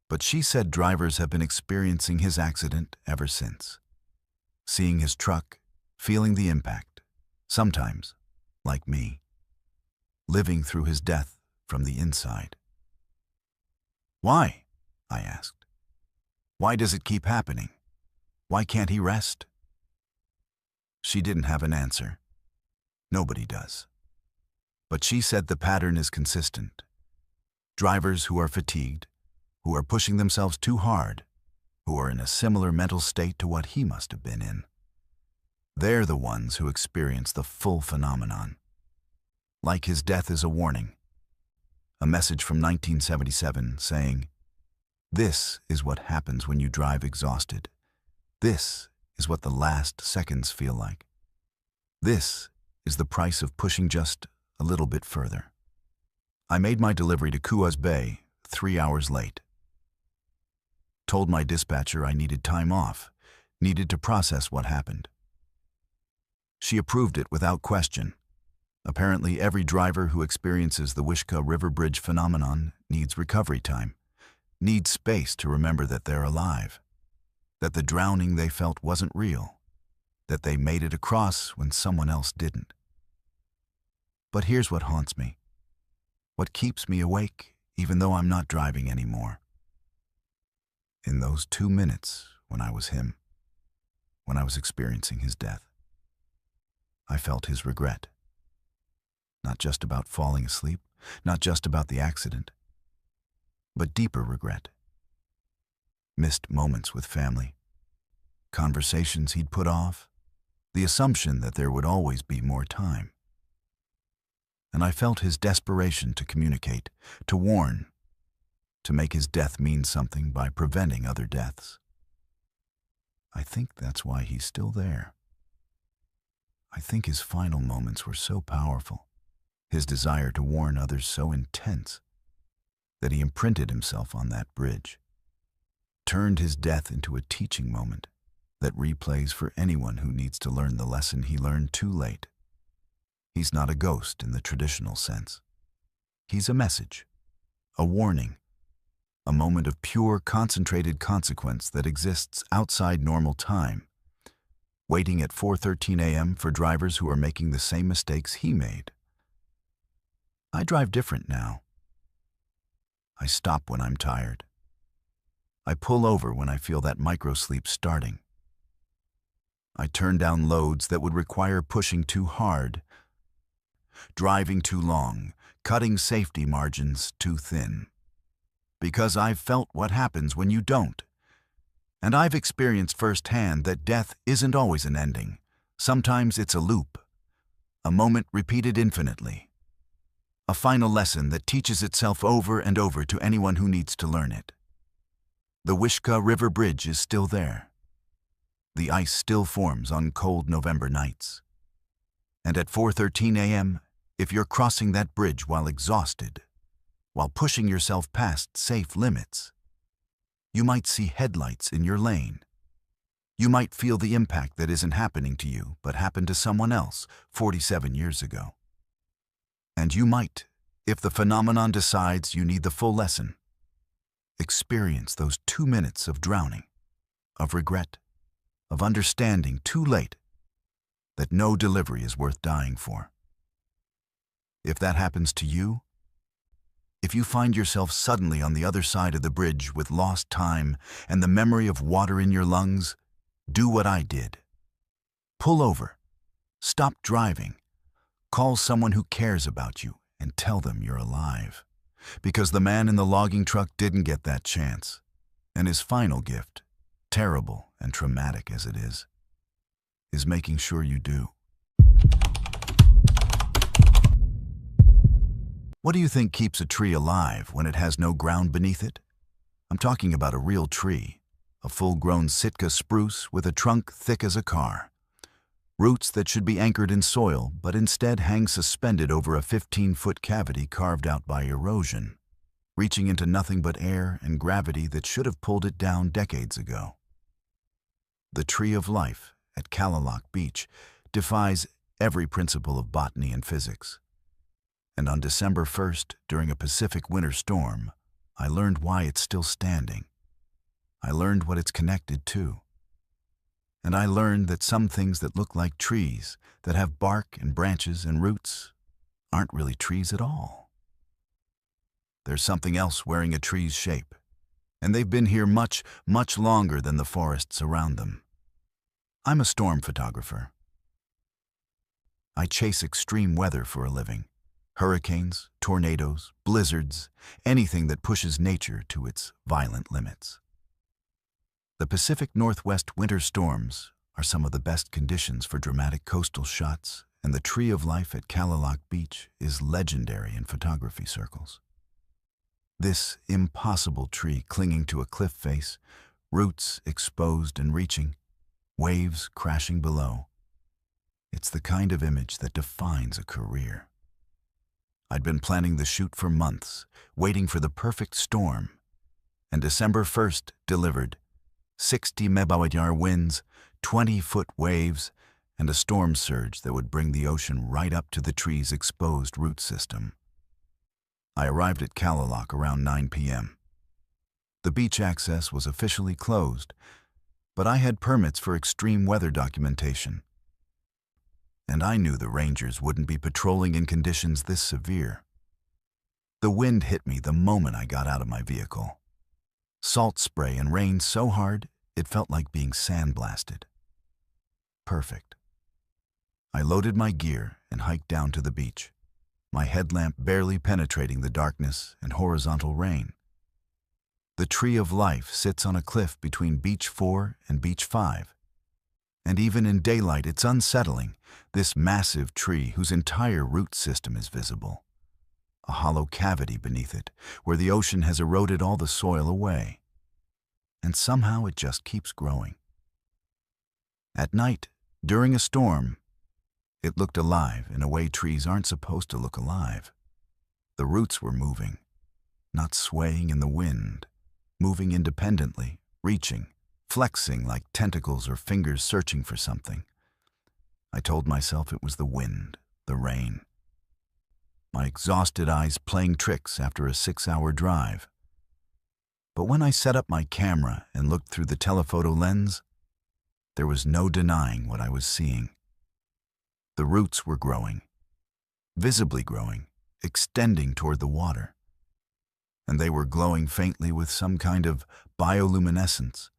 But she said drivers have been experiencing his accident ever since. Seeing his truck, feeling the impact, sometimes, like me, living through his death from the inside. "Why?" I asked. "Why does it keep happening? Why can't he rest?" She didn't have an answer. Nobody does. But she said the pattern is consistent. Drivers who are fatigued, who are pushing themselves too hard, who are in a similar mental state to what he must have been in. They're the ones who experience the full phenomenon. Like his death is a warning. A message from 1977 saying, "This is what happens when you drive exhausted. This is what the last seconds feel like. This is the price of pushing just a little bit further." I made my delivery to Quinault Bay 3 hours late. Told my dispatcher I needed time off, needed to process what happened. She approved it without question. Apparently, every driver who experiences the Wishkah River Bridge phenomenon needs recovery time, needs space to remember that they're alive, that the drowning they felt wasn't real, that they made it across when someone else didn't. But here's what haunts me, what keeps me awake even though I'm not driving anymore. In those 2 minutes when I was him, when I was experiencing his death, I felt his regret. Not just about falling asleep, not just about the accident, but deeper regret. Missed moments with family, conversations he'd put off, the assumption that there would always be more time. And I felt his desperation to communicate, to warn, to make his death mean something by preventing other deaths. I think that's why he's still there. I think his final moments were so powerful, his desire to warn others so intense, that he imprinted himself on that bridge, turned his death into a teaching moment that replays for anyone who needs to learn the lesson he learned too late. He's not a ghost in the traditional sense. He's a message, a warning, a moment of pure, concentrated consequence that exists outside normal time, waiting at 4:13 a.m. for drivers who are making the same mistakes he made. I drive different now. I stop when I'm tired. I pull over when I feel that microsleep starting. I turn down loads that would require pushing too hard, driving too long, cutting safety margins too thin. Because I've felt what happens when you don't. And I've experienced firsthand that death isn't always an ending. Sometimes it's a loop, a moment repeated infinitely. A final lesson that teaches itself over and over to anyone who needs to learn it. The Wishkah River Bridge is still there. The ice still forms on cold November nights. And at 4:13 a.m., if you're crossing that bridge while exhausted, while pushing yourself past safe limits, you might see headlights in your lane. You might feel the impact that isn't happening to you, but happened to someone else 47 years ago. And you might, if the phenomenon decides you need the full lesson, experience those 2 minutes of drowning, of regret, of understanding too late that no delivery is worth dying for. If that happens to you, if you find yourself suddenly on the other side of the bridge with lost time and the memory of water in your lungs, do what I did. Pull over, stop driving, call someone who cares about you and tell them you're alive. Because the man in the logging truck didn't get that chance, and his final gift, terrible and traumatic as it is making sure you do. What do you think keeps a tree alive when it has no ground beneath it? I'm talking about a real tree, a full-grown Sitka spruce with a trunk thick as a car. Roots that should be anchored in soil, but instead hang suspended over a 15-foot cavity carved out by erosion, reaching into nothing but air and gravity that should have pulled it down decades ago. The tree of life at Kalaloch Beach defies every principle of botany and physics. And on December 1st, during a Pacific winter storm, I learned why it's still standing. I learned what it's connected to. And I learned that some things that look like trees, that have bark and branches and roots, aren't really trees at all. There's something else wearing a tree's shape, and they've been here much, much longer than the forests around them. I'm a storm photographer. I chase extreme weather for a living. Hurricanes, tornadoes, blizzards, anything that pushes nature to its violent limits. The Pacific Northwest winter storms are some of the best conditions for dramatic coastal shots, and the tree of life at Kalaloch Beach is legendary in photography circles. This impossible tree clinging to a cliff face, roots exposed and reaching, waves crashing below. It's the kind of image that defines a career. I'd been planning the shoot for months, waiting for the perfect storm, and December 1st delivered 60 mph winds, 20-foot waves, and a storm surge that would bring the ocean right up to the tree's exposed root system. I arrived at Kalaloch around 9 p.m. The beach access was officially closed, but I had permits for extreme weather documentation. And I knew the rangers wouldn't be patrolling in conditions this severe. The wind hit me the moment I got out of my vehicle. Salt spray and rain so hard, it felt like being sandblasted. Perfect. I loaded my gear and hiked down to the beach, my headlamp barely penetrating the darkness and horizontal rain. The tree of life sits on a cliff between Beach 4 and Beach 5. And even in daylight, it's unsettling, this massive tree whose entire root system is visible. A hollow cavity beneath it, where the ocean has eroded all the soil away. And somehow it just keeps growing. At night, during a storm, it looked alive in a way trees aren't supposed to look alive. The roots were moving, not swaying in the wind, moving independently, reaching, flexing like tentacles or fingers searching for something. I told myself it was the wind, the rain. My exhausted eyes playing tricks after a 6-hour drive. But when I set up my camera and looked through the telephoto lens, there was no denying what I was seeing. The roots were growing, visibly growing, extending toward the water. And they were glowing faintly with some kind of bioluminescence,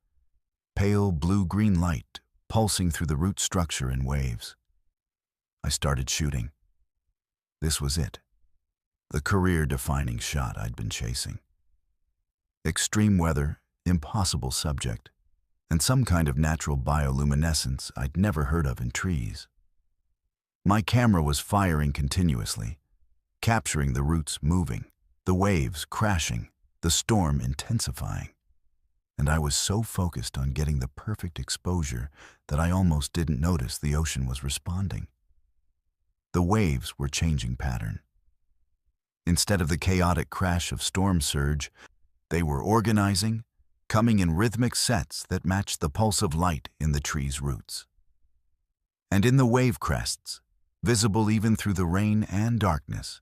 pale blue-green light pulsing through the root structure in waves. I started shooting. This was it, the career-defining shot I'd been chasing. Extreme weather, impossible subject, and some kind of natural bioluminescence I'd never heard of in trees. My camera was firing continuously, capturing the roots moving, the waves crashing, the storm intensifying. And I was so focused on getting the perfect exposure that I almost didn't notice the ocean was responding. The waves were changing pattern. Instead of the chaotic crash of storm surge, they were organizing, coming in rhythmic sets that matched the pulse of light in the tree's roots. And in the wave crests, visible even through the rain and darkness,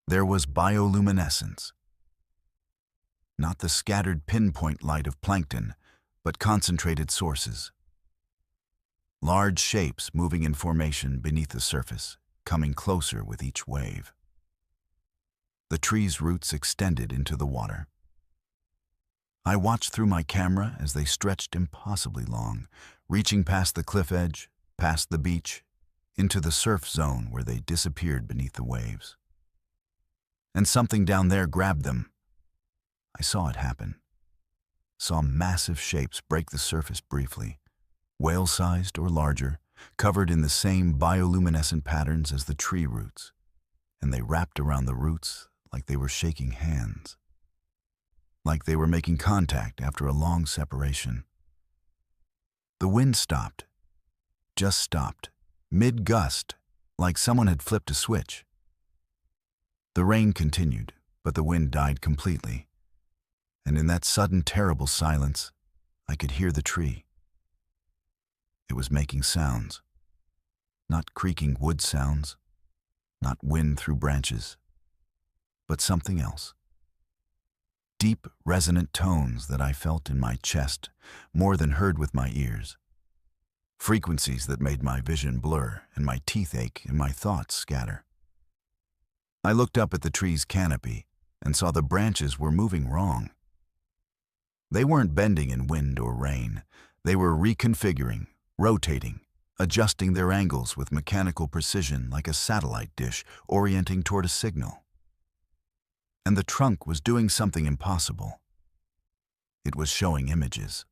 there was bioluminescence. Not the scattered pinpoint light of plankton, but concentrated sources. large shapes moving in formation beneath the surface, coming closer with each wave. The tree's roots extended into the water. I watched through my camera as they stretched impossibly long, reaching past the cliff edge, past the beach, into the surf zone where they disappeared beneath the waves. And something down there grabbed them. I saw it happen. Saw massive shapes break the surface briefly, whale-sized or larger, covered in the same bioluminescent patterns as the tree roots, and they wrapped around the roots like they were shaking hands, like they were making contact after a long separation. The wind stopped, just stopped, mid-gust, like someone had flipped a switch. The rain continued, but the wind died completely, and in that sudden terrible silence, I could hear the tree. It was making sounds, not creaking wood sounds, not wind through branches, but something else. Deep, resonant tones that I felt in my chest more than heard with my ears. Frequencies that made my vision blur and my teeth ache and my thoughts scatter. I looked up at the tree's canopy and saw the branches were moving wrong. They weren't bending in wind or rain. They were reconfiguring, rotating, adjusting their angles with mechanical precision like a satellite dish orienting toward a signal. And the trunk was doing something impossible. It was showing images.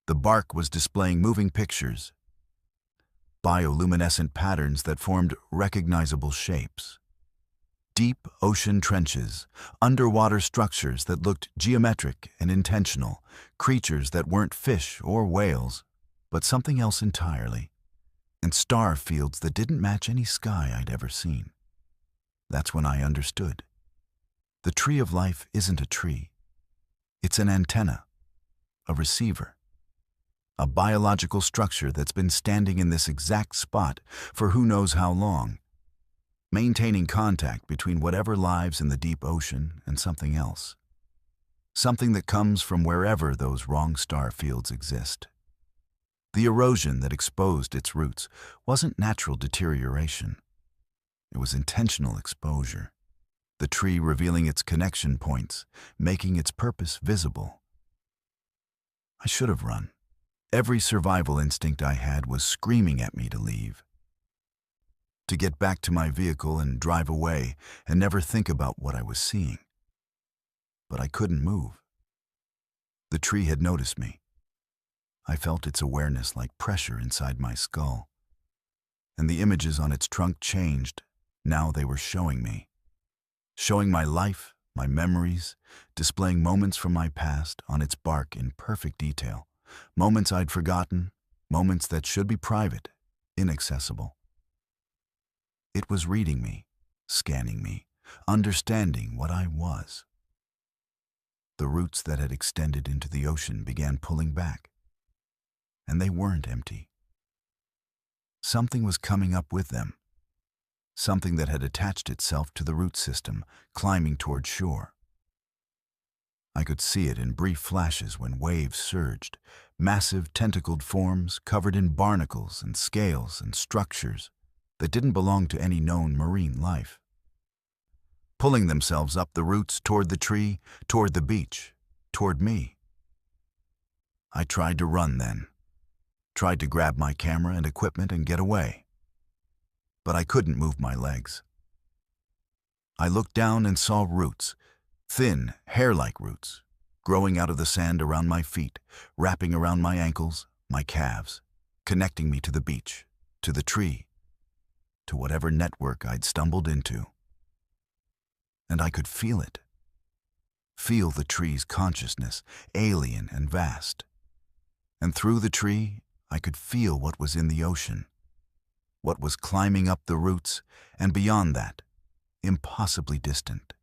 The bark was displaying moving pictures, bioluminescent patterns that formed recognizable shapes. Deep ocean trenches, underwater structures that looked geometric and intentional, creatures that weren't fish or whales, but something else entirely, and star fields that didn't match any sky I'd ever seen. That's when I understood. The tree of life isn't a tree. It's an antenna, a receiver, a biological structure that's been standing in this exact spot for who knows how long, maintaining contact between whatever lives in the deep ocean and something else, something that comes from wherever those wrong star fields exist. The erosion that exposed its roots wasn't natural deterioration. It was intentional exposure, the tree revealing its connection points, making its purpose visible. I should have run. Every survival instinct I had was screaming at me to leave, to get back to my vehicle and drive away and never think about what I was seeing. But I couldn't move. The tree had noticed me. I felt its awareness like pressure inside my skull. And the images on its trunk changed. Now they were showing me. Showing my life, my memories, displaying moments from my past on its bark in perfect detail. Moments I'd forgotten, moments that should be private, inaccessible. It was reading me, scanning me, understanding what I was. The roots that had extended into the ocean began pulling back, and they weren't empty. Something was coming up with them, something that had attached itself to the root system, climbing toward shore. I could see it in brief flashes when waves surged, massive tentacled forms covered in barnacles and scales and structures that didn't belong to any known marine life, pulling themselves up the roots toward the tree, toward the beach, toward me. I tried to run then, tried to grab my camera and equipment and get away, but I couldn't move my legs. I looked down and saw roots, thin, hair-like roots, growing out of the sand around my feet, wrapping around my ankles, my calves, connecting me to the beach, to the tree, to whatever network I'd stumbled into. And I could feel it. Feel the tree's consciousness, alien and vast. And through the tree, I could feel what was in the ocean, what was climbing up the roots, and beyond that, impossibly distant.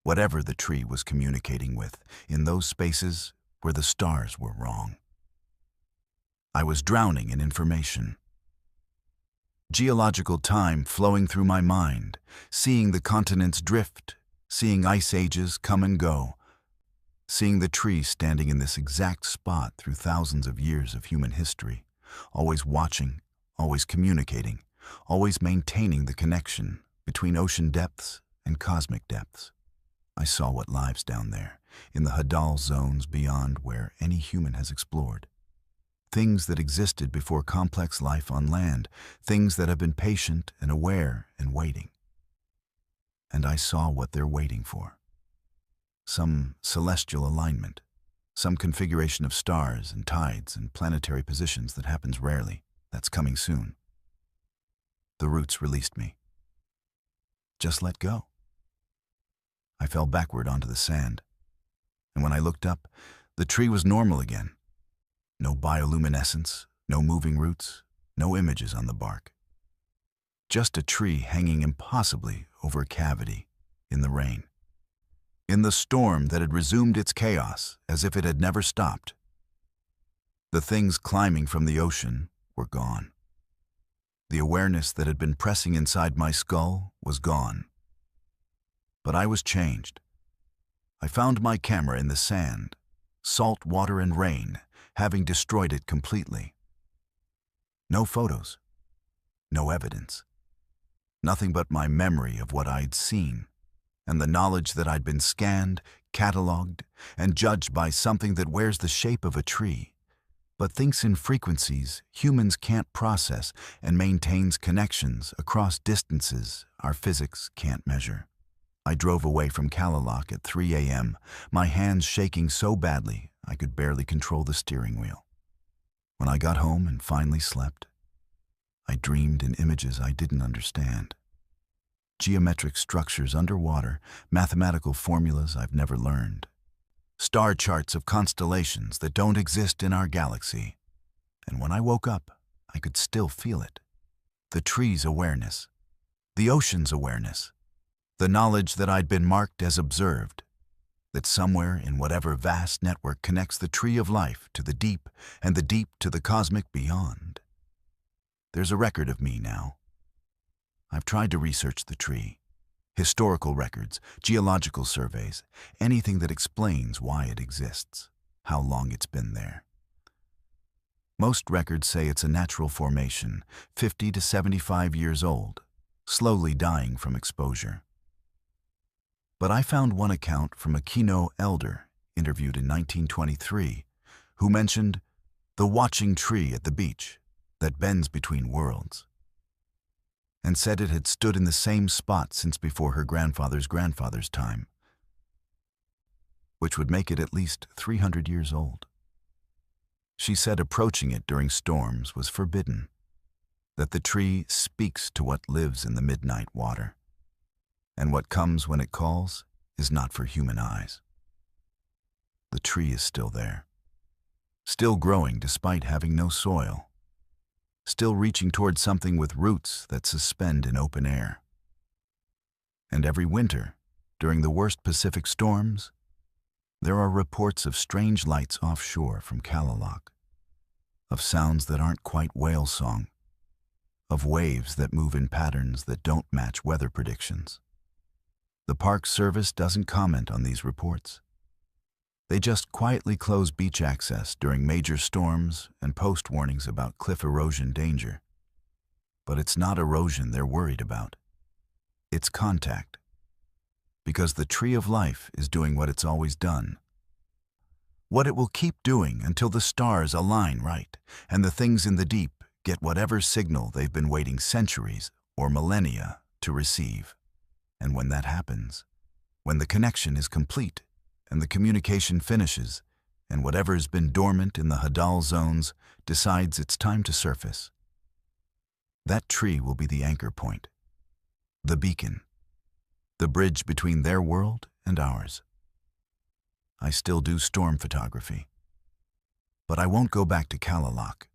Whatever the tree was communicating with in those spaces where the stars were wrong. I was drowning in information. Geological time flowing through my mind, seeing the continents drift, seeing ice ages come and go, seeing the tree standing in this exact spot through thousands of years of human history, always watching, always communicating, always maintaining the connection between ocean depths and cosmic depths. I saw what lives down there, in the Hadal zones beyond where any human has explored. Things that existed before complex life on land, things that have been patient and aware and waiting. And I saw what they're waiting for. Some celestial alignment, some configuration of stars and tides and planetary positions that happens rarely, that's coming soon. The roots released me. Just let go. I fell backward onto the sand, and when I looked up, the tree was normal again. No bioluminescence, no moving roots, no images on the bark. Just a tree hanging impossibly over a cavity in the rain. In the storm that had resumed its chaos as if it had never stopped. The things climbing from the ocean were gone. The awareness that had been pressing inside my skull was gone. But I was changed. I found my camera in the sand, salt water and rain, having destroyed it completely. No photos, no evidence. Nothing but my memory of what I'd seen, and the knowledge that I'd been scanned, catalogued, and judged by something that wears the shape of a tree, but thinks in frequencies humans can't process and maintains connections across distances our physics can't measure. I drove away from Kalaloch at 3 a.m., my hands shaking so badly I could barely control the steering wheel. When I got home and finally slept, I dreamed in images I didn't understand. Geometric structures underwater, mathematical formulas I've never learned. Star charts of constellations that don't exist in our galaxy. And when I woke up, I could still feel it. The tree's awareness, the ocean's awareness, the knowledge that I'd been marked as observed, that somewhere in whatever vast network connects the tree of life to the deep and the deep to the cosmic beyond. There's a record of me now. I've tried to research the tree, historical records, geological surveys, anything that explains why it exists, how long it's been there. Most records say it's a natural formation, 50 to 75 years old, slowly dying from exposure. But I found one account from a Quinault elder interviewed in 1923 who mentioned the watching tree at the beach that bends between worlds, and said it had stood in the same spot since before her grandfather's grandfather's time, which would make it at least 300 years old. She said approaching it during storms was forbidden, that the tree speaks to what lives in the midnight water, and what comes when it calls is not for human eyes. The tree is still there, still growing despite having no soil, still reaching toward something with roots that suspend in open air. And every winter, during the worst Pacific storms, there are reports of strange lights offshore from Kalaloch, of sounds that aren't quite whale song, of waves that move in patterns that don't match weather predictions. The Park Service doesn't comment on these reports. They just quietly close beach access during major storms and post warnings about cliff erosion danger. But it's not erosion they're worried about. It's contact. Because the tree of life is doing what it's always done. What it will keep doing until the stars align right and the things in the deep get whatever signal they've been waiting centuries or millennia to receive. And when that happens, when the connection is complete and the communication finishes, and whatever's been dormant in the Hadal zones decides it's time to surface, that tree will be the anchor point, the beacon, the bridge between their world and ours. I still do storm photography, but I won't go back to Kalaloch,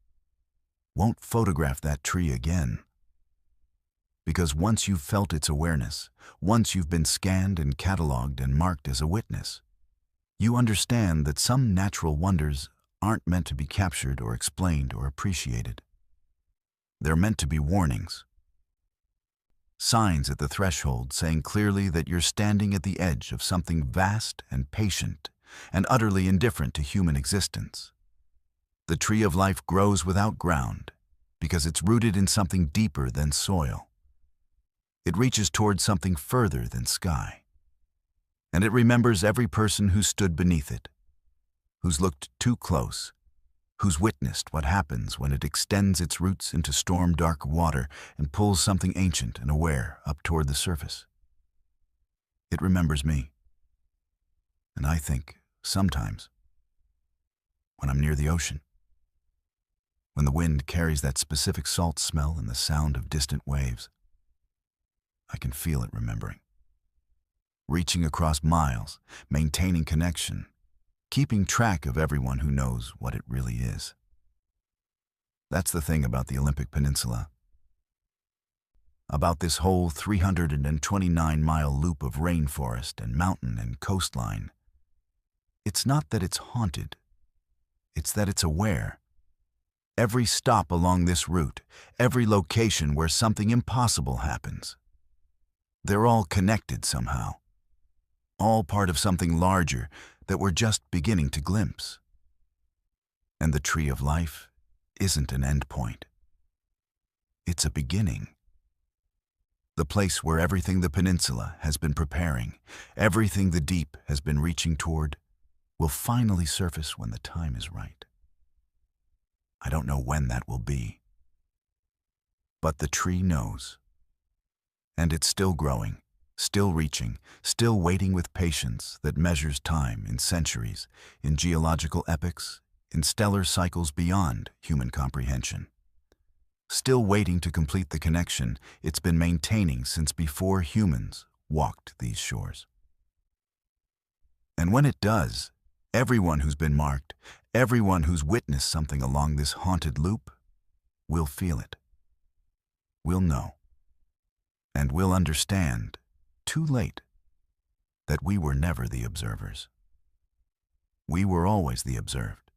won't photograph that tree again. Because once you've felt its awareness, once you've been scanned and catalogued and marked as a witness, you understand that some natural wonders aren't meant to be captured or explained or appreciated. They're meant to be warnings. Signs at the threshold saying clearly that you're standing at the edge of something vast and patient and utterly indifferent to human existence. The tree of life grows without ground because it's rooted in something deeper than soil. It reaches towards something further than sky. And it remembers every person who stood beneath it, who's looked too close, who's witnessed what happens when it extends its roots into storm-dark water and pulls something ancient and aware up toward the surface. It remembers me. And I think, sometimes, when I'm near the ocean, when the wind carries that specific salt smell and the sound of distant waves, I can feel it remembering. Reaching across miles, maintaining connection, keeping track of everyone who knows what it really is. That's the thing about the Olympic Peninsula. About this whole 329-mile loop of rainforest and mountain and coastline. It's not that it's haunted. It's that it's aware. Every stop along this route, every location where something impossible happens, they're all connected somehow. All part of something larger that we're just beginning to glimpse. And the tree of life isn't an end point. It's a beginning. The place where everything the peninsula has been preparing, everything the deep has been reaching toward, will finally surface when the time is right. I don't know when that will be. But the tree knows. And it's still growing, still reaching, still waiting with patience that measures time in centuries, in geological epochs, in stellar cycles beyond human comprehension. Still waiting to complete the connection it's been maintaining since before humans walked these shores. And when it does, everyone who's been marked, everyone who's witnessed something along this haunted loop, will feel it. We'll know. And we'll understand, too late, that we were never the observers. We were always the observed.